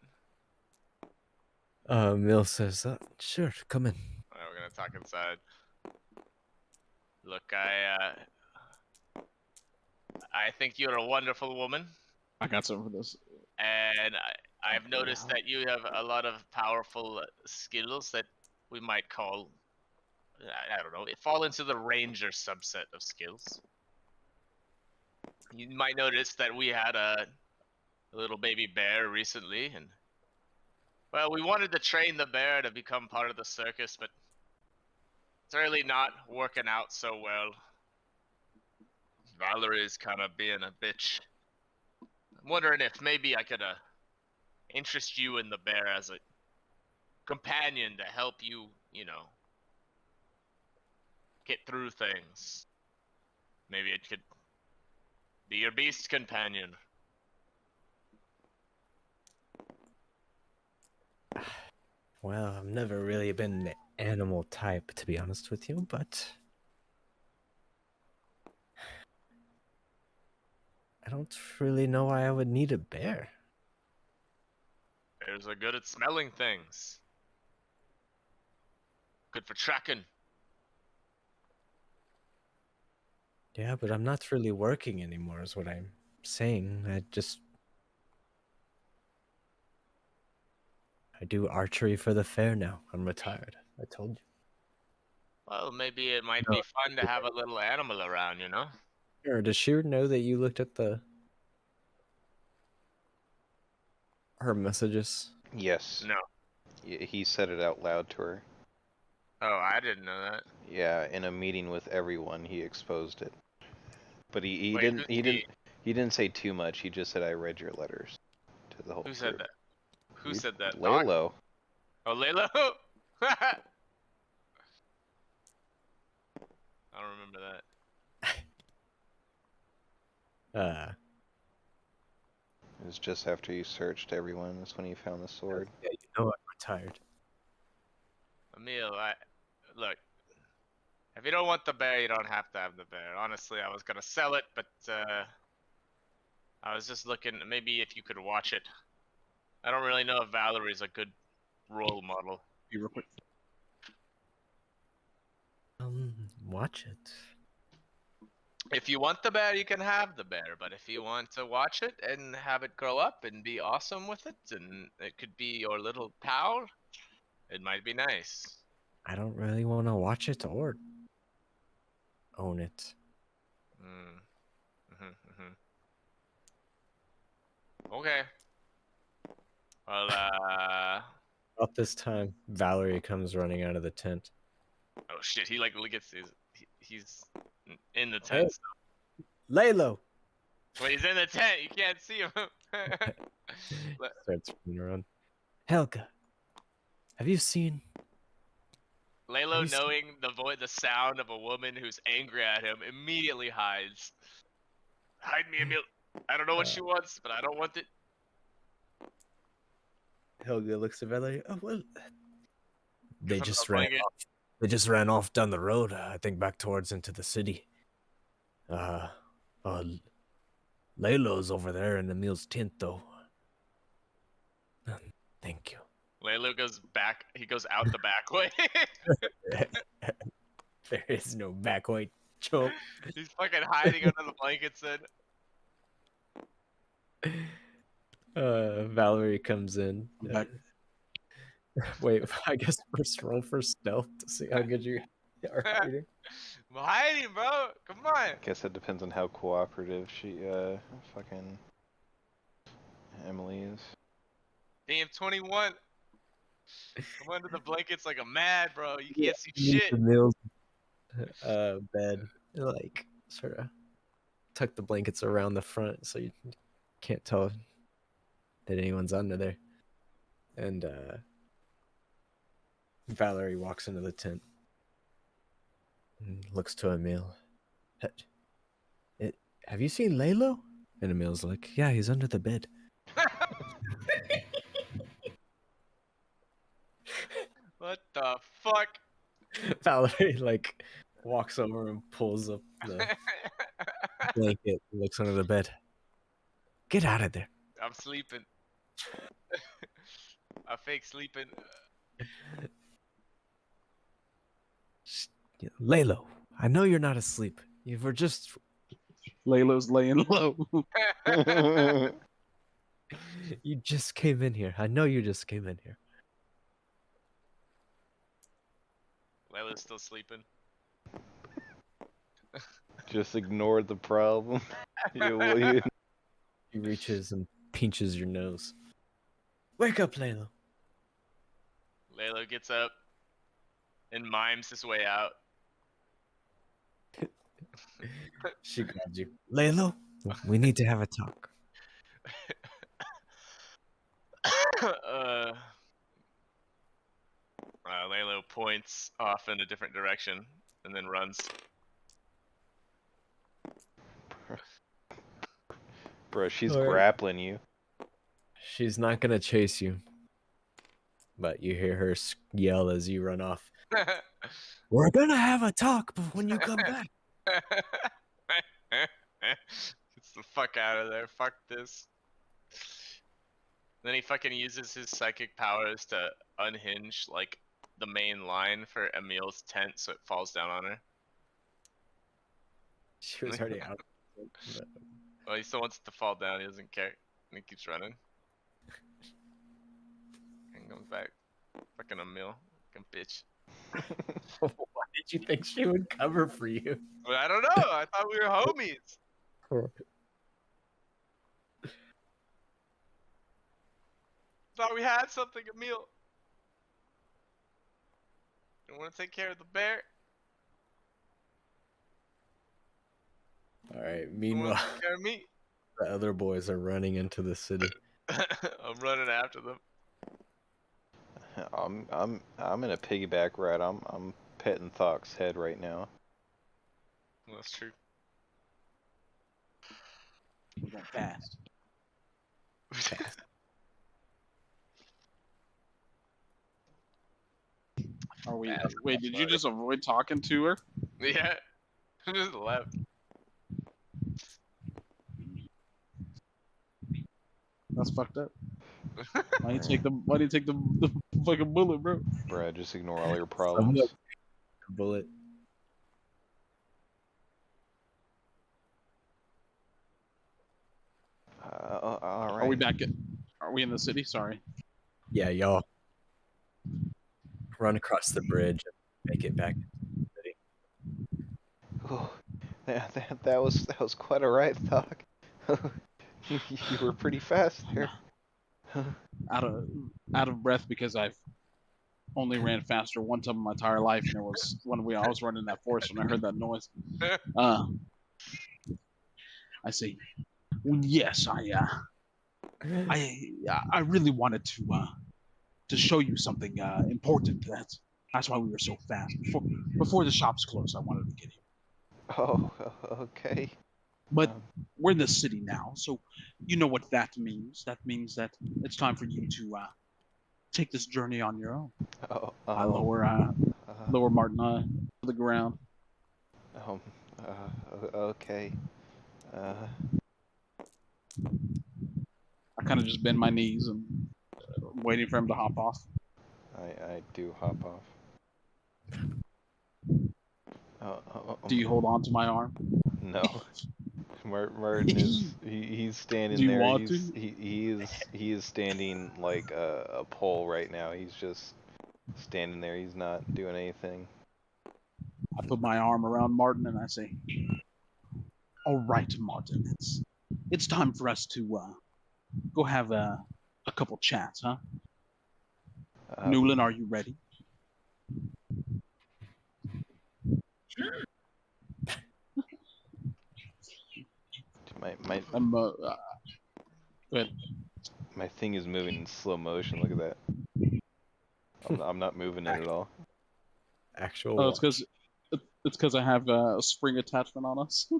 Emil says, sure, come in. Alright, we're gonna talk inside. Look, I think you're a wonderful woman, I got something for this. and I've Okay, noticed how- that you have a lot of powerful skills that we might call, I don't know, it fall into the ranger subset of skills. You might notice that we had a little baby bear recently, and well, we wanted to train the bear to become part of the circus, but it's really not working out so well. Valerie's kind of being a bitch. I'm wondering if maybe I could interest you in the bear as a companion to help you, get through things. Maybe it could be your beast companion. Well, I've never really been the animal type, to be honest with you, but I don't really know why I would need a bear. Bears are good at smelling things. Good for tracking. Yeah, but I'm not really working anymore, is what I'm saying. I do archery for the fair now. I'm retired. I told you. Well, maybe it might No. be fun to have a little animal around, Or does she know that you looked at her messages? Yes. No. He said it out loud to her. Oh, I didn't know that. Yeah, in a meeting with everyone, he exposed it. But he Wait, didn't he didn't say too much. He just said I read your letters to the whole Who said group. that? Who You- said that? Doc? Lalo. Oh, Layla? I don't remember that. It was just after you searched everyone. That's when he found the sword. Yeah, you know I'm retired. Emil, look. If you don't want the bear, you don't have to have the bear. Honestly, I was gonna sell it, but I was just looking. Maybe if you could watch it. I don't really know if Valerie's a good role model. Be real quick. Watch it. If you want the bear, you can have the bear. But if you want to watch it and have it grow up and be awesome with it, and it could be your little pal, it might be nice. I don't really want to watch it or own it. Okay. Well, About this time, Valerie comes running out of the tent. oh shit, he gets he's in the Hey. tent. Lalo! Well, he's in the tent. You can't see him. Starts running around. Helga, have you seen? Lalo, Have you seen- knowing the sound of a woman who's angry at him, immediately hides. Hide me, Emil. I don't know what she wants, but I don't want it. Helga looks at Valerie. Oh well, they Gives him just a ran blanket. off. They just ran off down the road. I think back towards into the city. Lalo's over there in Emil's tent, though. Thank you. Lalo goes back. He goes out the back way. There is no back way, chump. He's fucking hiding under the blankets. Then Valerie comes in. I'm back. Wait, I guess first roll for stealth to see how good you are hiding. I'm hiding, bro. Come on. I guess it depends on how cooperative fucking Emily is. Damn, 21. I'm under the blankets like a mad, bro. You Yeah, can't see shit. Emil's bed, like sort of tuck the blankets around the front so you can't tell that anyone's under there. And Valerie walks into the tent and looks to Emil. Have you seen Lalo? And Emil's like, yeah, he's under the bed. What the fuck? Valerie like walks over and pulls up the blanket and looks under the bed. Get out of there. I'm sleeping. I fake sleeping. Lalo, I know you're not asleep. You were just. Layla's laying low. You just came in here. I know you just came in here. Layla's still sleeping. Just ignore the problem. You He reaches and pinches your nose. Wake up, Layla. Layla gets up and mimes his way out. She grabs you. Layla, we need to have a talk. Layla points off in a different direction and then runs. Bro, she's Alright. grappling you. She's not gonna chase you. But you hear her yell as you run off. We're gonna have a talk when you come back. Gets the fuck out of there. Fuck this. Then he fucking uses his psychic powers to unhinge like the main line for Emil's tent so it falls down on her. She was already out. But... Well, he still wants it to fall down. He doesn't care. And he keeps running. And comes back. Fucking Emil. Fucking bitch. Why did you think she would cover for you? But I don't know. I thought we were homies. Thought we had something, Emil. You want to take care of the bear? Alright, You want meanwhile, to take care of me? the other boys are running into the city. I'm running after them. I'm in a piggyback ride. I'm petting Thok's head right now. That's true. We're going fast. Are we? Wait, did you just avoid talking to her? Yeah. Just left. That's fucked up. Why do you take the fucking bullet, bro? Brad, just ignore all your problems. Bullet. All right. Are we back at? Are we in the city? Sorry. Yeah, y'all run across the bridge and make it back into the city. Oh, that was quite a ride, Thok. you were pretty fast there. Out of breath because I've only ran faster one time in my entire life, and it was when I was running that forest when I heard that noise. I say, well, yes, I really wanted to show you something important. That's why we were so fast. Before the shops closed, I wanted to get here. Oh, okay. But we're in the city now, so you know what that means. That means that it's time for you to take this journey on your own. I lower Martin to the ground. Okay. I kind of just bend my knees and waiting for him to hop off. I do hop off. Do you hold on to my arm? No. Martin is he's standing Do you there. want He is standing like a pole right now. He's just standing there. He's not doing anything. I put my arm around Martin and I say, "All right, Martin, it's time for us to go have a couple chats, huh? Newland, are you ready?" Sure. Go ahead. My thing is moving in slow motion. Look at that. I'm not moving it at all. Actual. Oh, it's because I have a spring attachment on us.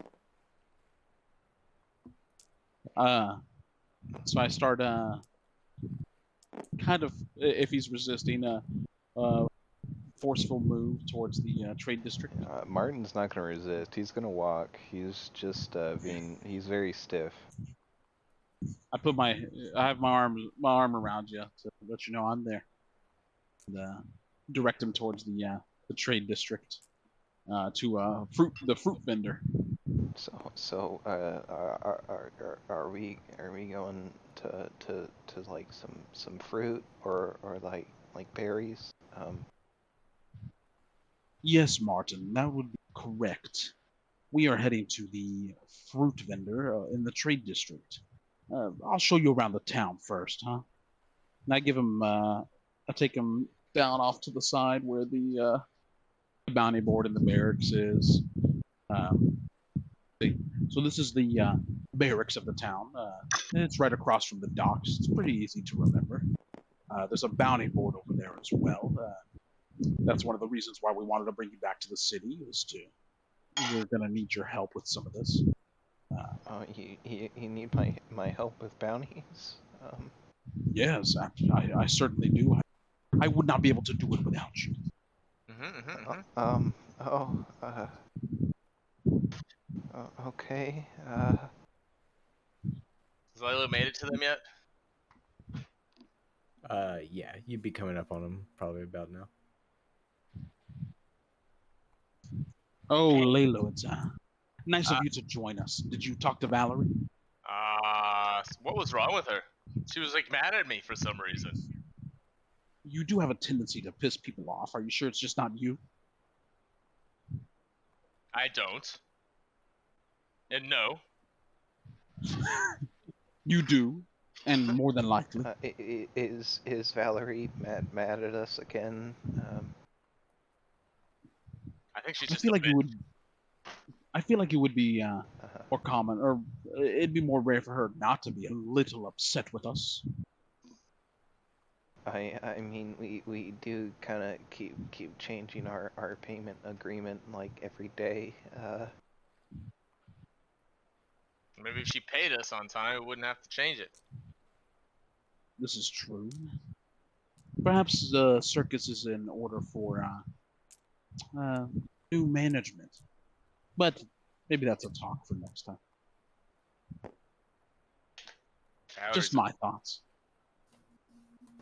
So I start kind of, if he's resisting, forceful move towards the trade district. Martin's not gonna resist. He's gonna walk. He's just he's very stiff. I have my arm around you to let you know I'm there. And, direct him towards the trade district. to the fruit vendor. So, are we going to like some fruit or like berries? Yes, Martin, that would be correct. We are heading to the fruit vendor in the trade district. I'll show you around the town first, huh? And I take him down off to the side where the bounty board in the barracks is. Um, so this is the barracks of the town. And it's right across from the docks. It's pretty easy to remember. There's a bounty board over there as well. That's one of the reasons why we wanted to bring you back to the city. We're gonna need your help with some of this. You need my help with bounties? Yes, I certainly do. I would not be able to do it without you. Oh, okay. Has Lilo made it to them yet? Yeah, you'd be coming up on him probably about now. Oh, Laylo, it's nice of you to join us. Did you talk to Valerie? What was wrong with her? She was like mad at me for some reason. You do have a tendency to piss people off. Are you sure it's just not you? I don't. And no. You do, and more than likely. Is Valerie mad at us again? I think she's I just feel a like bit. you would. I feel like it would be more common, or it'd be more rare for her not to be a little upset with us. I mean, we do kind of keep changing our payment agreement like every day. Maybe if she paid us on time, we wouldn't have to change it. This is true. Perhaps the circus is in order for new management, but maybe that's a talk for next time. Just my thoughts.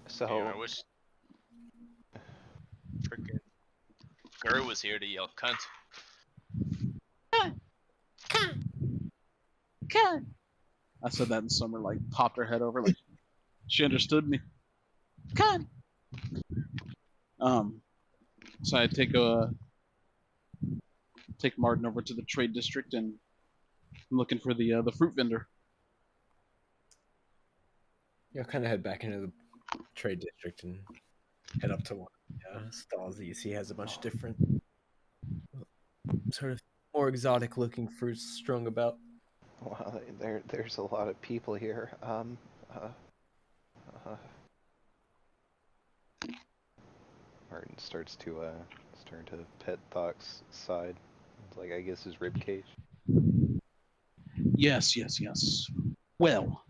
So Yeah, I wish freaking Gurr was here to yell cunt. Cunt. I said that in Summer, like popped her head over, like she understood me. Cunt. So I take Martin over to the trade district, and I'm looking for the fruit vendor. You'll kind of head back into the trade district and head up to one of the stalls that you see has a bunch of different sort of more exotic looking fruits strung about. wow, there's a lot of people here. Martin starts to pet Thok's side. It's like, I guess, his rib cage. Yes. Well,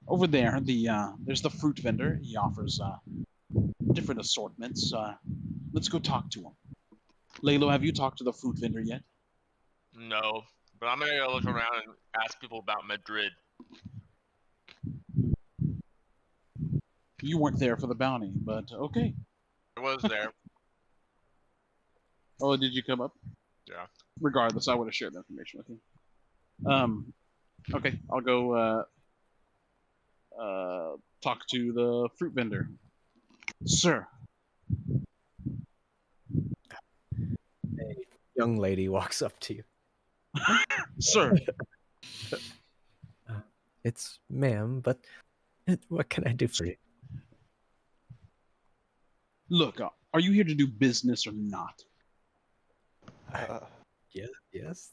over there, there's the fruit vendor. He offers different assortments. Let's go talk to him. Laylo, have you talked to the fruit vendor yet? No, but I'm gonna go look around and ask people about Madrid. You weren't there for the bounty, but okay. I was there. Oh, did you come up? Yeah. Regardless, I would have shared the information with you. Okay, I'll go talk to the fruit vendor. Sir. A young lady walks up to you. Sir. It's ma'am, but what can I do for you? Look, are you here to do business or not? Yes.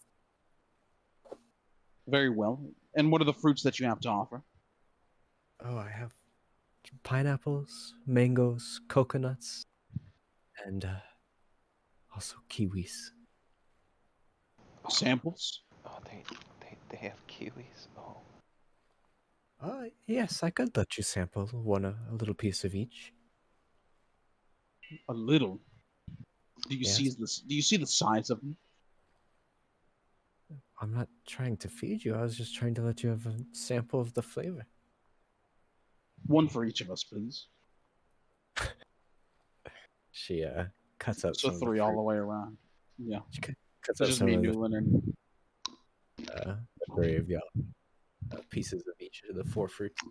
Very well. And what are the fruits that you have to offer? Oh, I have pineapples, mangoes, coconuts, and also kiwis. Samples? Oh, they have kiwis. Oh. Yes, I could let you sample a little piece of each. A little. Do you Yes. see this? Do you see the size of them? I'm not trying to feed you. I was just trying to let you have a sample of the flavor. One for each of us, please. She cuts up So some of the 3 all fruit. the way around. Yeah. Cuts It's up just some me, of Newland, and the three of y'all. Pieces of each of the 4 fruits.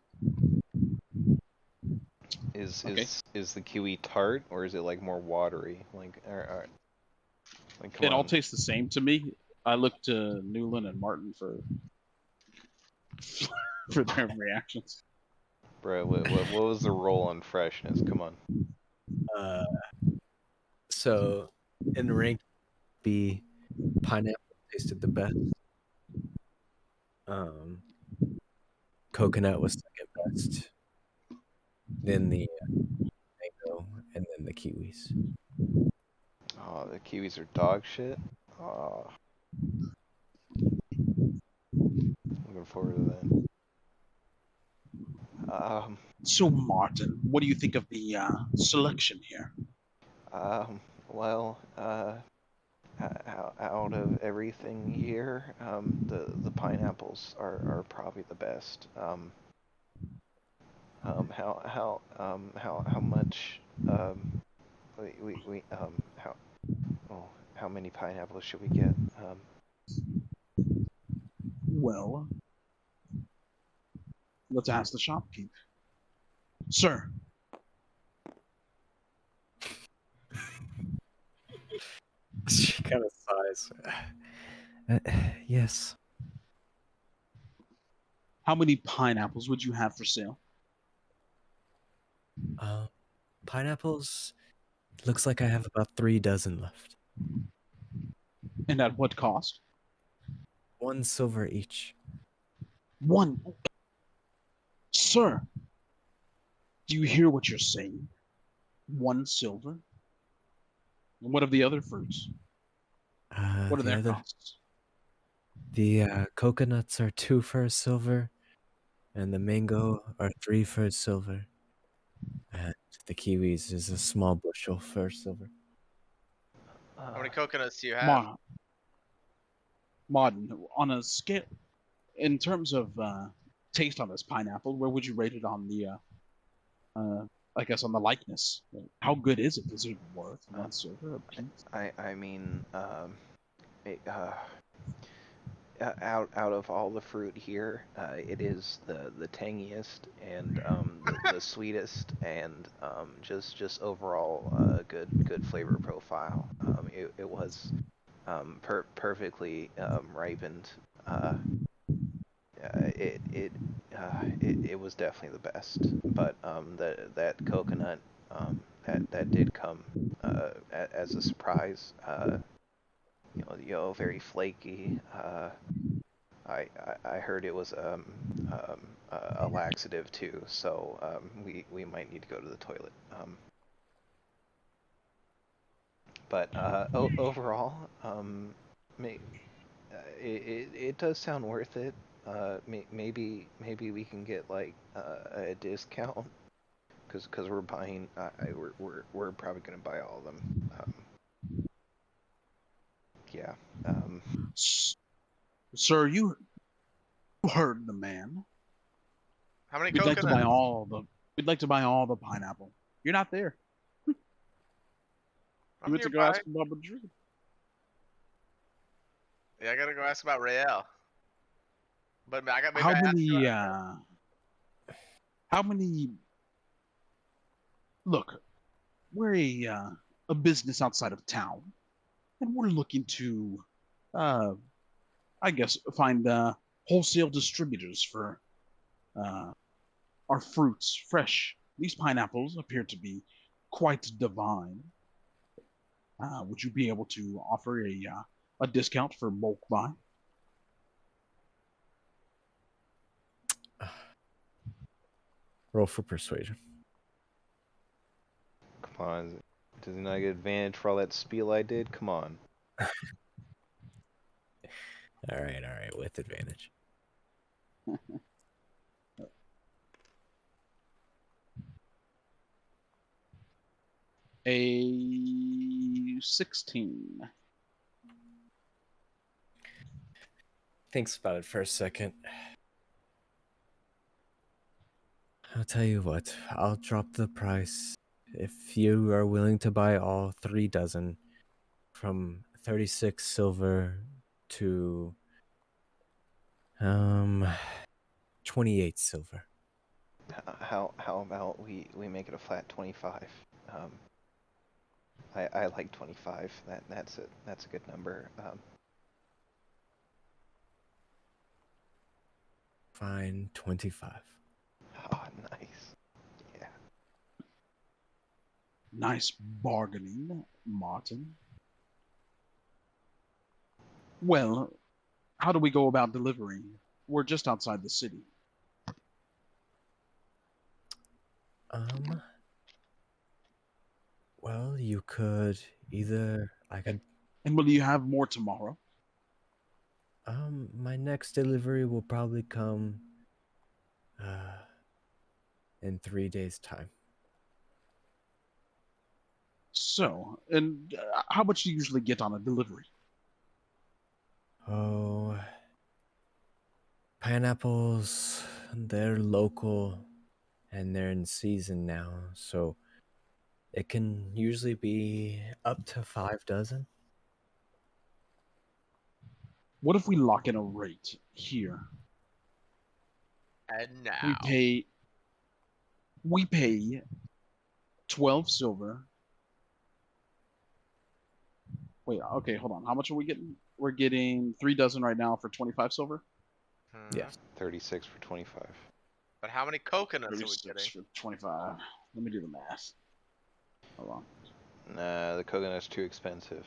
Okay. Is the kiwi tart or is it like more watery? Like come It all on, tastes the same to me. I look to Newland and Martin for for their reactions. bro. What was the roll on freshness? Come on. So in rank B, pineapple tasted the best. Coconut was second best. Then the mango, and then the kiwis. Oh, the kiwis are dog shit. Oh, looking forward to that. So, Martin, what do you think of the selection here? Well, out of everything here, the pineapples are probably the best. How much we how many pineapples should we get? Well, let's ask the shopkeep. Sir, She kind of sighs. Yes. how many pineapples would you have for sale? Pineapples. Looks like I have about 3 dozen left. And at what cost? 1 silver each. One. Sir, do you hear what you're saying? 1 silver? And what of the other fruits? What are their costs? The coconuts are 2 for a silver, and the mango are 3 for a silver, and the kiwis is a small bushel for a silver. How many coconuts do you have? Martin, on a scale, in terms of taste on this pineapple, where would you rate it on the, I guess, on the likeness? How good is it? Is it worth 1 silver a piece? I mean, out of all the fruit here, it is the tangiest and the sweetest and just overall good flavor profile. It was perfectly ripened. It was definitely the best. But that coconut that did come as a surprise. Very flaky. I heard it was a laxative too, so we might need to go to the toilet. But overall, it does sound worth it. Maybe we can get like a discount because we're buying. We're probably gonna buy all of them. Yeah. Sir, you heard the man. How many We'd like to buy coconuts? all the. We'd like to buy all the pineapple. You're not there. You I'm went to go nearby. ask about Madrid. Yeah, I gotta go ask about Rael. But I got maybe How I asked you. many? How many? Look, we're a business outside of town, and we're looking to, I guess, find wholesale distributors for our fruits, fresh. These pineapples appear to be quite divine. Would you be able to offer a discount for bulk buy? Roll for persuasion. Come on. Does he not get advantage for all that spiel I did? Come on. All right, with advantage. A 16. Thinks about it for a second. I'll tell you what, I'll drop the price if you are willing to buy all 3 dozen from 36 silver to 28 silver. How about we make it a flat 25? I like 25. That's a good number. Fine, 25. Oh, nice. Yeah. Nice bargaining, Martin. Well, how do we go about delivering? We're just outside the city. Well, you could either I could And will you have more tomorrow? my next delivery will probably come in 3 days time. So, and how much do you usually get on a delivery? Oh, pineapples, they're local and they're in season now, so it can usually be up to 5 dozen. What if we lock in a rate here? And We now. pay 12 silver. Wait, okay, hold on. How much are we getting? We're getting 3 dozen right now for 25 silver. Yes. 36 for 25. But how many coconuts are we 36 getting? for 25. Let me do the math. Hold on. Nah, the coconut's too expensive.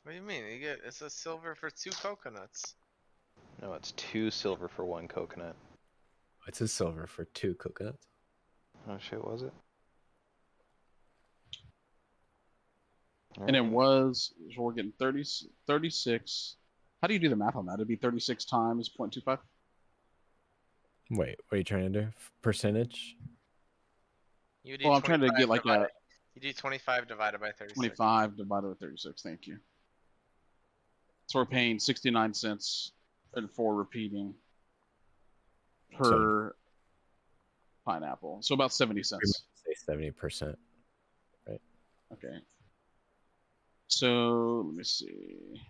What do you mean? It's a silver for 2 coconuts. No, it's 2 silver for 1 coconut. It's a silver for 2 coconuts. Oh shit, was it? And it Alright. was, so we're getting 36. How do you do the math on that? It'd be 36 times 0.25? Wait, what are you trying to do? Percentage? You do Well, I'm trying to 25 get like divided. a You do 25 divided by 36. 25 divided by 36. Thank you. So we're paying 69 cents and for repeating per pineapple. So about 70 cents. Say 70%. Okay. So let me see.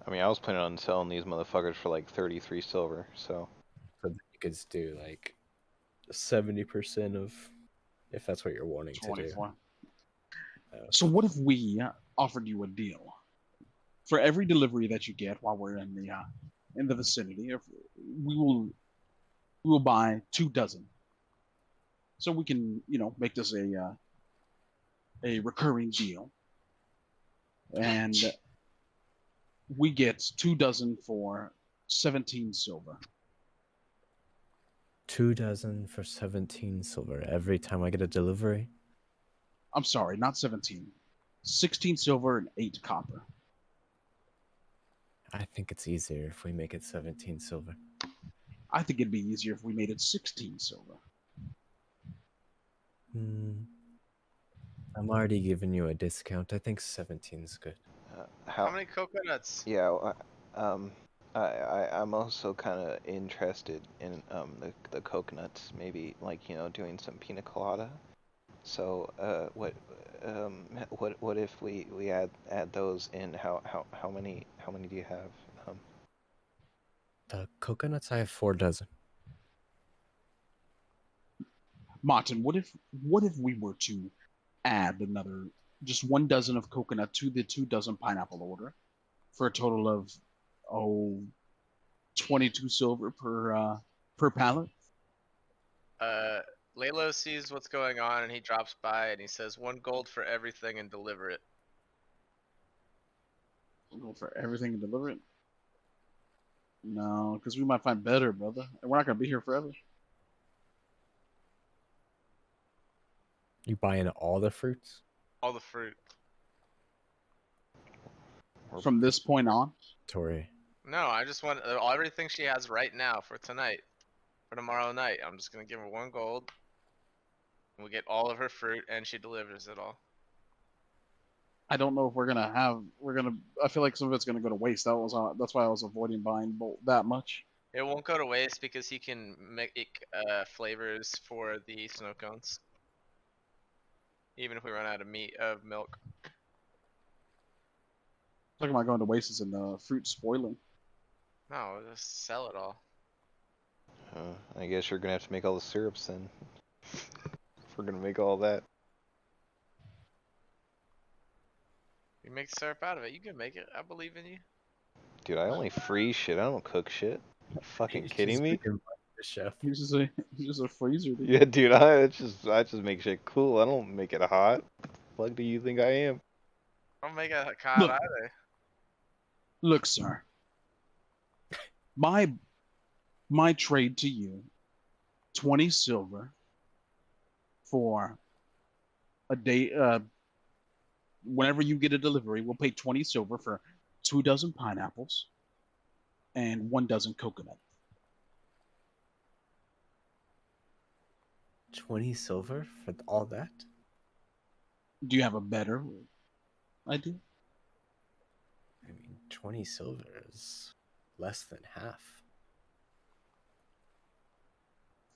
I mean, I was planning on selling these motherfuckers for like 33 silver, so. So you could do like 70% of, if that's what you're wanting to do. 24. So what if we offered you a deal for every delivery that you get while we're in the vicinity? If we will buy 2 dozen, so we can make this a recurring deal, and we get 2 dozen for 17 silver. 2 dozen for 17 silver every time I get a delivery. I'm sorry, not 17. 16 silver and 8 copper. I think it's easier if we make it 17 silver. I think it'd be easier if we made it 16 silver. I'm already giving you a discount. I think 17's good. How many coconuts? Yeah, I'm also kind of interested in the coconuts. Maybe like doing some pina colada. So what if we add those in? How many do you have? The coconuts, I have 4 dozen. Martin, what if we were to add another just 1 dozen of coconut to the 2 dozen pineapple order for a total of 22 silver per pallet? Lalo sees what's going on and he drops by and he says 1 gold for everything and deliver it. Go for everything and deliver it? No, because we might find better, brother. And we're not gonna be here forever. You buying all the fruits? All the fruit. From this point on? Tori. No, I just want everything she has right now for tonight. For tomorrow night. I'm just gonna give her 1 gold. And we get all of her fruit and she delivers it all. I don't know if I feel like some of it's gonna go to waste. That's why I was avoiding buying that much. It won't go to waste because he can make flavors for the snow cones. even if we run out of milk. Talking about going to waste and the fruit spoiling. No, just sell it all. I guess you're gonna have to make all the syrups then. If we're gonna make all that. You make syrup out of it. You can make it. I believe in you. Dude, I only freeze shit. I don't cook shit. You fucking He's kidding just me? freaking the chef. He's just a freezer, dude. Yeah, dude, I just make shit cool. I don't make it hot. The fuck do you think I am? I don't make it hot Look. either. Look, sir. My trade to you, 20 silver for a day. Whenever you get a delivery, we'll pay 20 silver for 2 dozen pineapples and 1 dozen coconut. 20 silver for all that? Do you have a better idea? I mean, 20 silver is less than half.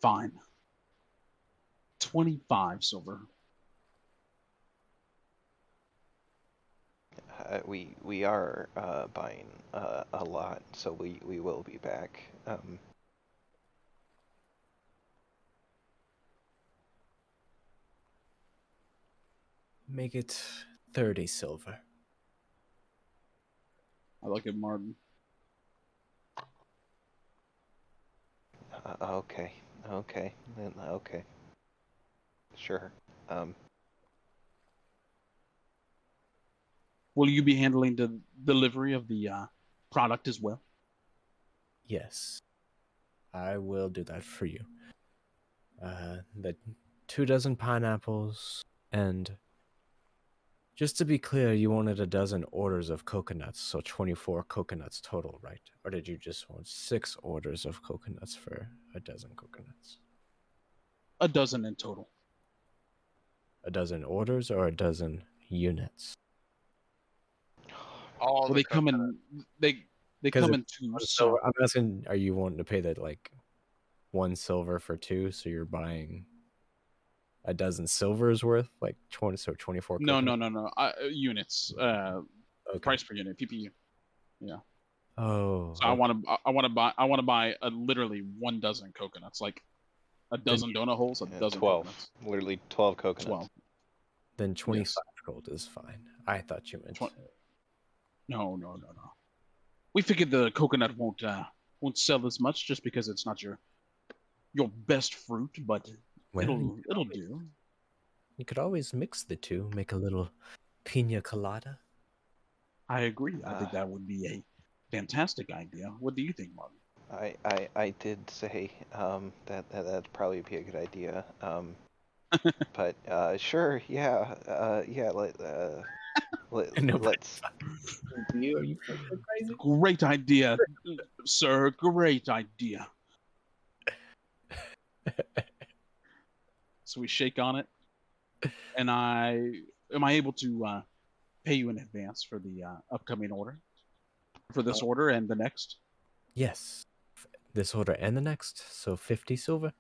Fine. 25 silver. We are buying a lot, so we will be back. Make it 30 silver. I like it, Martin. Okay, then okay, sure. Will you be handling the delivery of the product as well? Yes, I will do that for you. The 2 dozen pineapples, and just to be clear, you wanted a dozen orders of coconuts, so 24 coconuts total, right? Or did you just want 6 orders of coconuts for a dozen coconuts? A dozen in total. A dozen orders or a dozen units? All Well, the they come coconut. in. They 'Cause come if in 2. So So I'm asking, are you wanting to pay that like 1 silver for 2? So you're buying a dozen silvers worth, like 20, so 24 no. coconuts? Units. Okay. Price per unit. PPU. Yeah. Oh, So I want to buy literally 1 dozen coconuts, like a dozen donut holes, a dozen 12, coconuts. literally 12 coconuts. 12. Then 25 gold is fine. I thought you meant. No. We figured the coconut won't sell as much just because it's not your best fruit, but Well, it'll do. you could always mix the two, make a little pina colada. I agree. I think that would be a fantastic idea. What do you think, Martin? I did say that'd probably be a good idea. But sure, yeah, let's. Are you fucking crazy? Great idea, sir. Great idea. So we shake on it, and am I able to pay you in advance for the upcoming order, for this order and the next? Yes, this order and the next, so 50 silver.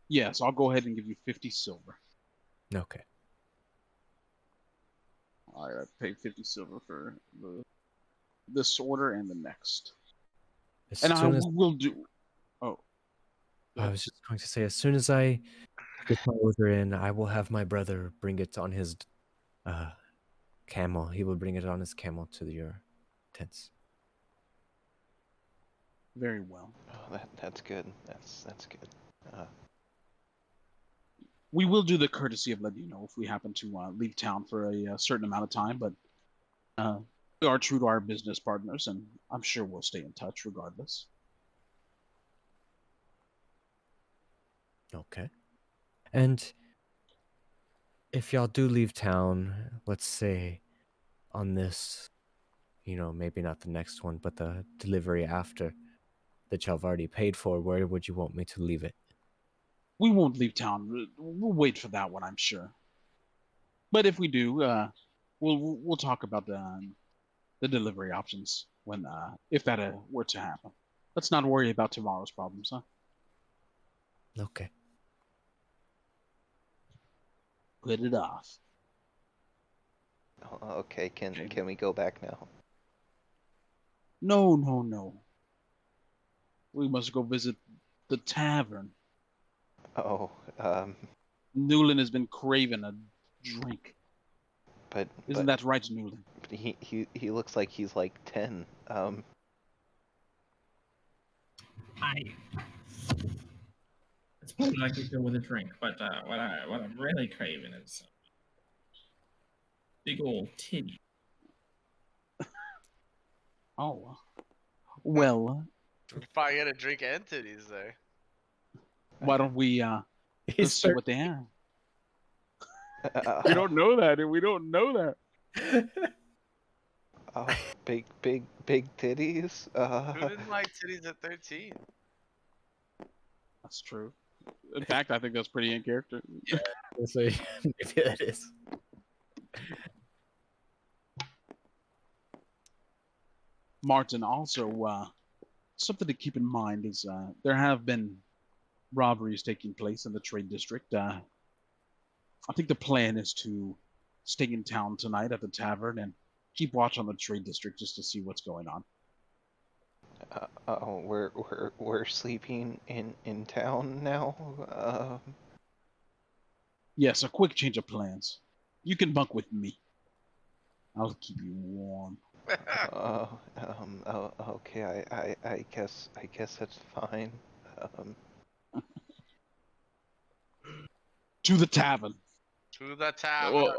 Yes, I'll go ahead and give you 50 silver. Okay. All right, I pay 50 silver for this order and the next. And I will do. Oh, I was just going to say, as soon as I get my order in, I will have my brother bring it on his camel. He will bring it on his camel to your tents. very well. Oh, that's good. That's good. We will do the courtesy of letting you know if we happen to leave town for a certain amount of time, but we are true to our business partners, and I'm sure we'll stay in touch regardless. Okay. And if y'all do leave town, let's say on this, maybe not the next one, but the delivery after that y'all have already paid for, where would you want me to leave it? We won't leave town. We'll wait for that one, I'm sure. But if we do, we'll talk about the delivery options when if that were to happen. Let's not worry about tomorrow's problems, huh? Okay. put it off. Okay, can we go back now? No, no, no. We must go visit the tavern. Oh, Newland has been craving a drink. but Isn't that right, Newland? he looks like he's like 10. It's probably like to go with a drink, but what I'm really craving is big old titty. Oh, well, You probably get a drink and titties there. why don't we He's see what they have? Uh, We don't know that. We don't know that. oh, big titties. Who didn't like titties at 13? That's true. In fact, I think that's pretty in character. So maybe that is. Martin, also, something to keep in mind is there have been robberies taking place in the trade district. I think the plan is to stay in town tonight at the tavern and keep watch on the trade district just to see what's going on. Oh, we're sleeping in town now. Yes, a quick change of plans. You can bunk with me. I'll keep you warm. Okay. I guess that's fine. To the tavern. To the tavern.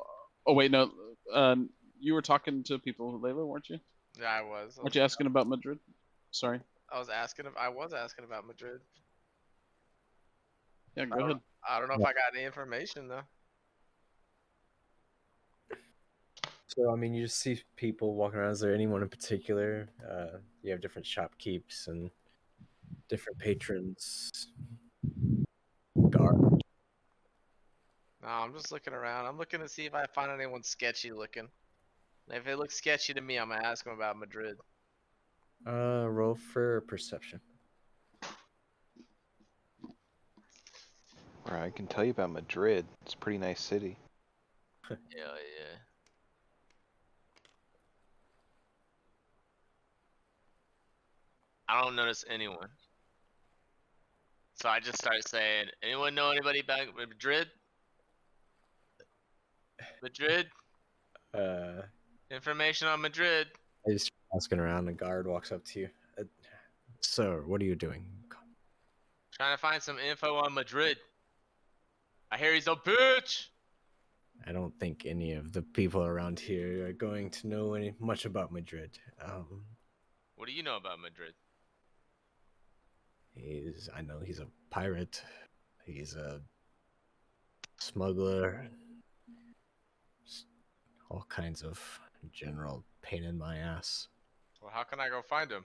Oh wait, no. You were talking to people, Layla, weren't you? Yeah, I was. Weren't you asking about Madrid? Sorry. I was asking about Madrid. Yeah, go ahead. I don't know if I got any information though. So I mean, you just see people walking around. Is there anyone in particular? You have different shopkeepers and different patrons. Guard. No, I'm just looking around. I'm looking to see if I find anyone sketchy looking. If it looks sketchy to me, I'm gonna ask them about Madrid. Roll for perception. Or I can tell you about Madrid. It's a pretty nice city. Hell yeah. I don't notice anyone. So I just start saying, anyone know anybody back in Madrid? Madrid? Uh, Information on Madrid. I just asking around. A guard walks up to you. Sir, what are you doing? Trying to find some info on Madrid. I hear he's a bitch. I don't think any of the people around here are going to know much about Madrid. What do you know about Madrid? I know he's a pirate. He's a smuggler. Just all kinds of general pain in my ass. Well, how can I go find him?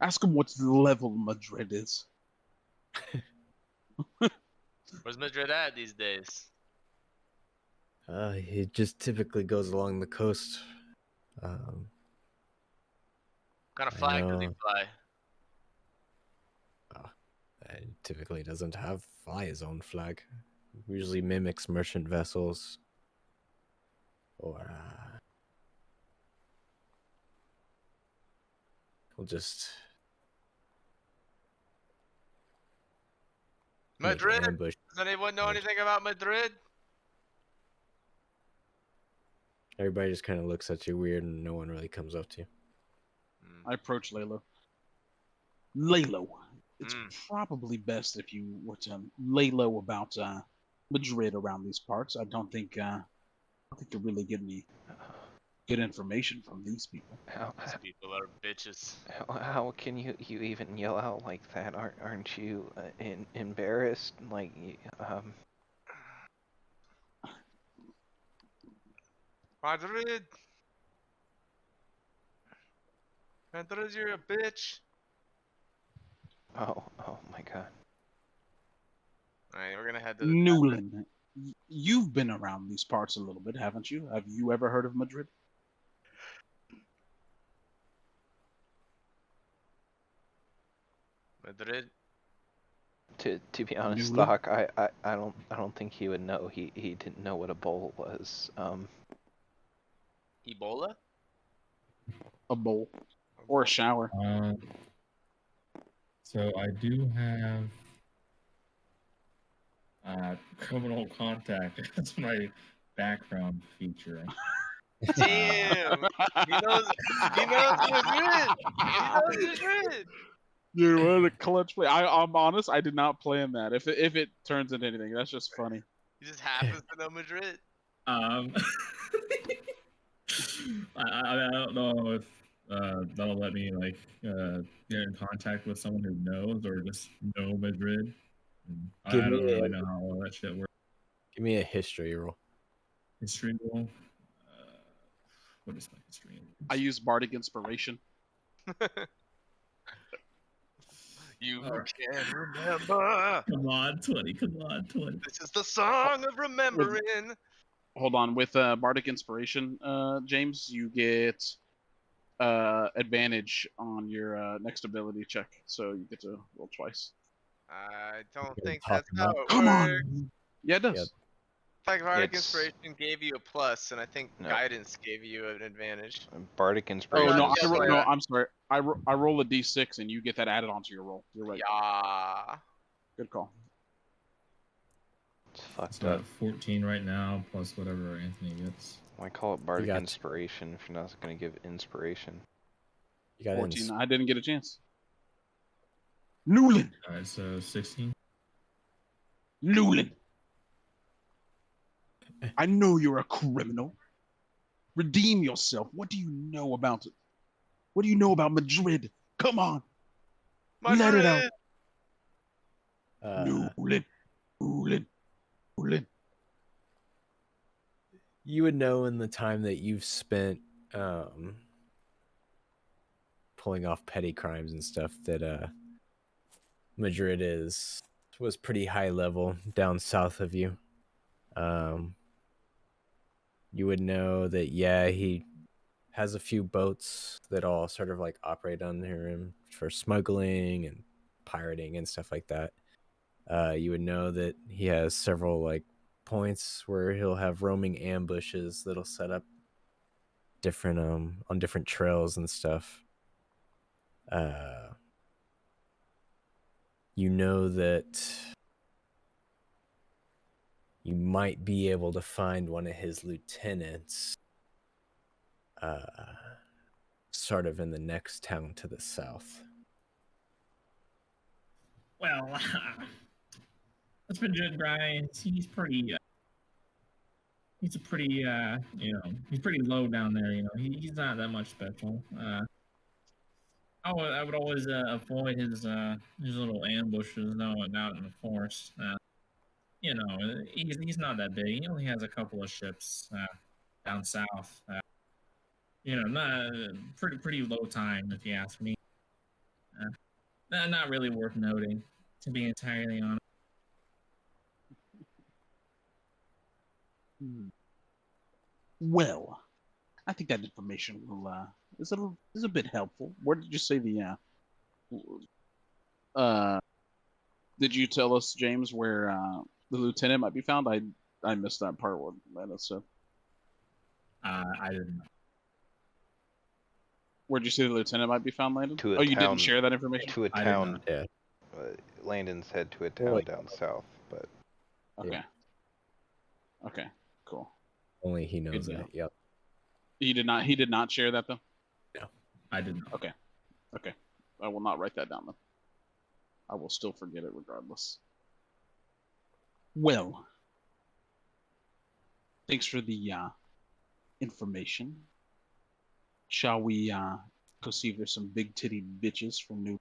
Ask him what level Madrid is. Where's Madrid at these days? He just typically goes along the coast. What kind of flag does he fly? He typically doesn't fly his own flag. Usually mimics merchant vessels. Or he'll just make an Madrid? ambush. Does anyone know anything about Madrid? Everybody just kind of looks at you weird, and no one really comes up to you. I approach Laylo. Laylo, it's probably best if you were to lay low about Madrid around these parts. I don't think you'll really get any good information from these people. These people are bitches. How can you even yell out like that? Aren't you embarrassed? Like, Madrid! Madrid, you're a bitch! oh my god. Alright, we're gonna head to the Newland, you've been around these parts a little bit, haven't you? Have you ever heard of Madrid? Madrid? To be honest, Newly? Doc, I don't think he would know. He didn't know what a bowl was. Ebola? A bowl or a shower. So I do have criminal contact as my background feature. Damn! He knows. He knows Madrid. He knows Madrid. Dude, what a clutch play! I'm honest. I did not plan that. If it turns into anything, that's just funny. He just happens to know Madrid. I don't know if that'll let me like get in contact with someone who knows or just know Madrid. I Give don't me really a know how all that shit works. give me a history roll. History roll. What is my history? I use bardic inspiration. You Alright. can remember. Come on, 20. Come on, 20. This is the song of remembering. Hold on, with bardic inspiration, James, you get advantage on your next ability check, so you get to roll twice. I don't You're think talking that's how about- it Come works. on. Yeah, it does. Yep. Like Bardic It's- Inspiration gave you a plus, and I think No. Guidance gave you an advantage. Bardic Oh inspiration. no, the other way around. I'm sorry. I roll a d6 and you get that added onto your roll. You're right. Yeah. Good call. It's fucked So up. at 14 right now, plus whatever Anthony gets. Why call it bardic got- inspiration if you're not going to give inspiration? You got 14. I didn't get a chance. Newland. Alright, so 16. Newland. I know you're a criminal. Redeem yourself. What do you know about it? What do you know about Madrid? Come on. Let it out. Newland. Newland. Newland. You would know in the time that you've spent pulling off petty crimes and stuff that Madrid was pretty high level down south of you. You would know that he has a few boats that all sort of like operate under him for smuggling and pirating and stuff like that. You would know that he has several like points where he'll have roaming ambushes that'll set up different on different trails and stuff. You know that you might be able to find one of his lieutenants sort of in the next town to the south. Well, that's been good, Brian. He's pretty. He's a pretty, he's pretty low down there. He's not that much special. I would always avoid his little ambushes out in the forest. He's not that big. He only has a couple of ships down south. Not pretty low time if you ask me. Not really worth noting, to be entirely honest. Well, I think that information will is a bit helpful. Where did you say the did you tell us, James, where the lieutenant might be found? I missed that part what Lana said. I didn't know. Where'd you say the lieutenant might be found, Landon? To a Oh, you town- didn't share that information? To a I did town. not. Yeah. Landon said to a town Wait. down south, but Okay. Yeah. Okay, cool. Only he knows Good that. Yep. He did not share that though? I did not. Okay. I will not write that down then. I will still forget it regardless. Well, thanks for the information. Shall we go see if there's some big titty bitches from New?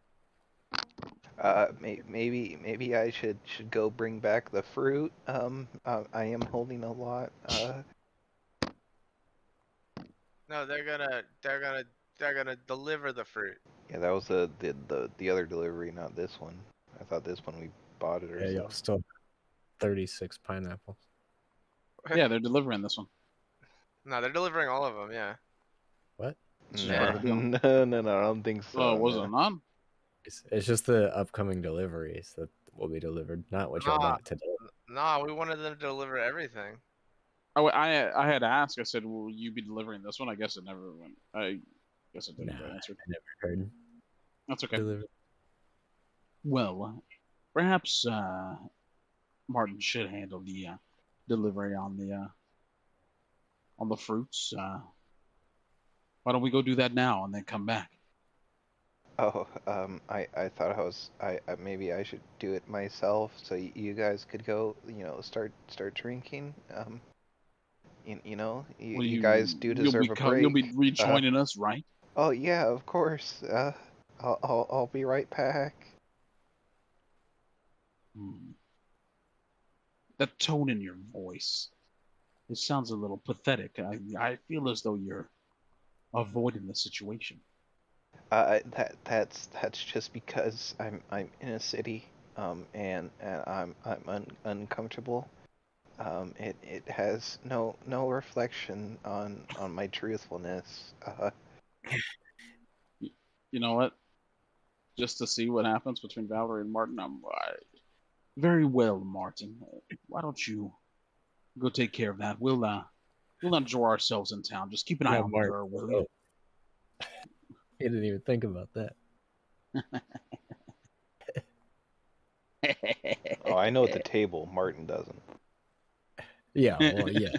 maybe I should go bring back the fruit. I am holding a lot. No, they're gonna deliver the fruit. Yeah, that was the other delivery, not this one. I thought this one we bought it or Yeah, y'all something. still 36 pineapples. Yeah, they're delivering this one. No, they're delivering all of them. Yeah. What? This is part of the deal. No, I don't think so. Oh, was no. it not? deliveries. It's just the upcoming deliveries that will be delivered, not what y'all Nah, want today. nah, we wanted them to deliver everything. Oh, I had asked. I said, "Will you be delivering this one?" I guess it never went. I guess it No, didn't get I answered. never heard That's okay. delivered. Well, perhaps Martin should handle the delivery on the fruits. Why don't we go do that now and then come back? Oh, I thought maybe I should do it myself, so you guys could go, start drinking. Well, You guys do deserve a you'll break. be rejoining us, right? Oh yeah, of course. I'll be right back. Hmm. That tone in your voice, it sounds a little pathetic. I feel as though you're avoiding the situation. That's just because I'm in a city, and I'm uncomfortable. It has no reflection on my truthfulness. You know what? Just to see what happens between Valerie and Martin, very well, Martin. Why don't you go take care of that? We'll enjoy ourselves in town. Just keep an eye Yeah, on the Mark. girl, will Oh, you? he didn't even think about that. Oh, I know at the table, Martin doesn't. Yeah, well, yeah.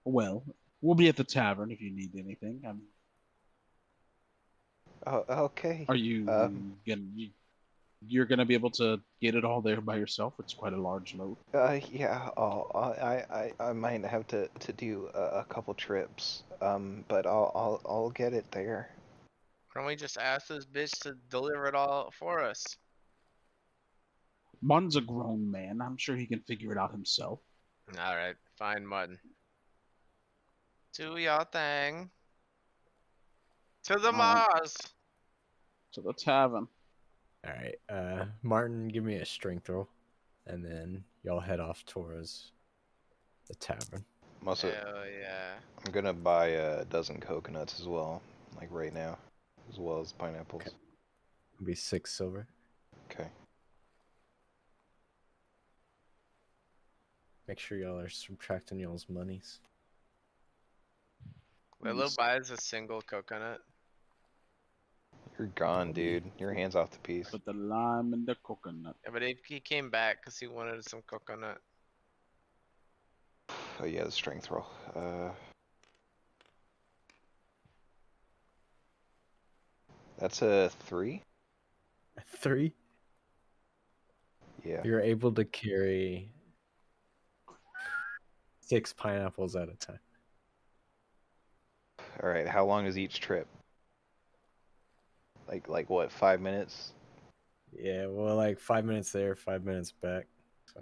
Well, we'll be at the tavern if you need anything. Oh, okay. Are you gonna you're gonna be able to get it all there by yourself? It's quite a large load. Yeah. I might have to do a couple trips. But I'll get it there. Can we just ask this bitch to deliver it all for us? Martin's a grown man. I'm sure he can figure it out himself. Alright, fine, Mutton. Do your thing. To the All right. Mars! To the tavern. All right. Martin, give me a strength roll, and then y'all head off towards the tavern. I'm also Hell yeah. I'm gonna buy a dozen coconuts as well, like right now, as well as pineapples. Okay. It'll be 6 silver. Okay. Make sure y'all are subtracting y'all's monies. Lilo buys a single coconut. You're gone, That'll be- dude. Your hands off the piece. Put the lime in the coconut. Yeah, but he came back because he wanted some coconut. Oh yeah, the strength roll. That's a 3. 3. Yeah. You're able to carry 6 pineapples at a time. All right. How long is each trip? Like what? 5 minutes? Yeah, well, like 5 minutes there, 5 minutes back. So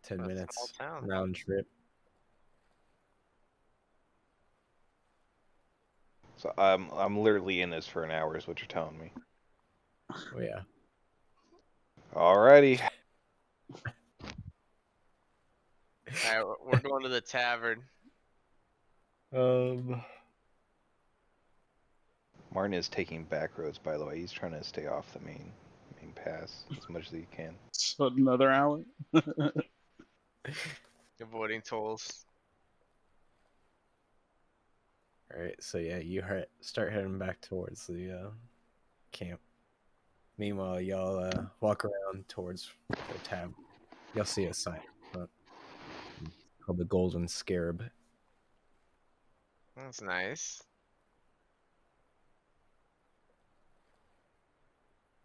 10 That's a minutes small town. round trip. So I'm literally in this for an hour, is what you're telling me. Oh yeah. Alrighty. Alright, we're going to the tavern. Martin is taking back roads, by the way. He's trying to stay off the main pass as much as he can. So another hour. Avoiding tolls. All right. So yeah, you start heading back towards the camp. Meanwhile, y'all walk around towards the tavern. You'll see a sign called the Golden Scarab. That's nice.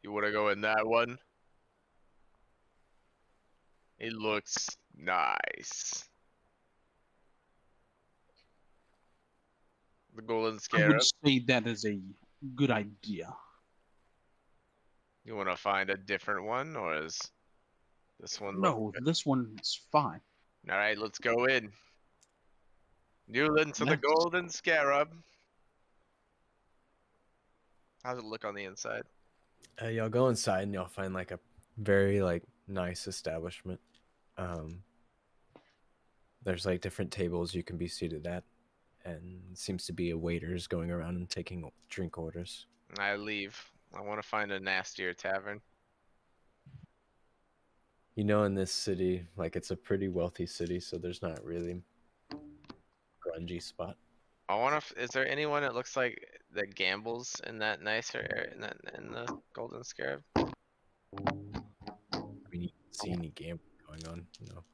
You wanna go in that one? It looks nice. The golden I scarab. would say that is a good idea. You wanna find a different one, or is this one No, this one's fine. Alright, let's go in. Newland to the Let's. golden scarab. How's it look on the inside? Y'all go inside and y'all find like a very like nice establishment. There's like different tables you can be seated at, and seems to be a waiters going around and taking drink orders. I leave. I want to find a nastier tavern. You know, in this city, like it's a pretty wealthy city, so there's not really grungy spot. I want to. Is there anyone that looks like that gambles in that nicer area in the Golden Scarab? I mean, you can see any gambling going on. No,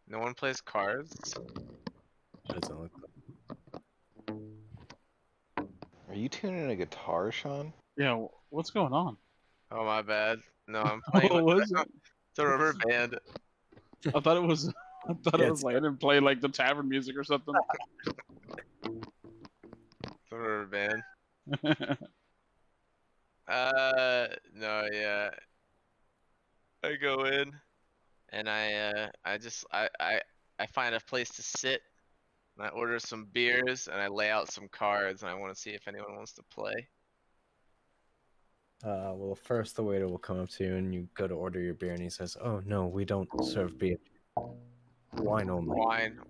No one plays cards. doesn't look like. Are you tuning a guitar, Sean? Yeah, what's going on? Oh my bad. No, I'm playing What with was it? it's a rubber band. I thought it was. I thought Yeah, it was like I didn't play like the tavern music or something. It's a rubber band. No, yeah. I go in and I find a place to sit and I order some beers and I lay out some cards and I want to see if anyone wants to play. Well, first the waiter will come up to you and you go to order your beer, and he says, "Oh no, we don't serve beer. Wine only."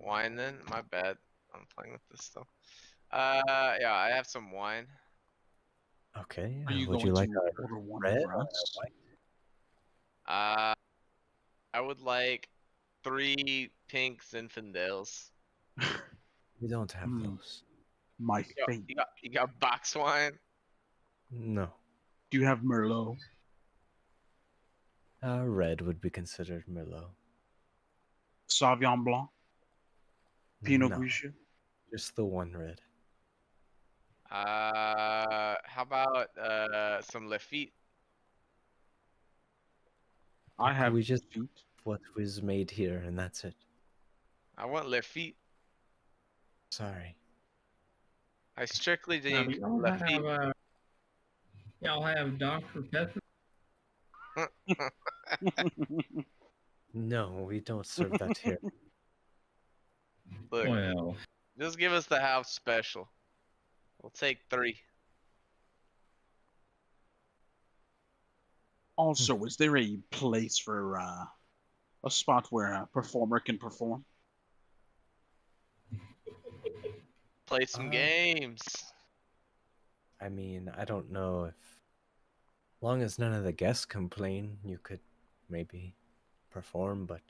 Wine then? My bad. I'm playing with this stuff. Yeah, I have some wine. Okay. Are you would going you like to a order one red for or a us? white? I would like 3 pink Zinfandels. We don't have Hmm. those. My You got, favorite. you got box wine? No. Do you have Merlot? Red would be considered Merlot. Sauvignon Blanc? Pinot No, Grigio? just the one red. How about some Lafite? I have We just feet. what was made here, and that's it. I want Lafite. Sorry. I strictly Do drink y'all Lafite. have y'all have Dr. Pepper? No, we don't serve that here. Look, Well, just give us the house special. We'll take 3. Also, is there a place for a spot where a performer can perform? Play some games. I mean, I don't know if, long as none of the guests complain, you could maybe perform, but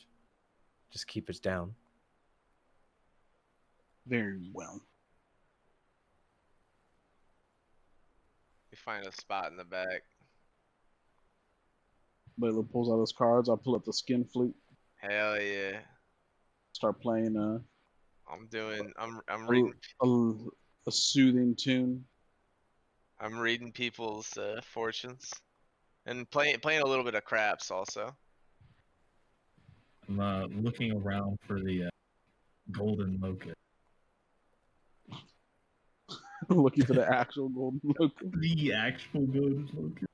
just keep it down. Very well. We find a spot in the back. Layla pulls out his cards. I pull up the skin flute. Hell yeah. Start playing I'm reading a soothing tune. I'm reading people's fortunes. And playing a little bit of craps also. I'm looking around for the golden locust. Looking for the actual golden locust. The actual golden locust.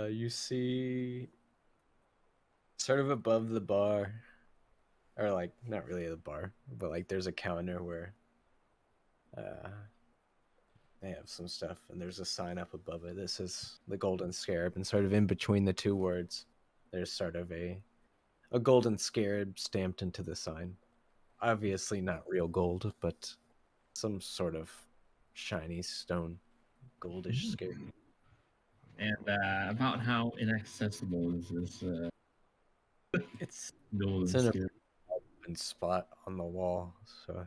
You see, sort of above the bar, or like not really the bar, but like there's a counter where they have some stuff, and there's a sign up above it that says the Golden Scarab, and sort of in between the two words, there's sort of a golden scarab stamped into the sign. Obviously not real gold, but some sort of shiny stone, goldish scarab. And about how inaccessible is this It's golden in a scarab? open spot on the wall, so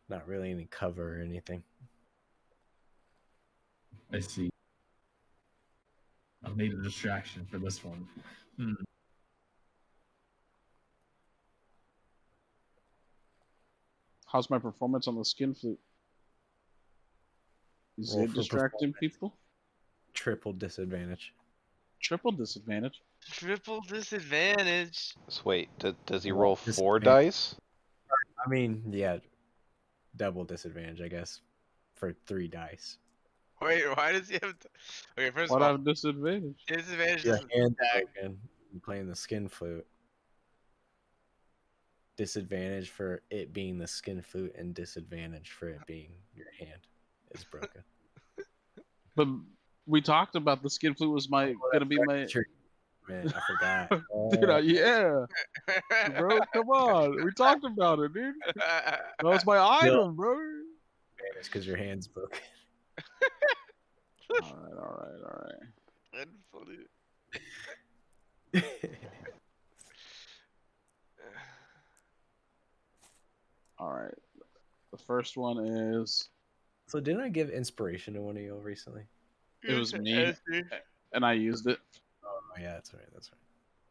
not really any cover or anything. I see. I made a distraction for this one. How's my performance on the skin flute? Is Roll it for distracting people? Triple disadvantage. Triple disadvantage. Triple disadvantage. So wait, does he Well, roll this 4 man- dice? I mean, yeah, double disadvantage, I guess, for 3 dice. Wait, why does he have? Okay, first Why'd of I all, have disadvantage? disadvantage Your doesn't hand stack. broken, and playing the skin flute. Disadvantage for it being the skin flute, and disadvantage for it being your hand is broken. But we talked about the skin flute was gonna be my. Man, I forgot. Dude, yeah, bro, come on. We talked about it, dude. That was my item, bro. It's because your hand's broken. All right. That's funny. All right. The first one is So didn't I give inspiration to one of you recently? it was me, and I used it. Oh yeah, that's right. That's right.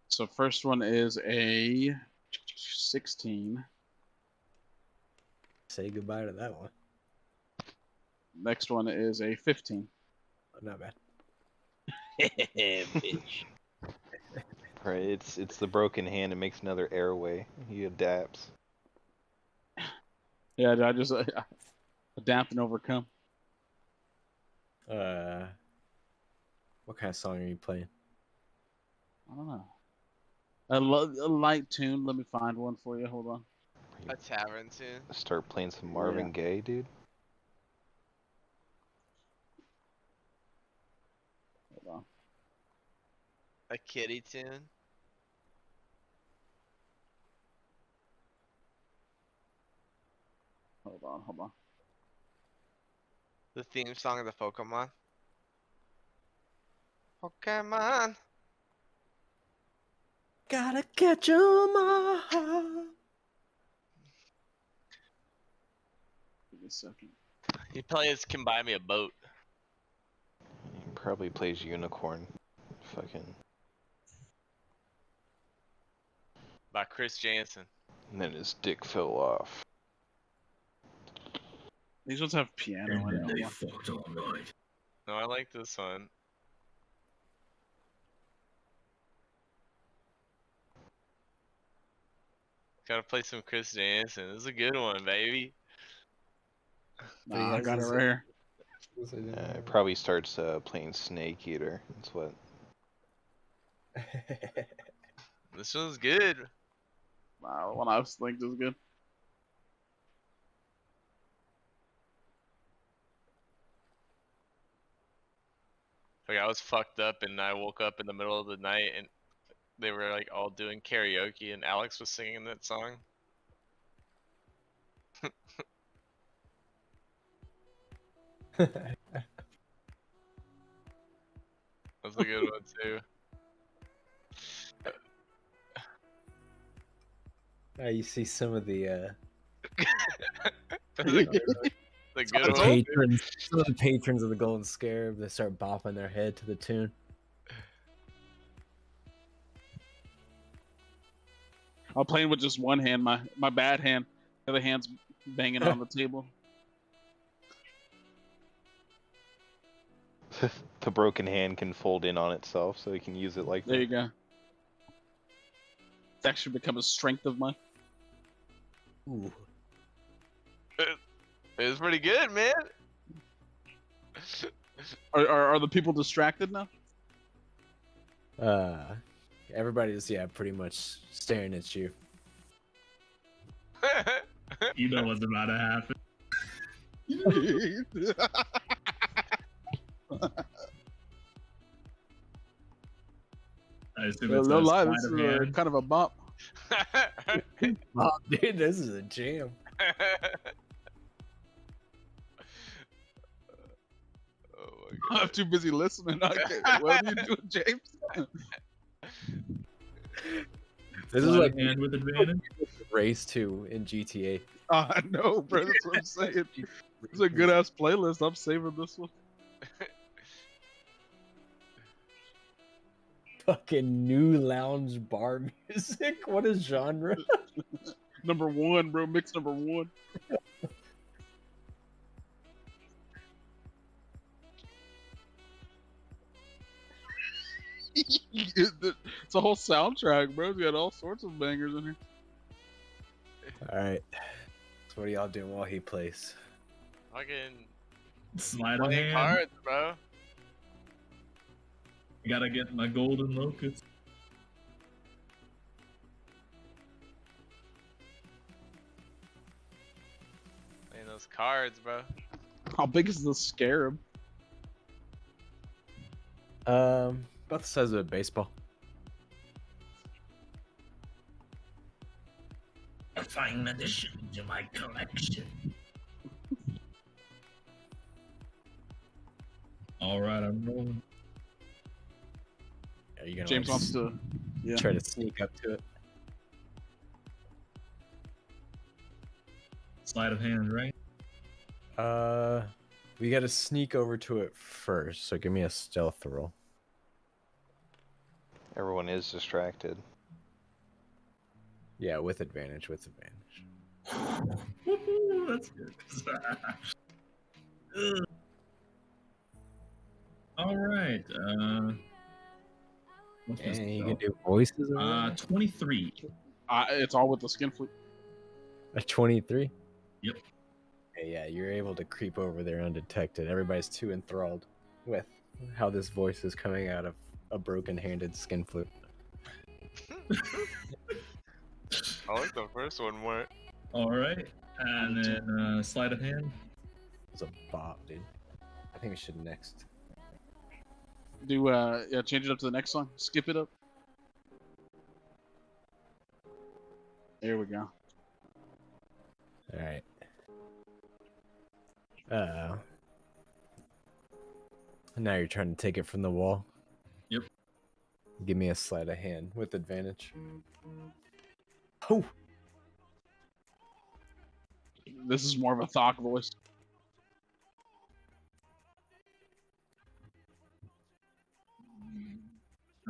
So first one is a 16. Say goodbye to that one. Next one is a 15. Oh, not bad. Bitch. Right, it's the broken hand. It makes another airway. He adapts. Yeah, I just adapt and overcome. What kind of song are you playing? I don't know. A light tune. Let me find one for you. Hold on. A tavern tune. Start playing some Marvin Gaye, dude. Hold on. A kitty tune. Hold on. The theme song of the Pokemon. Pokemon. Gotta catch 'em all. Give me a second. He plays Can Buy Me a Boat. He probably plays Unicorn. Fucking. By Chris Jansen. And then his dick fell off. These ones have piano in And it. they Hold on. fucked all night. No, I like this one. Gotta play some Chris Jansen. This is a good one, baby. But he Nah, I has got it his- right here. It probably starts playing Snake Eater. That's what. This one's good. Nah, the one I was thinking is good. Like I was fucked up and I woke up in the middle of the night and they were like all doing karaoke and Alex was singing that song. That's a good one too. You see some of the That's a good one. The good one. patrons, some of the patrons of the Golden Scarab, they start bopping their head to the tune. I'm playing with just one hand, my bad hand. The other hand's banging on the table. The broken hand can fold in on itself, so you can use it like There that. you go. It's actually become a strength of mine. Ooh. It was pretty good, man. Are the people distracted now? Everybody's pretty much staring at you. You know what's about to happen. I assume No it's lie, a this is sleight of hand. kind of a bump. Oh, dude, this is a jam. Oh my I'm god. too busy listening. What are you doing, James? This is Sleight like of hand with advantage. race 2 in GTA. I know, bro. That's what I'm saying. It's a good ass playlist. I'm saving this one. Fucking new lounge bar music. What is genre? Number one, bro. Mix number one. It's a whole soundtrack, bro. It's got all sorts of bangers in here. All right. So what are y'all doing while he plays? Fucking Sleight of playing hand. cards, bro. I gotta get my golden locust. Playing those cards, bro. How big is the scarab? About the size of a baseball. buying an addition to my collection. All right, I'm rolling. Are you gonna James like, wants to. Yeah. try to sneak up to it? Sleight of hand, right? We gotta sneak over to it first, so give me a stealth roll. Everyone is distracted. Yeah, with advantage, with advantage. That's good. All right. What's this And you can spell? do voices or whatever? 23. It's all with the skin flute. A 23? Yep. Okay, yeah, you're able to creep over there undetected. Everybody's too enthralled with how this voice is coming out of a broken-handed skin flute. I like the first one more. All right. And then sleight of hand. It's a bop, dude. I think we should next. Do change it up to the next song. Skip it up. There we go. All right. Now you're trying to take it from the wall. Yep. Give me a sleight of hand with advantage. Oh, This is more of a Thok voice.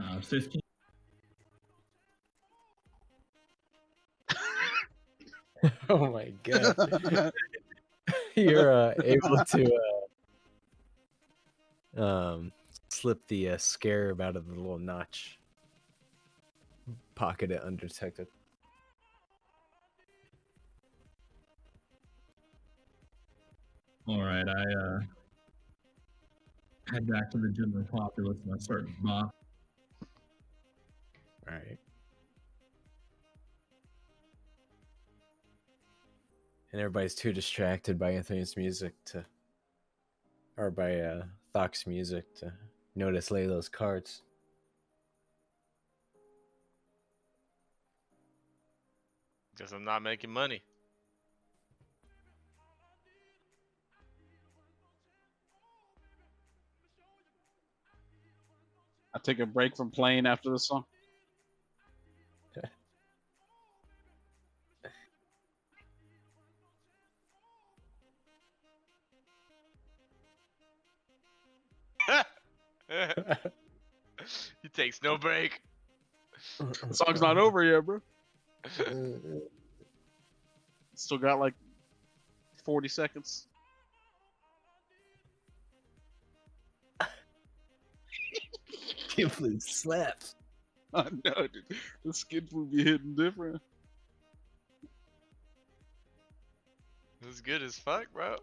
Uh, 15. oh my god! You're able to slip the scarab out of the little notch. Pocket it undetected. All right. I head back to the general populace and I start bop. All right. And everybody's too distracted by Anthony's music or by Thok's music to notice Laylo's cards. Guess I'm not making money. I take a break from playing after the song. He takes no break. The song's not over yet, bro. Still got like 40 seconds. Can't believe slaps. I know, dude. The skin will be hitting different. This is good as fuck, bro.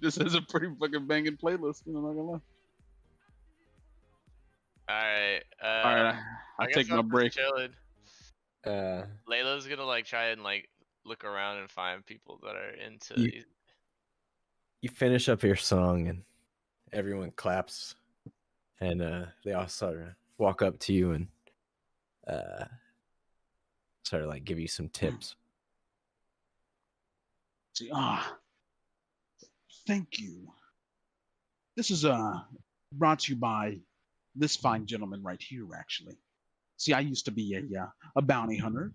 This is a pretty fucking banging playlist. I'm not gonna lie. Alright. All right, I guess take my I'm just break. chilling. Uh, Layla's gonna like try and like look around and find people that are into You- these. you finish up your song and everyone claps, and they all sort of walk up to you and sort of like give you some tips. See, thank you. This is brought to you by this fine gentleman right here, actually. See, I used to be a bounty hunter.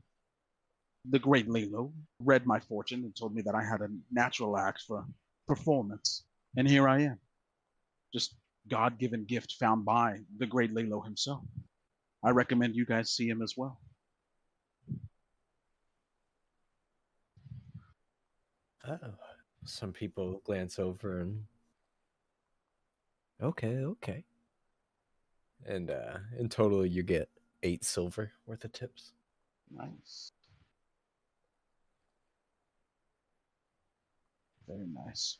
The great Lilo read my fortune and told me that I had a natural act for performance. And here I am. Just God-given gift found by the great Lilo himself. I recommend you guys see him as well. Oh, some people glance over and okay. And in total, you get 8 silver worth of tips. Nice. Very nice.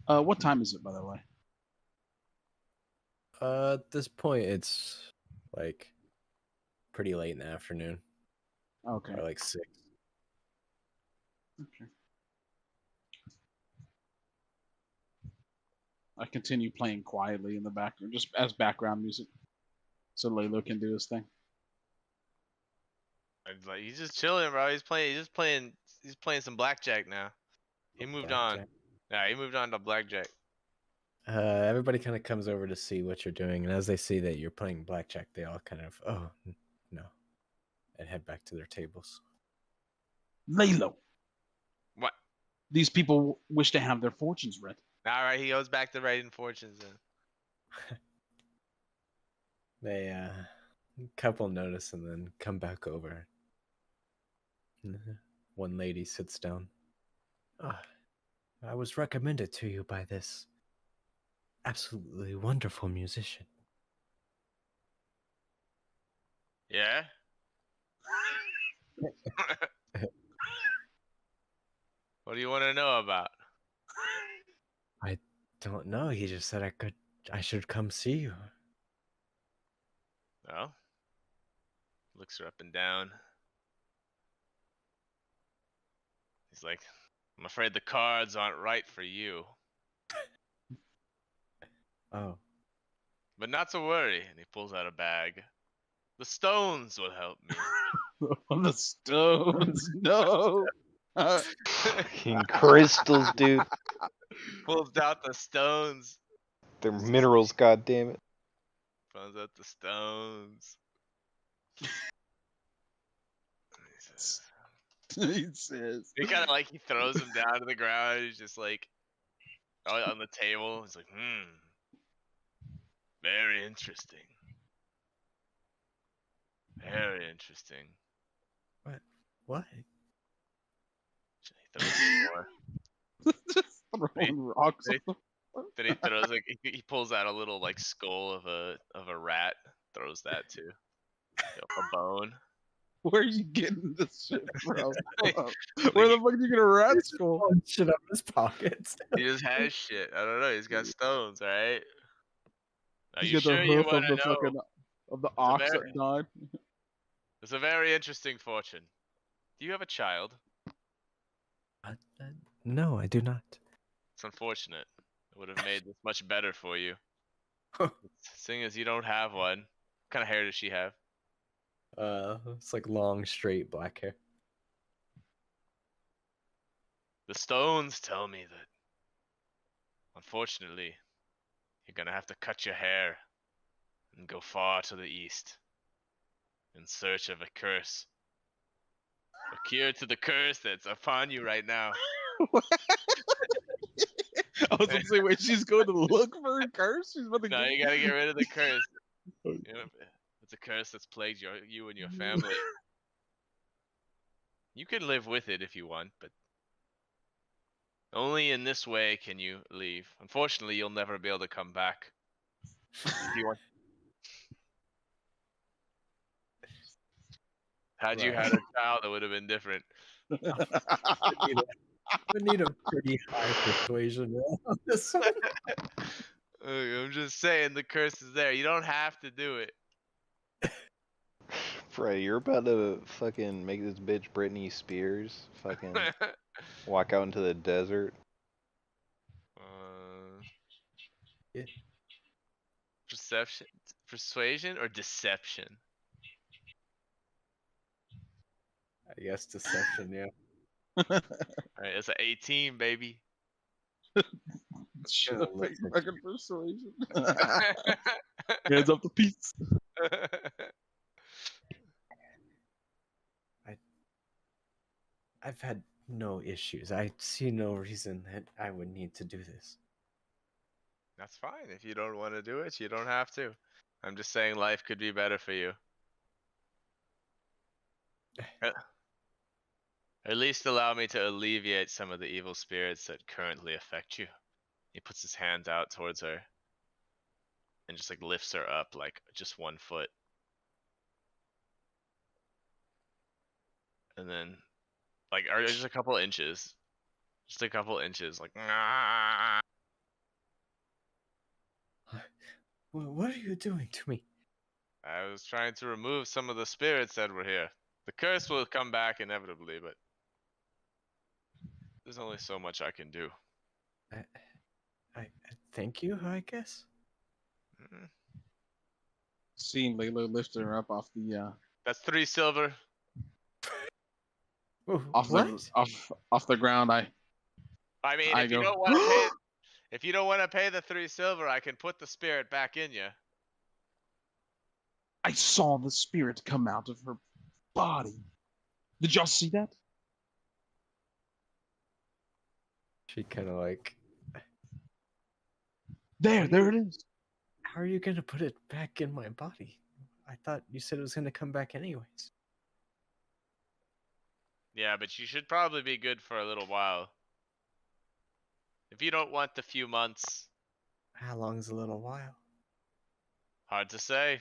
What time is it, by the way? At this point, it's like pretty late in the afternoon, Okay. or like 6. Okay. I continue playing quietly in the background, just as background music, so Lalo can do his thing. It's like he's just chilling, bro. He's playing. He's playing some blackjack now. He moved on. Blackjack. Yeah, he moved on to blackjack. Everybody kind of comes over to see what you're doing, and as they see that you're playing blackjack, they all kind of, no, and head back to their tables. Lalo, What? these people wish to have their fortunes read. All right, he goes back to writing fortunes then. They couple notice and then come back over. One lady sits down. I was recommended to you by this absolutely wonderful musician. Yeah. What do you want to know about? I don't know. He just said I should come see you. Well, looks her up and down. He's like, I'm afraid the cards aren't right for you. Oh, But not to worry. And he pulls out a bag. The stones will help me. The stones, no. Fucking crystals, dude. Pulls out the stones. They're minerals, goddammit. Pulls out the stones. He says. He kind of like, he throws them down to the ground. He's just like, on the table. He's like, very interesting. Very interesting. what? He throws some more. Just throwing rocks. They- Then he throws like he pulls out a little like skull of a rat. Throws that too. A bone. Where are you getting this shit from? Where the fuck did you get a rat skull? Pulling shit out of his pockets. He just has shit. I don't know. He's got stones, right? Are You you get the sure you hoof want of to the know? fucking of the ox very- that died. It's a very interesting fortune. Do you have a child? No, I do not. It's unfortunate. It would have made this much better for you. Seeing as you don't have one, what kind of hair does she have? It's like long, straight black hair. The stones tell me that, unfortunately, you're gonna have to cut your hair and go far to the east in search of a curse. A cure to the curse that's upon you right now. I was gonna say, wait, she's going to look for a curse? She's about to No, get... you gotta get rid of the curse. You know, it's a curse that's plagued you and your family. You can live with it if you want, but only in this way can you leave. Unfortunately, you'll never be able to come back. If you want... Had you Right. had a child, it would have been different. I need a pretty high persuasion roll on this one. I'm just saying the curse is there. You don't have to do it. Bro, you're about to fucking make this bitch Britney Spears fucking walk out into the desert. Yeah. Persuasion or deception? I guess deception, yeah. Alright, it's an 18, baby. Shut up, fucking persuasion. Hands up the piece. I've had no issues. I see no reason that I would need to do this. That's fine. If you don't want to do it, you don't have to. I'm just saying life could be better for you. At least allow me to alleviate some of the evil spirits that currently affect you. He puts his hands out towards her and just like lifts her up like just 1 foot. And then like just a couple inches. Just a couple inches like What are you doing to me? I was trying to remove some of the spirits that were here. The curse will come back inevitably, but there's only so much I can do. I thank you, I guess. Mm. Seeing Layla lifting her up off the That's 3 silver. off the What? off the ground. I mean, I if you go. don't want to pay, if you don't want to pay the 3 silver, I can put the spirit back in you. I saw the spirit come out of her body. Did y'all see that? She kind of like, There What are it is. how are you gonna put it back in my body? I thought you said it was gonna come back anyways. Yeah, but you should probably be good for a little while. If you don't want the few months, How long's a little while? hard to say.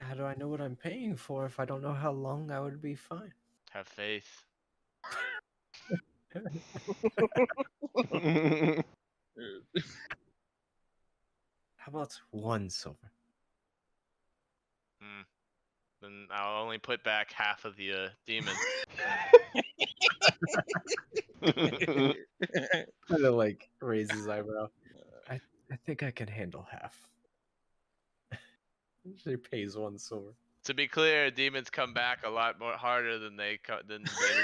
How do I know what I'm paying for if I don't know how long I would be fine? Have faith. How about 1 silver? Hmm. Then I'll only put back half of the demon. Kind of like raises his eyebrow. I think I can handle half. She pays 1 silver. To be clear, demons come back a lot more harder than they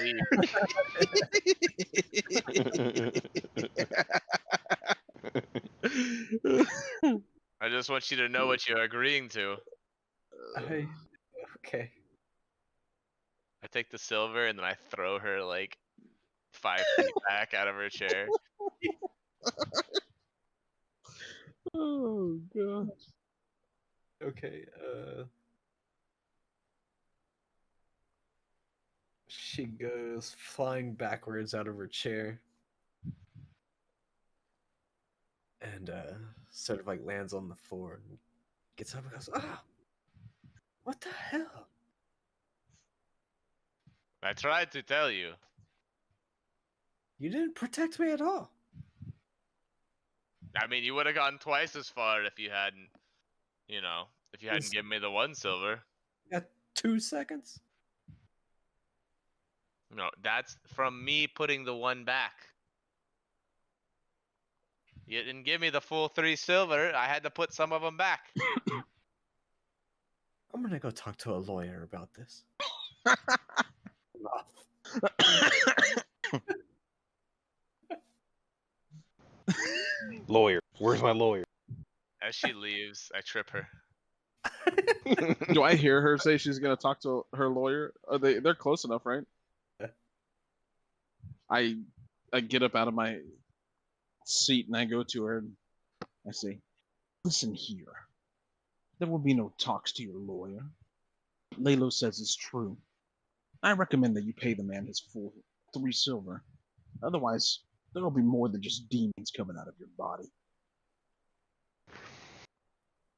leave. I just want you to know what you're agreeing to. Okay. I take the silver and then I throw her like 5 feet back out of her chair. Oh god. Okay. She goes flying backwards out of her chair and sort of like lands on the floor and gets up and goes, "Ah, what the hell? I tried to tell you. You didn't protect me at all." I mean, you would have gone twice as far if you hadn't, if you hadn't It's- given me the 1 silver. Got 2 seconds. No, that's from me putting the 1 back. You didn't give me the full 3 silver. I had to put some of them back. I'm gonna go talk to a lawyer about this. Enough. Lawyer. Where's my lawyer? As she leaves, I trip her. Do I hear her say she's gonna talk to her lawyer? They're close enough, right? Yeah. I get up out of my seat and I go to her and I say, "Listen here. There will be no talks to your lawyer. Lalo says it's true. I recommend that you pay the man his full 3 silver. Otherwise, there will be more than just demons coming out of your body."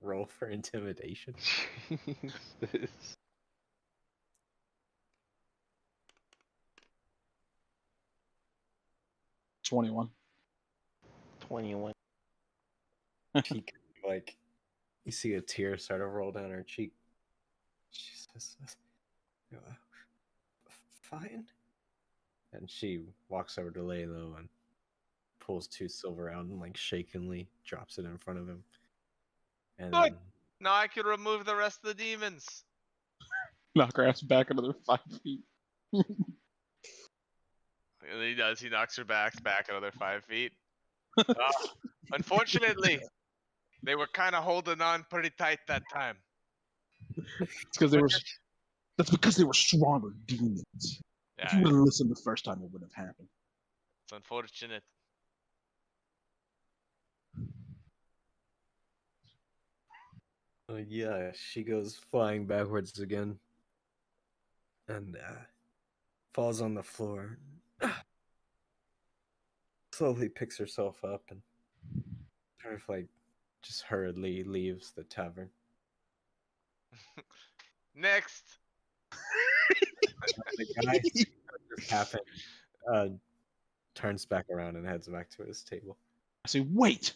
Roll for intimidation. Jesus. 21. 21. She like, you see a tear start to roll down her cheek. She says, "Fine." And she walks over to Lalo and pulls 2 silver out and like shakingly drops it in front of him. And Good. then Now I can remove the rest of the demons. Knock her ass back another 5 feet. And he does. He knocks her back another 5 feet. Unfortunately, they were kind of holding on pretty tight that time. It's because they were. That's because they were stronger demons. If you Yeah, would have listened the first time, it would have happened. it's unfortunate. yeah, she goes flying backwards again and falls on the floor. Slowly picks herself up and sort of like just hurriedly leaves the tavern. Next. The guy sees what just happened, turns back around and heads back to his table. I say, "Wait!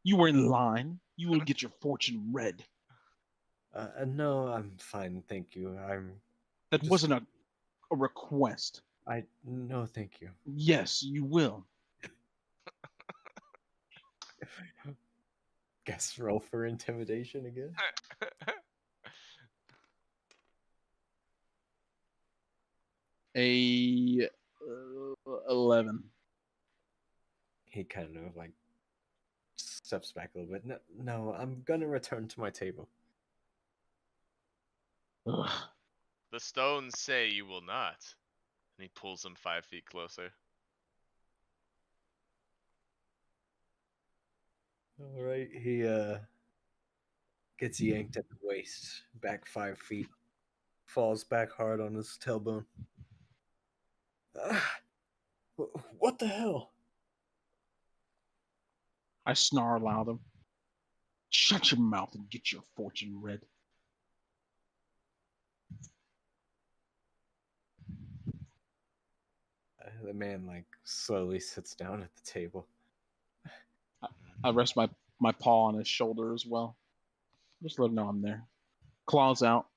You were in line. You will get your fortune read." No, I'm fine, thank you. That Just- wasn't a request. No, thank you. Yes, you will. Guess roll for intimidation again. A 11. He kind of like steps back a little bit. No, no, I'm gonna return to my table. Ugh. The stones say you will not. And he pulls him 5 feet closer. All right, he gets yanked at the waist, back 5 feet, falls back hard on his tailbone. Ah, what the hell? I snarl at him. Shut your mouth and get your fortune read. The man like slowly sits down at the table. I rest my paw on his shoulder as well. Just let him know I'm there. Claws out.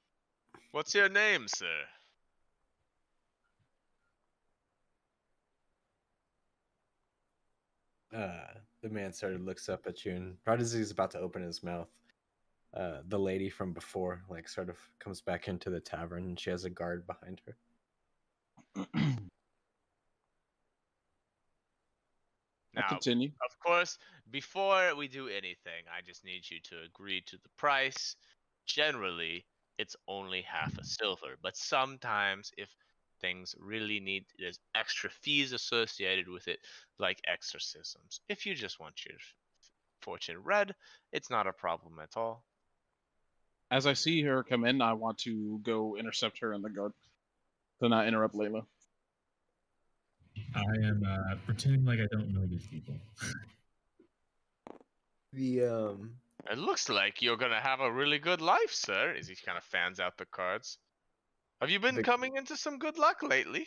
What's your name, sir? The man sort of looks up at you, and right as he's about to open his mouth, the lady from before like sort of comes back into the tavern, and she has a guard behind her. I Now, continue. of course, before we do anything, I just need you to agree to the price. Generally, it's only half a silver, but sometimes if things really need, there's extra fees associated with it, like exorcisms. If you just want your fortune read, it's not a problem at all. As I see her come in, I want to go intercept her in the guard to not interrupt Layla. I am pretending like I don't know these people. The It looks like you're gonna have a really good life, sir, as he kind of fans out the cards. Have you been The- coming into some good luck lately?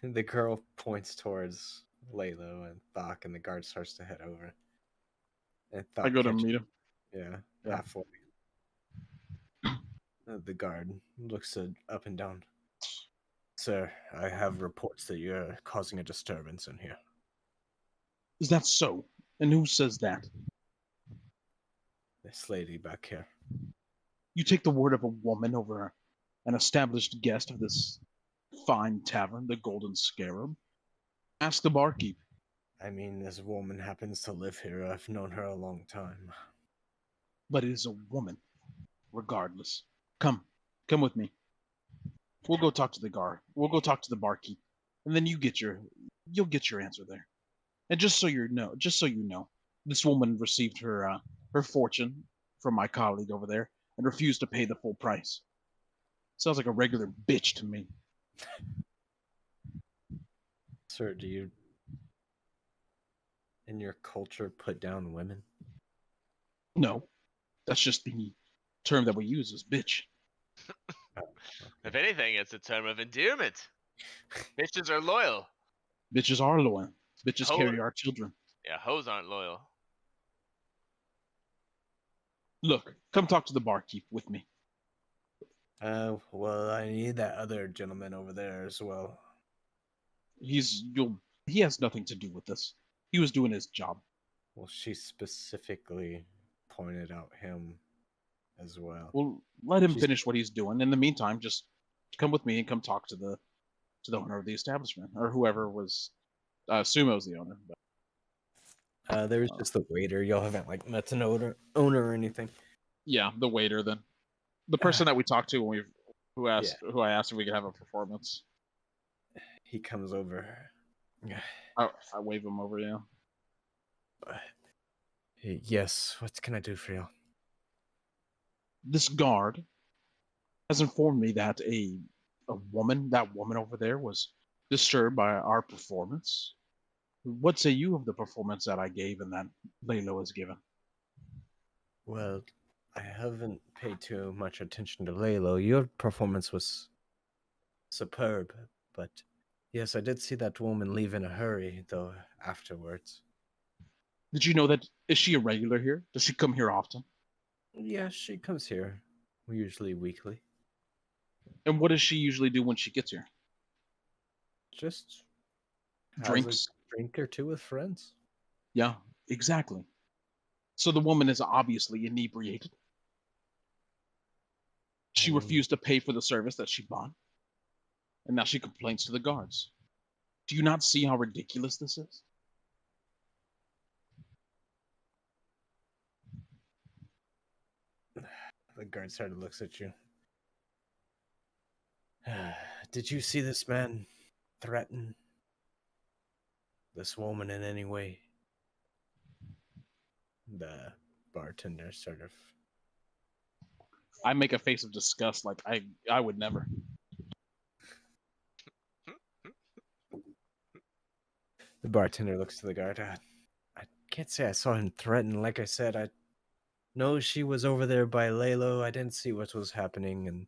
the girl points towards Lalo and Thok, and the guard starts to head over. And Thok I go to catches, meet him. yeah, Yeah. halfway. The guard looks up and down. Sir, I have reports that you're causing a disturbance in here. Is that so? And who says that? This lady back here. You take the word of a woman over an established guest of this fine tavern, the Golden Scarab? Ask the barkeep. I mean, this woman happens to live here. I've known her a long time. But it is a woman, regardless. Come with me. We'll go talk to the guard. We'll go talk to the barkeep, and then you'll get your answer there. And just so you know, this woman received her fortune from my colleague over there and refused to pay the full price. Sounds like a regular bitch to me. Sir, do you, in your culture, put down women? No, that's just the term that we use is bitch. If anything, it's a term of endearment. Bitches are loyal. Bitches are loyal. Bitches Ho- carry our children. Yeah, hoes aren't loyal. Look, come talk to the barkeep with me. Well, I need that other gentleman over there as well. He has nothing to do with this. He was doing his job. Well, she specifically pointed out him as well. Well, let him She's- finish what he's doing. In the meantime, just come with me and come talk to the owner of the establishment or whoever was. Sumo's the owner. But, there was just the waiter. Y'all haven't like met an owner or anything. yeah, the waiter then. The person that we talked to when who I asked if we could have a performance. He comes over. I wave him over. Yeah. Yes, what can I do for you? This guard has informed me that that woman over there was disturbed by our performance. What say you of the performance that I gave and that Laylo has given? Well, I haven't paid too much attention to Laylo. Your performance was superb, but yes, I did see that woman leave in a hurry, though, afterwards. Did you know that? Is she a regular here? Does she come here often? Yeah, she comes here, usually weekly. And what does she usually do when she gets here? Just has Drinks? a drink or two with friends. Yeah, exactly. So the woman is obviously inebriated. She refused to pay for the service that she bought. And now she complains to the guards. Do you not see how ridiculous this is? The guard sergeant looks at you. Did you see this man threaten this woman in any way? The bartender sort of. I make a face of disgust, like I would never. The bartender looks to the guard. I can't say I saw him threaten. Like I said, I know she was over there by Lalo. I didn't see what was happening, and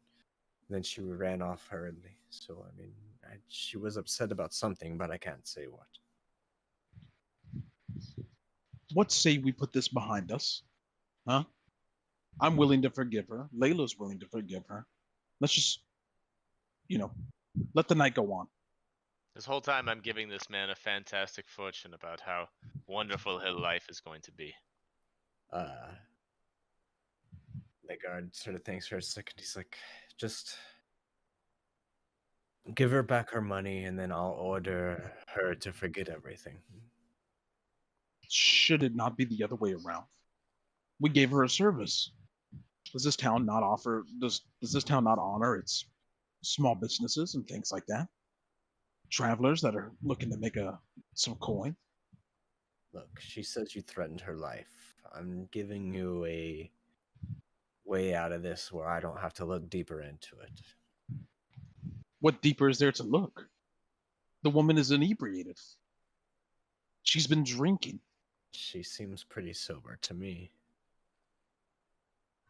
then she ran off hurriedly. So, I mean, she was upset about something, but I can't say what. What say we put this behind us? Huh? I'm willing to forgive her. Layla's willing to forgive her. Let's just, let the night go on. This whole time, I'm giving this man a fantastic fortune about how wonderful his life is going to be. The guard sort of thinks for a second. He's like, just give her back her money, and then I'll order her to forget everything. Should it not be the other way around? We gave her a service. Does this town not offer? Does this town not honor its small businesses and things like that? Travelers that are looking to make some coin. Look, she says you threatened her life. I'm giving you a way out of this where I don't have to look deeper into it. What deeper is there to look? The woman is inebriated. She's been drinking. She seems pretty sober to me.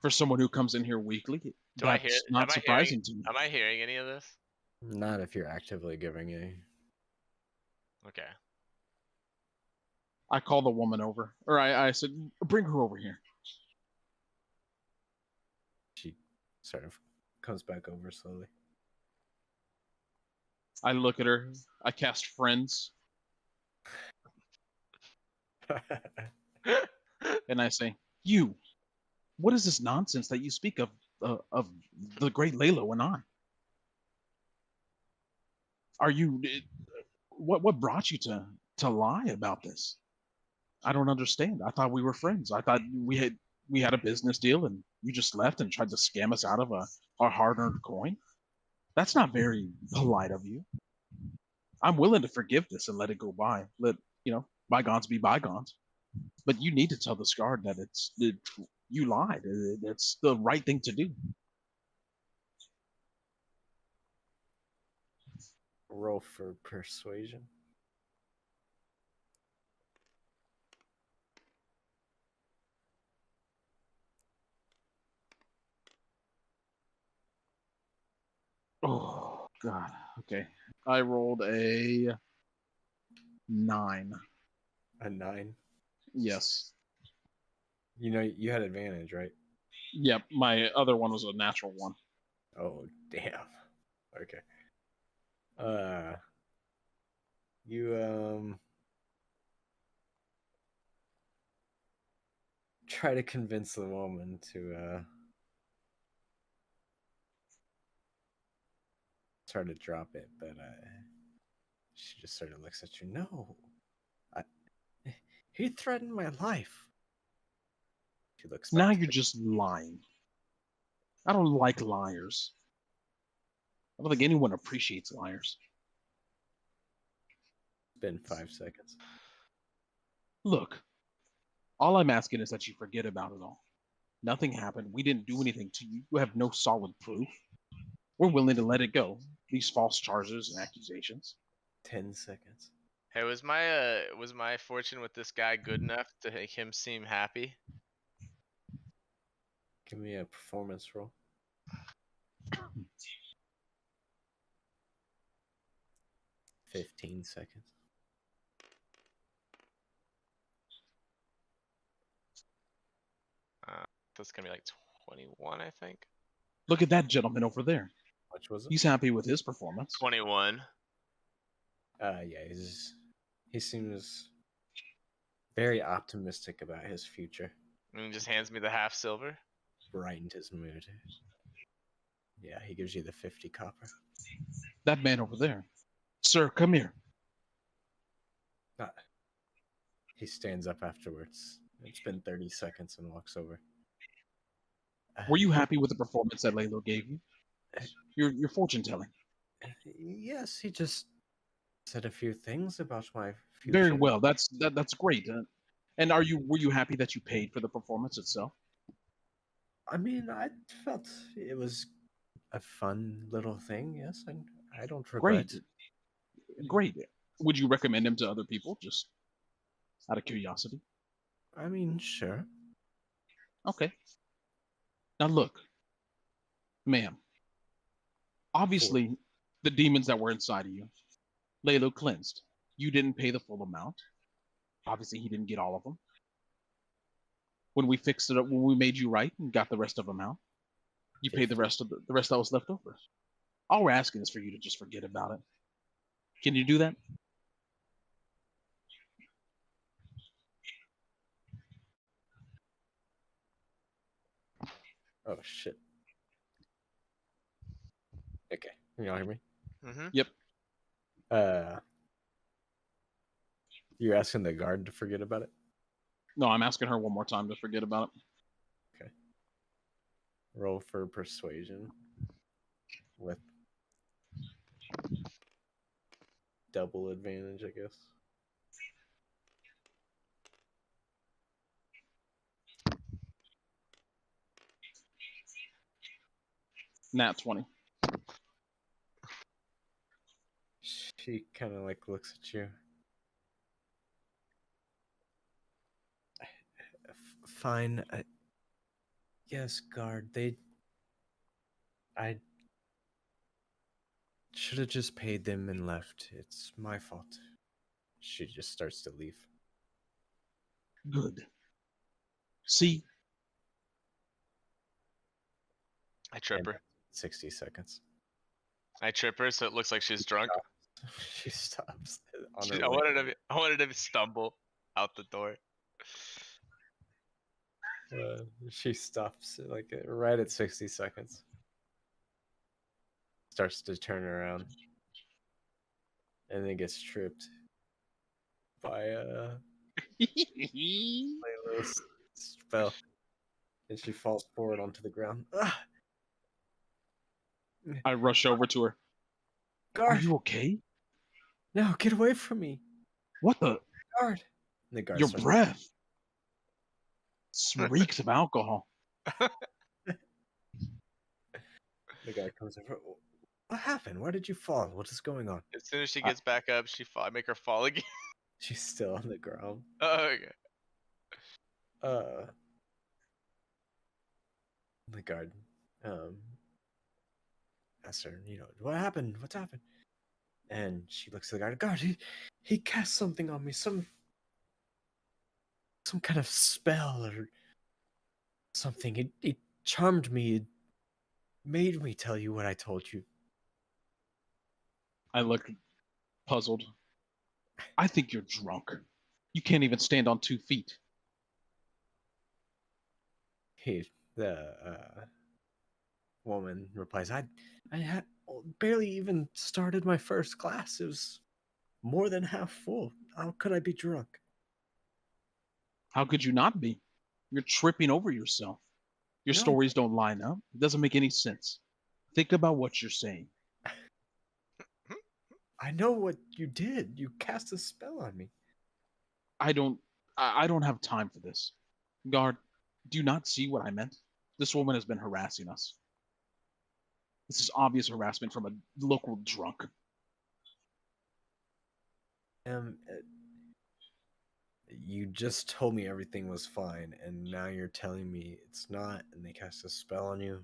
For someone who comes in here weekly, that's not surprising to me. Am I hearing any of this? Not if you're actively giving a. Okay. I call the woman over, or I said, bring her over here. She sort of comes back over slowly. I look at her. I cast friends. And I say, you, what is this nonsense that you speak of the great Lalo and I? Are you, what brought you to lie about this? I don't understand. I thought we were friends. I thought we had a business deal and you just left and tried to scam us out of our hard-earned coin. That's not very polite of you. I'm willing to forgive this and let it go by. Let, bygones be bygones. But you need to tell this guard that you lied. It's the right thing to do. Roll for persuasion. Oh, God. Okay. I rolled a 9. A 9? Yes. You had advantage, right? Yep. My other one was a natural one. Oh, damn. Okay. You try to convince the woman to try to drop it, but she just sort of looks at you. No, he threatened my life. She looks back. Now you're just lying. I don't like liars. I don't think anyone appreciates liars. It's been 5 seconds. Look, all I'm asking is that you forget about it all. Nothing happened. We didn't do anything to you. You have no solid proof. We're willing to let it go. These false charges and accusations. 10 seconds. Hey, was my fortune with this guy good enough to make him seem happy? Give me a performance roll. $15 seconds. That's gonna be like 21, I think. Look at that gentleman over there. How much was it? He's happy with his performance. 21. Yeah, he seems very optimistic about his future. And he just hands me the half silver. Brightened his mood. Yeah, he gives you the 50 copper. That man over there. Sir, come here. He stands up afterwards. It's been 30 seconds and walks over. Were you happy with the performance that Laylo gave you? Your fortune telling. Yes, he just said a few things about my future. Very well. That's great. And were you happy that you paid for the performance itself? I mean, I felt it was a fun little thing. Yes, and I don't regret. Great. Would you recommend him to other people, just out of curiosity? I mean, sure. Okay. Now look, ma'am. Obviously, the demons that were inside of you, Laylo cleansed. You didn't pay the full amount. Obviously, he didn't get all of them. When we fixed it up, when we made you right and got the rest of them out, you paid the rest that was left over. All we're asking is for you to just forget about it. Can you do that? Oh shit. Okay, can y'all hear me? Mm-hmm. Yep. You're asking the guard to forget about it? No, I'm asking her one more time to forget about it. Okay. Roll for persuasion with double advantage, I guess. Nat 20. She kind of like looks at you. Fine. Yes, guard. I should have just paid them and left. It's my fault. She just starts to leave. Good. See? I trip And her. 60 seconds. I trip her so it looks like she's drunk. She stops on I her way. wanted to stumble out the door. She stops like right at 60 seconds. Starts to turn around. And then gets tripped by Layla's spell. And she falls forward onto the ground. Ah! I rush over to her. Guard! Are you okay? No, get away from me. What the? Guard! And the guard Your starts- breath reeks of alcohol. The guy comes over. What happened? Why did you fall? What is going on? As soon as she gets back up, I make her fall again. She's still on the ground. Oh, okay. The guard asks her, what happened? What's happened? And she looks at the guard. Guard, he cast something on me, some kind of spell or something. It charmed me. It made me tell you what I told you. I look puzzled. I think you're drunk. You can't even stand on 2 feet. The woman replies, I had barely even started my first class. It was more than half full. How could I be drunk? How could you not be? You're tripping over yourself. Your No. stories don't line up. It doesn't make any sense. Think about what you're saying. I know what you did. You cast a spell on me. I don't have time for this. Guard, do you not see what I meant? This woman has been harassing us. This is obvious harassment from a local drunk. You just told me everything was fine, and now you're telling me it's not, and they cast a spell on you.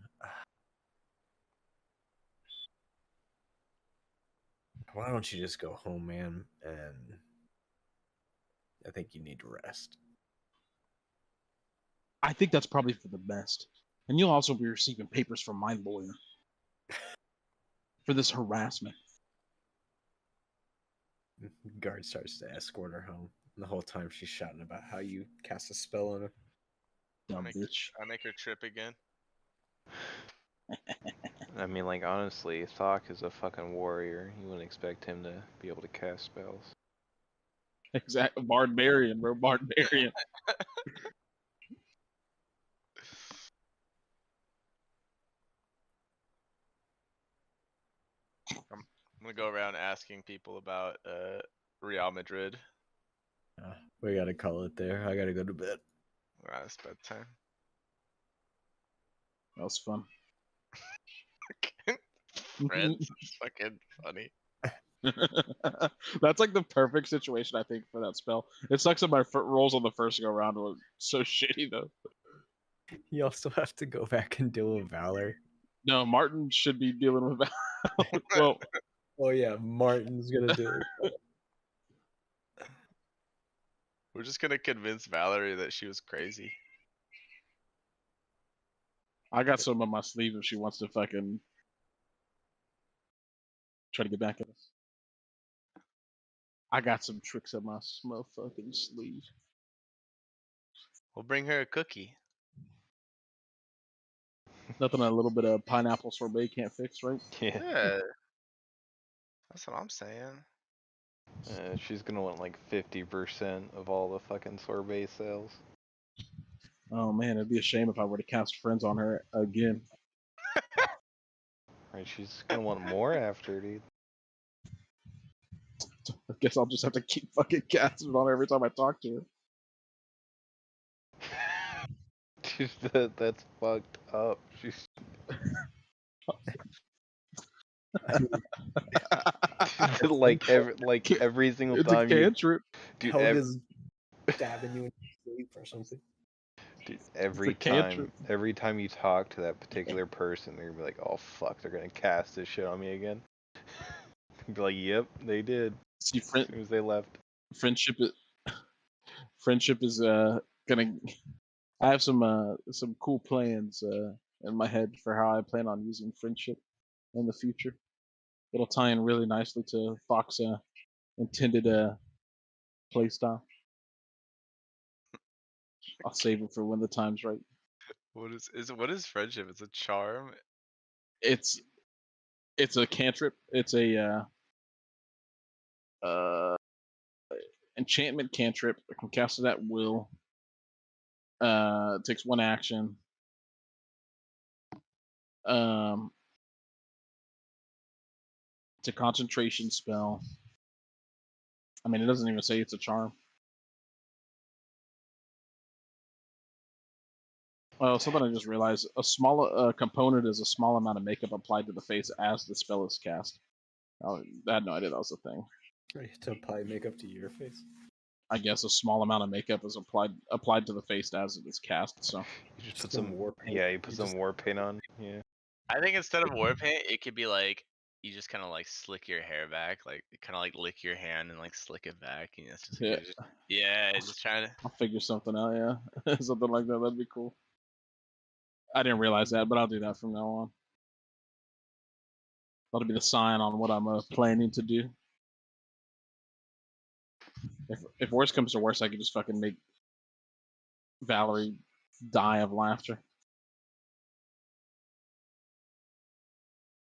Why don't you just go home, man? And I think you need to rest. I think that's probably for the best. And you'll also be receiving papers from my lawyer for this harassment. Guard starts to escort her home. And the whole time she's shouting about how you cast a spell on her. Dumb bitch. I make her trip again. I mean, like, honestly, Thok is a fucking warrior. You wouldn't expect him to be able to cast spells. Exactly. Barbarian, bro. Barbarian. I'm gonna go around asking people about Real Madrid. We gotta call it there. I gotta go to bed. It's bedtime. That was fun. Friends is fucking funny. That's like the perfect situation, I think, for that spell. It sucks that my rolls on the first go round were so shitty, though. You also have to go back and deal with Valor. No, Martin should be dealing with that. Well, Oh yeah, Martin's gonna do it. We're just gonna convince Valerie that she was crazy. I got some on my sleeve if she wants to fucking try to get back at us. I got some tricks up my motherfucking sleeve. We'll bring her a cookie. Nothing a little bit of pineapple sorbet can't fix, right? Yeah. Yeah. That's what I'm saying. She's gonna want like 50% of all the fucking sorbet sales. Oh man, it'd be a shame if I were to cast friends on her again. Right? She's gonna want more after, dude. I guess I'll just have to keep fucking casting it on her every time I talk to her. Dude, that's fucked up. She's like every single It's a time you, cantrip. dude. Helga's stabbing you in your sleep or something. Dude, cantrip. every time you talk to that particular person, they're gonna be like, "Oh fuck, they're gonna cast this shit on me again." Be like, "Yep, they did." See, As soon as they left. friendship is gonna. I have some cool plans in my head for how I plan on using friendship in the future. It'll tie in really nicely to Fox intended play style. I'll save it for when the time's right. What is friendship? It's a charm. It's a cantrip. It's a enchantment cantrip. I can cast it at will. It takes one action. It's a concentration spell. I mean, it doesn't even say it's a charm. Oh, something I just realized: a small component is a small amount of makeup applied to the face as the spell is cast. I had no idea that was a thing. To apply makeup to your face. I guess a small amount of makeup is applied to the face as it is cast. So You just put Some some war paint. Yeah, you put some war paint on. Yeah. I think instead of war paint, it could be like you just kind of like slick your hair back, like kind of like lick your hand and like slick it back. And it's just, Yeah. just trying to. I'll figure something out. Yeah, something like that. That'd be cool. I didn't realize that, but I'll do that from now on. That'll be the sign on what I'm planning to do. If worse comes to worse, I could just fucking make Valerie die of laughter.